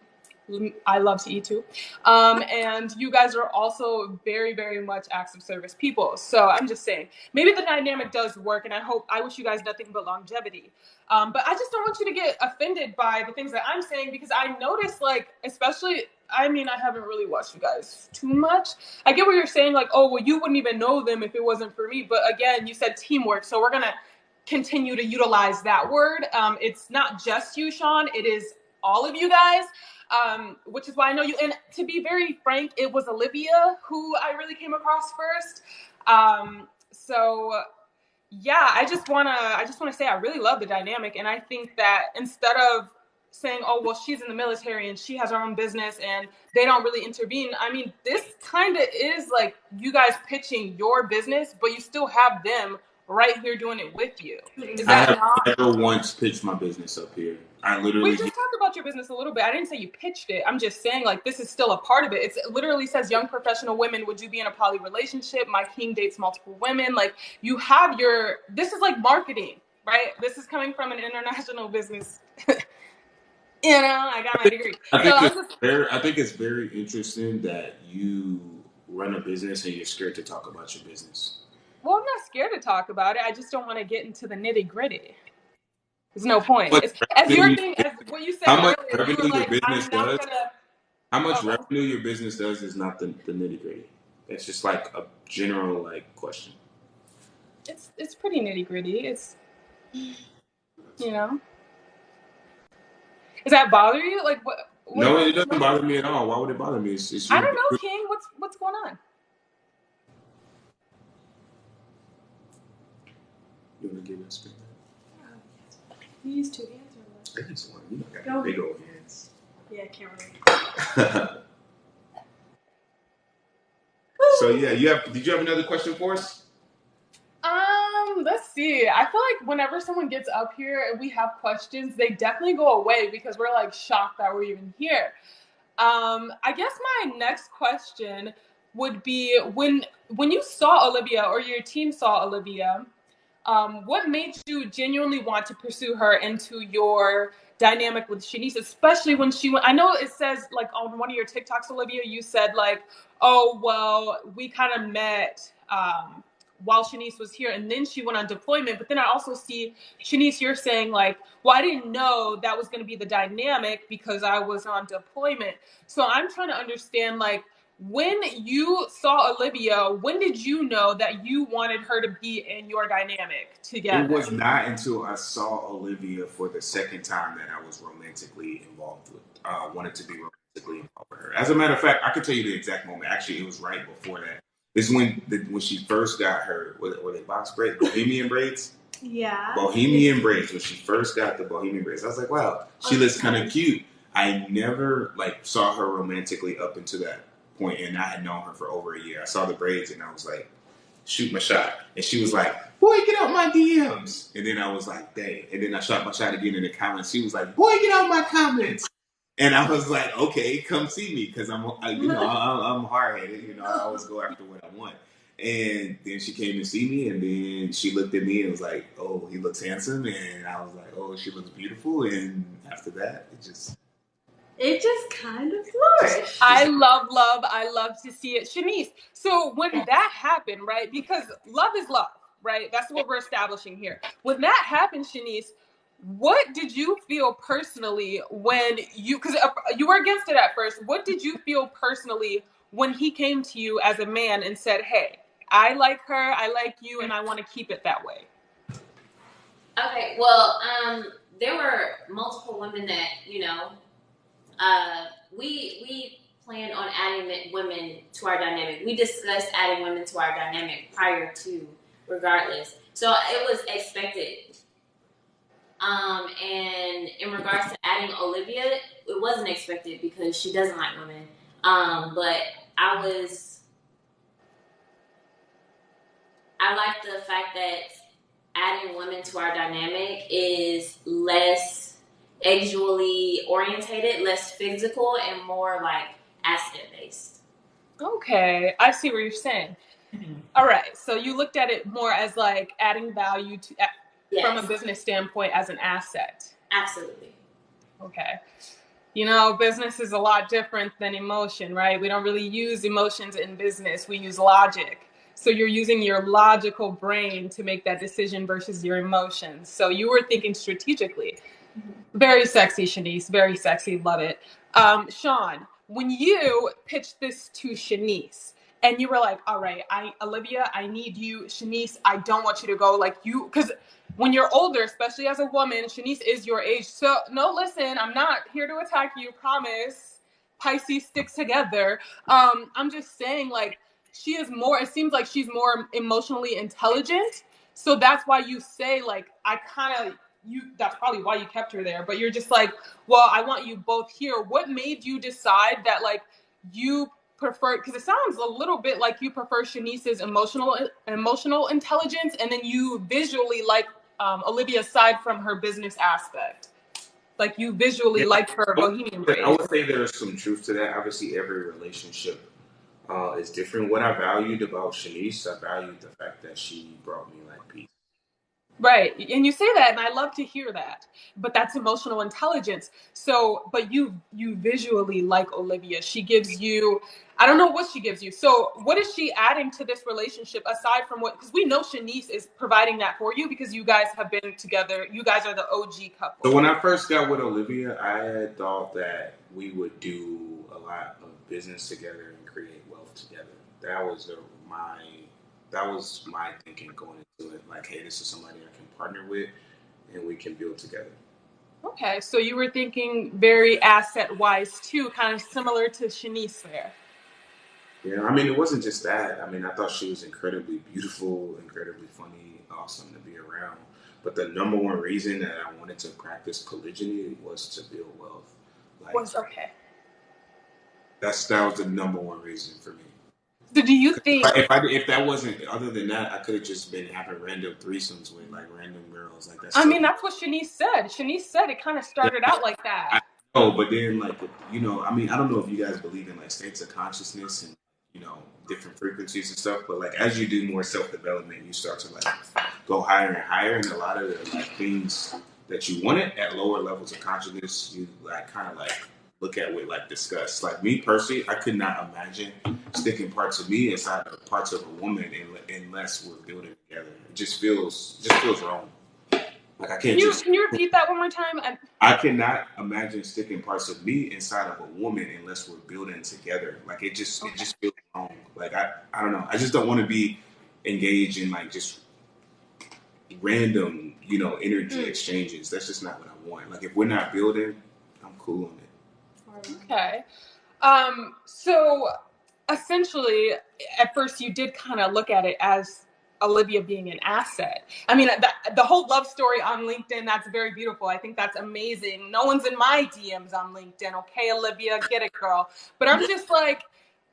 I love to eat too. And you guys are also very, very much acts of service people. So I'm just saying, maybe the dynamic does work, and I wish you guys nothing but longevity. But I just don't want you to get offended by the things that I'm saying, because I noticed, like, especially, I mean, I haven't really watched you guys too much. I get what you're saying, like, oh, well, you wouldn't even know them if it wasn't for me. But again, you said teamwork, so we're going to continue to utilize that word. It's not just you, Sean. It is all of you guys. which is why I know you. And to be very frank, it was Olivia who I really came across first. So yeah, I just wanna say I really love the dynamic, and I think that instead of saying, oh well, she's in the military and she has her own business and they don't really intervene. I mean, this kind of is like you guys pitching your business, but you still have them right here doing it with you. Is I that have not? never once pitched my business up here. I We literally just talked about your business a little bit. I didn't say you pitched it. I'm just saying, like, this is still a part of it. It literally says, young professional women, would you be in a poly relationship? My king dates multiple women. Like, you have this is like marketing, right? This is coming from an international business. I got my degree. I think it's very interesting that you run a business and you're scared to talk about your business. Well, I'm not scared to talk about it. I just don't want to get into the nitty gritty. There's no point. As what you said How much earlier, you were revenue your like, business I'm not does? gonna. How much Oh, revenue your business does is not the nitty gritty. It's just like a general like question. it's pretty nitty gritty. It's Does that bother you? Like what? No, it doesn't bother me at all. Why would it bother me? It's I don't know, King. What's going on? You want to give us feedback? You use two hands or what? I just want you got big old hands. Yeah, I can't really. So yeah, did you have another question for us? Let's see. I feel like whenever someone gets up here and we have questions, they definitely go away because we're like shocked that we're even here. I guess my next question would be when you saw Olivia or your team saw Olivia, what made you genuinely want to pursue her into your dynamic with Shanice, especially when she went? I know it says like on one of your TikToks, Olivia, you said like, oh, well, we kind of met while Shanice was here and then she went on deployment. But then I also see Shanice, you're saying like, well, I didn't know that was going to be the dynamic because I was on deployment. So I'm trying to understand like, when you saw Olivia, when did you know that you wanted her to be in your dynamic together? It was not until I saw Olivia for the second time that I was romantically involved with, wanted to be romantically involved with her. As a matter of fact, I could tell you the exact moment. Actually, it was right before that. This is when she first got her, were they box braids? Bohemian braids? Yeah. Bohemian braids. When she first got the Bohemian braids, I was like, wow, she looks kind of cute. I never saw her romantically up until that point, and I had known her for over a year. I saw the braids, and I was like, shoot my shot. And she was like, boy, get out my DMs. And then I was like, dang. And then I shot my shot again in the comments. She was like, boy, get out my comments. And I was like, okay, come see me, because I'm hard headed. I always go after what I want. And then she came to see me, and then she looked at me and was like, oh, he looks handsome. And I was like, oh, she looks beautiful. And after that, it just kind of flourished. I love to see it. Shanice, so when that happened, right, because love is love, right? That's what we're establishing here. When that happened, Shanice, what did you feel personally when because you were against it at first, what did you feel personally when he came to you as a man and said, hey, I like her, I like you, and I want to keep it that way? Okay, well, there were multiple women that, we planned on adding women to our dynamic. We discussed adding women to our dynamic prior to, regardless. So it was expected. And in regards to adding Olivia, it wasn't expected because she doesn't like women. But I like the fact that adding women to our dynamic is less sexually orientated, less physical, and more like asset based. Okay, I see what you're saying. Mm-hmm. All right, so you looked at it more as like adding value to from a business standpoint as an asset. Absolutely. Okay. Business is a lot different than emotion, right? We don't really use emotions in business. We use logic. So you're using your logical brain to make that decision versus your emotions. So you were thinking strategically. Mm-hmm. Very sexy, Shanice. Very sexy. Love it. Sean, when you pitched this to Shanice and you were like, all right, Olivia, I need you. Shanice, I don't want you to go. Like because when you're older, especially as a woman, Shanice is your age. So no, listen, I'm not here to attack you, promise. Pisces sticks together. I'm just saying, like, she is more, it seems like she's more emotionally intelligent. So that's why you say, like, I kind of, that's probably why you kept her there. But you're just like, well, I want you both here. What made you decide that, like, you prefer, because it sounds a little bit like you prefer Shanice's emotional intelligence, and then you visually like Olivia aside from her business aspect. Like, you visually like her bohemian I braids. would say there's some truth to that. Obviously, every relationship is different. What I valued about Shanice, I valued the fact that she brought me like peace. Right. And you say that, and I love to hear that. But that's emotional intelligence. So, but you visually like Olivia. She gives you, I don't know what she gives you. So, what is she adding to this relationship aside from what, because we know Shanice is providing that for you because you guys have been together. You guys are the OG couple. So when I first got with Olivia, I had thought that we would do a lot of business together and create wealth together. That was my thinking going into it. Like, hey, this is somebody I can partner with, and we can build together. Okay, so you were thinking very asset-wise too, kind of similar to Shanice there. Yeah, I mean, it wasn't just that. I mean, I thought she was incredibly beautiful, incredibly funny, awesome to be around. But the number one reason that I wanted to practice polygyny was to build wealth. Like, Okay. that was the number one reason for me. So do you think, If that wasn't, other than that, I could have just been having random threesomes with like random girls. Like, that's. I mean, that's what Shanice said. Shanice said it kind of started out like that. I know, but then like, you know, I mean, I don't know if you guys believe in like states of consciousness and, you know, different frequencies and stuff, but like as you do more self development, you start to like go higher and higher, and a lot of the like things that you wanted at lower levels of consciousness, you like kind of like look at with like disgust. Like me personally, I could not imagine sticking parts of me inside of parts of a woman unless we're building together. It just feels wrong. Like I can't Can you repeat that one more time? I cannot imagine sticking parts of me inside of a woman unless we're building together. Like it just feels wrong. Like I don't know. I just don't want to be engaged in like just random, you know, energy exchanges. That's just not what I want. Like if we're not building, I'm cool on it. Okay. So essentially, at first you did kind of look at it as Olivia being an asset. I mean, the whole love story on LinkedIn, that's very beautiful. I think that's amazing. No one's in my DMs on LinkedIn. Okay, Olivia, get it, girl. But I'm just like,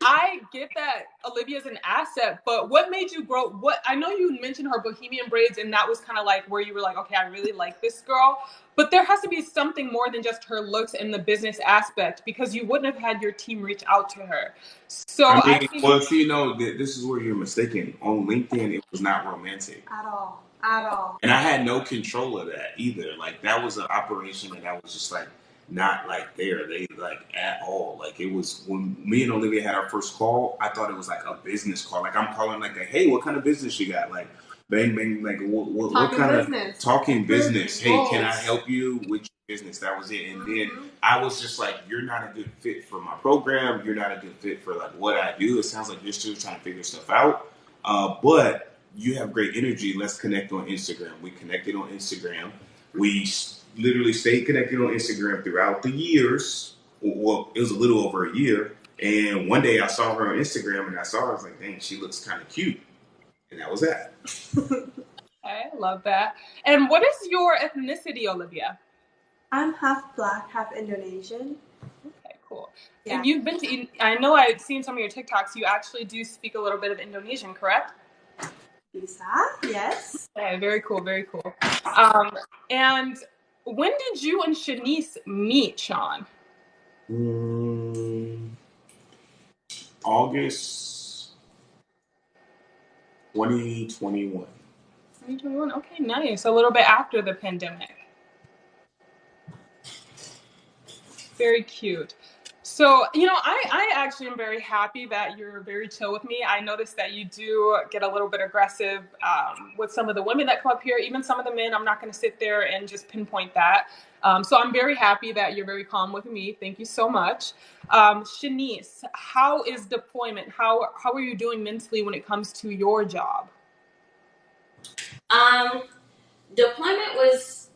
I get that Olivia's an asset, but what made you grow? What, I know you mentioned her bohemian braids, and that was kind of like where you were like, okay, I really like this girl. But there has to be something more than just her looks and the business aspect, because you wouldn't have had your team reach out to her. So I mean, well, so you know, this is where you're mistaken. On LinkedIn, it was not romantic At all. and I had no control of that either. Like that was an operation that I was just like not like there. They like at all. Like it was when me and Olivia had our first call. I thought it was like a business call. Like I'm calling like, hey, what kind of business you got? Like bang bang. Like what kind business. of talking business? Hey, Goals. can I help you with your business? That was it. And then I was just like, you're not a good fit for my program. You're not a good fit for like what I do. It sounds like you're still trying to figure stuff out. But you have great energy. Let's connect on Instagram. We connected on Instagram. We literally stayed connected on Instagram throughout the years. Well, it was a little over a year. And one day I saw her on Instagram and I was like, dang, she looks kind of cute. And that was that. I love that. And what is your ethnicity, Olivia? I'm half black, half Indonesian. Okay, cool. Yeah. And you've been to, I know I've seen some of your TikToks. You actually do speak a little bit of Indonesian, correct? Bisa, yes. Okay, very cool, very cool. And when did you and Shanice meet, Sean? August 2021. 2021. Okay, nice. A little bit after the pandemic. Very cute. So, you know, I actually am very happy that you're very chill with me. I noticed that you do get a little bit aggressive with some of the women that come up here, even some of the men. I'm not going to sit there and just pinpoint that. So I'm very happy that you're very calm with me. Thank you so much. Shanice, how is deployment? How are you doing mentally when it comes to your job? Deployment was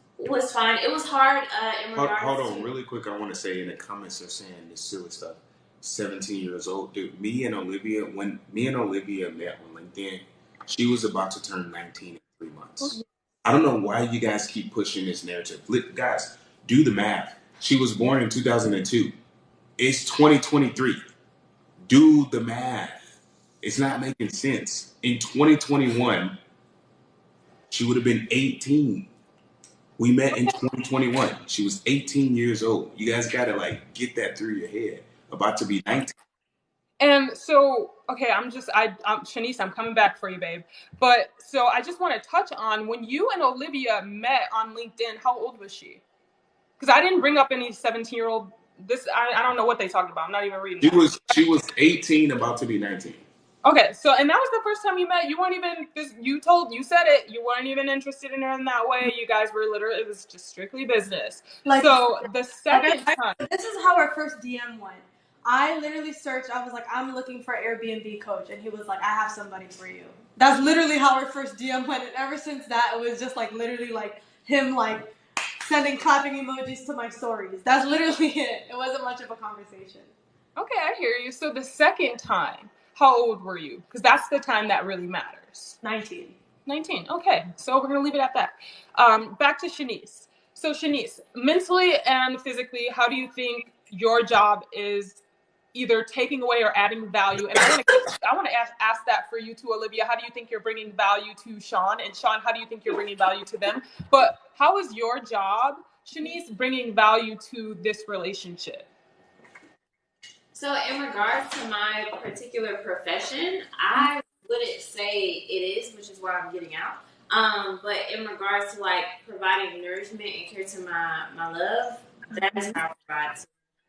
fine. It was hard in regards Hold on, to. really quick. I want to say in the comments they're saying this silly stuff. 17 years old, dude. When me and Olivia met on LinkedIn, she was about to turn 19 in 3 months. I don't know why you guys keep pushing this narrative. Guys, do the math. She was born in 2002. It's 2023. Do the math. It's not making sense. In 2021, she would have been 18. We met in 2021. She was 18 years old. You guys gotta like get that through your head. About to be 19. And so, okay, I'm Shanice, I'm coming back for you, babe. But so I just want to touch on when you and Olivia met on LinkedIn, how old was she? Because I didn't bring up any 17-year-old. I don't know what they talked about. I'm not even reading that. She was 18, about to be 19. Okay, so and that was the first time you met. You weren't even, because you said it. You weren't even interested in her in that way. You guys were literally, it was just strictly business. So the second time, this is how our first DM went. I literally searched. I was like, I'm looking for Airbnb coach, and he was like, I have somebody for you. That's literally how our first DM went, and ever since that, it was just like literally like him like sending clapping emojis to my stories. That's literally it. It wasn't much of a conversation. Okay, I hear you. So the second time, how old were you? Because that's the time that really matters. 19. 19. Okay, so we're going to leave it at that. Back to Shanice. So Shanice, mentally and physically, how do you think your job is either taking away or adding value? And I want to ask that for you too, Olivia. How do you think you're bringing value to Sean? And Sean, how do you think you're bringing value to them? But how is your job, Shanice, bringing value to this relationship? So in regards to my particular profession, I wouldn't say it is, which is where I'm getting out. But in regards to like providing nourishment and care to my love, that is how I provide.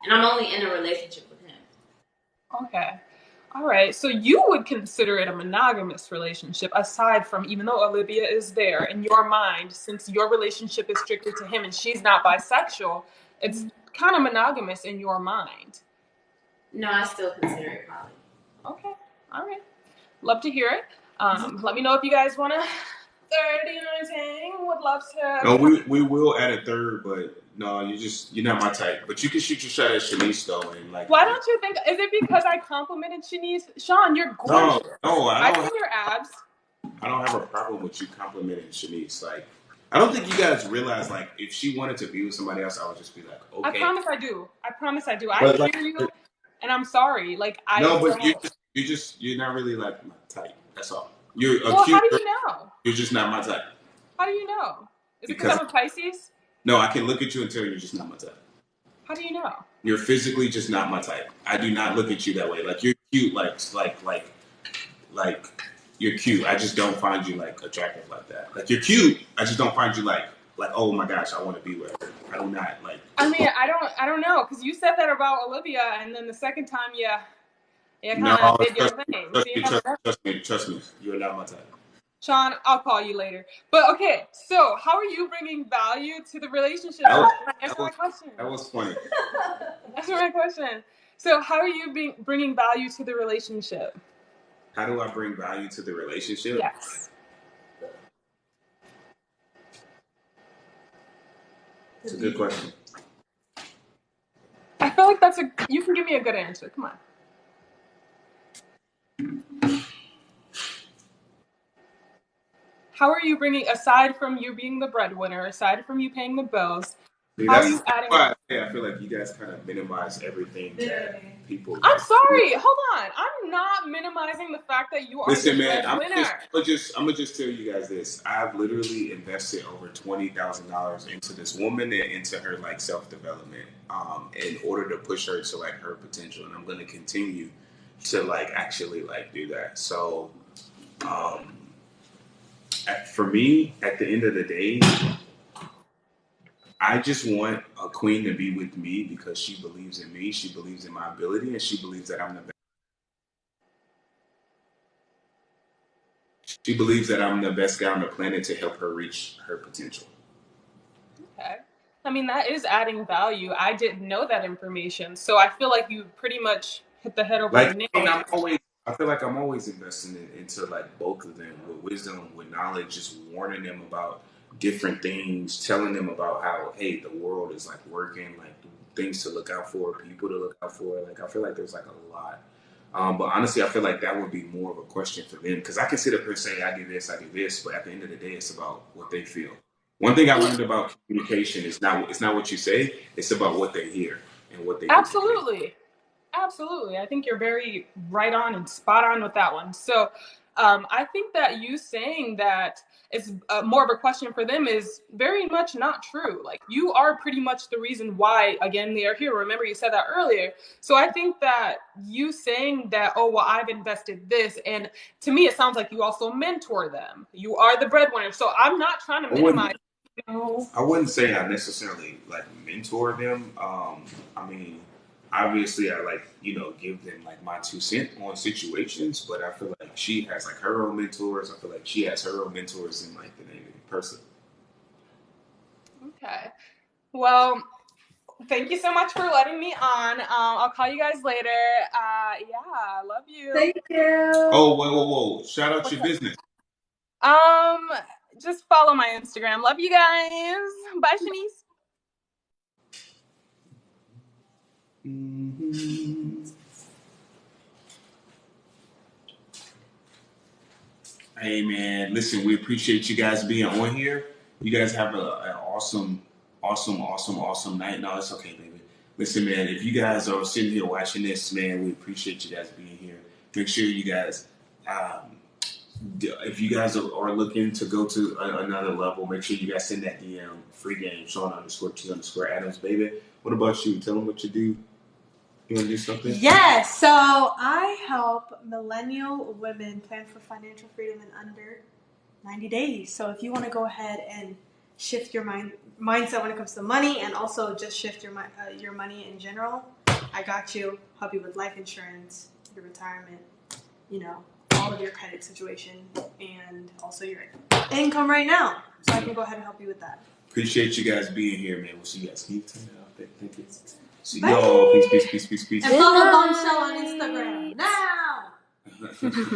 And I'm only in a relationship with him. Okay. All right. So you would consider it a monogamous relationship, aside from, even though Olivia is there in your mind, since your relationship is strictly to him and she's not bisexual, it's kind of monogamous in your mind. No, I still consider it poly. Okay. All right. Love to hear it. Let me know if you guys want to third, you know what I'm saying? Would love to. No, we will add a third, but no, you're not my type. But you can shoot your shot at Shanice though, and like. Why don't you think? Is it because I complimented Shanice? Sean, you're gorgeous. No, I've seen your abs. I don't have a problem with you complimenting Shanice. Like, I don't think you guys realize, like, if she wanted to be with somebody else, I would just be like, okay. I promise I do. I hear you, and I'm sorry. Like, you're not really like my type. That's all. You're a well, cute. how do you know? You're just not my type. How do you know? Is it because I'm a Pisces? No, I can look at you and tell you're just not my type. How do you know? You're physically just not my type. I do not look at you that way. Like, you're cute, like you're cute. I just don't find you like attractive like that. Like, you're cute. I just don't find you like oh my gosh, I want to be with her. I do not like. I mean, I don't know, because you said that about Olivia, and then the second time, kind of did your thing. Trust me. You're not my type. Sean, I'll call you later. But okay, so how are you bringing value to the relationship? Answer my question. That was funny. Answer my question. So how are you bringing value to the relationship? How do I bring value to the relationship? Yes. It's a good question. I feel like you can give me a good answer. Come on. How are you bringing, aside from you being the breadwinner, aside from you paying the bills, how are you adding? I feel like you guys kind of minimize everything that people. I'm sorry. Hold on. I'm not minimizing the fact that you are the breadwinner. I'm gonna just tell you guys this. I've literally invested over $20,000 into this woman and into her like self-development, in order to push her to like her potential, and I'm gonna continue to like actually like do that. So, for me, at the end of the day, I just want a queen to be with me because she believes in me, she believes in my ability, and she believes that I'm the best. She believes that I'm the best guy on the planet to help her reach her potential. Okay. I mean, that is adding value. I didn't know that information. So I feel like you pretty much hit the head over the nail. I feel like I'm always investing into like both of them with wisdom, with knowledge, just warning them about different things, telling them about how, hey, the world is like working, like things to look out for, people to look out for. Like I feel like there's like a lot. But honestly, I feel like that would be more of a question for them because I can sit up here and say I do this, but at the end of the day, it's about what they feel. One thing I learned about communication is it's not what you say, it's about what they hear and what they think. Absolutely. Absolutely. I think you're very right on and spot on with that one. So I think that you saying that it's more of a question for them is very much not true. Like you are pretty much the reason why, again, they are here. Remember, you said that earlier. So I think that you saying that, oh, well, I've invested this. And to me, it sounds like you also mentor them. You are the breadwinner. So I'm not trying to minimize. I wouldn't say I necessarily like mentor them. I mean, obviously I like, give them like my 2 cents on situations, but I feel like she has like her own mentors. I feel like she has her own mentors in like the name of person. Okay. Well, thank you so much for letting me on. I'll call you guys later. Yeah, love you. Thank you. Oh, whoa. Shout out your business. Just follow my Instagram. Love you guys. Bye, Shanice. Mm-hmm. Hey man, listen, we appreciate you guys being on here. You guys have an awesome night. No, it's okay, baby. Listen, man, if you guys are sitting here watching this, man, we appreciate you guys being here. Make sure you guys, if you guys are looking to go to another level, make sure you guys send that DM, free game, Sean_T_Adams, baby. What about you? Tell them what you do. You want to do something? Yes. So I help millennial women plan for financial freedom in under 90 days. So if you want to go ahead and shift your mindset when it comes to money and also just shift your money in general, I got you. Help you with life insurance, your retirement, all of your credit situation, and also your income right now. So I can go ahead and help you with that. Appreciate you guys being here, man. We'll see you guys. Can you turn it off? Thank you. See y'all. Peace. And follow Bombshell on Instagram now.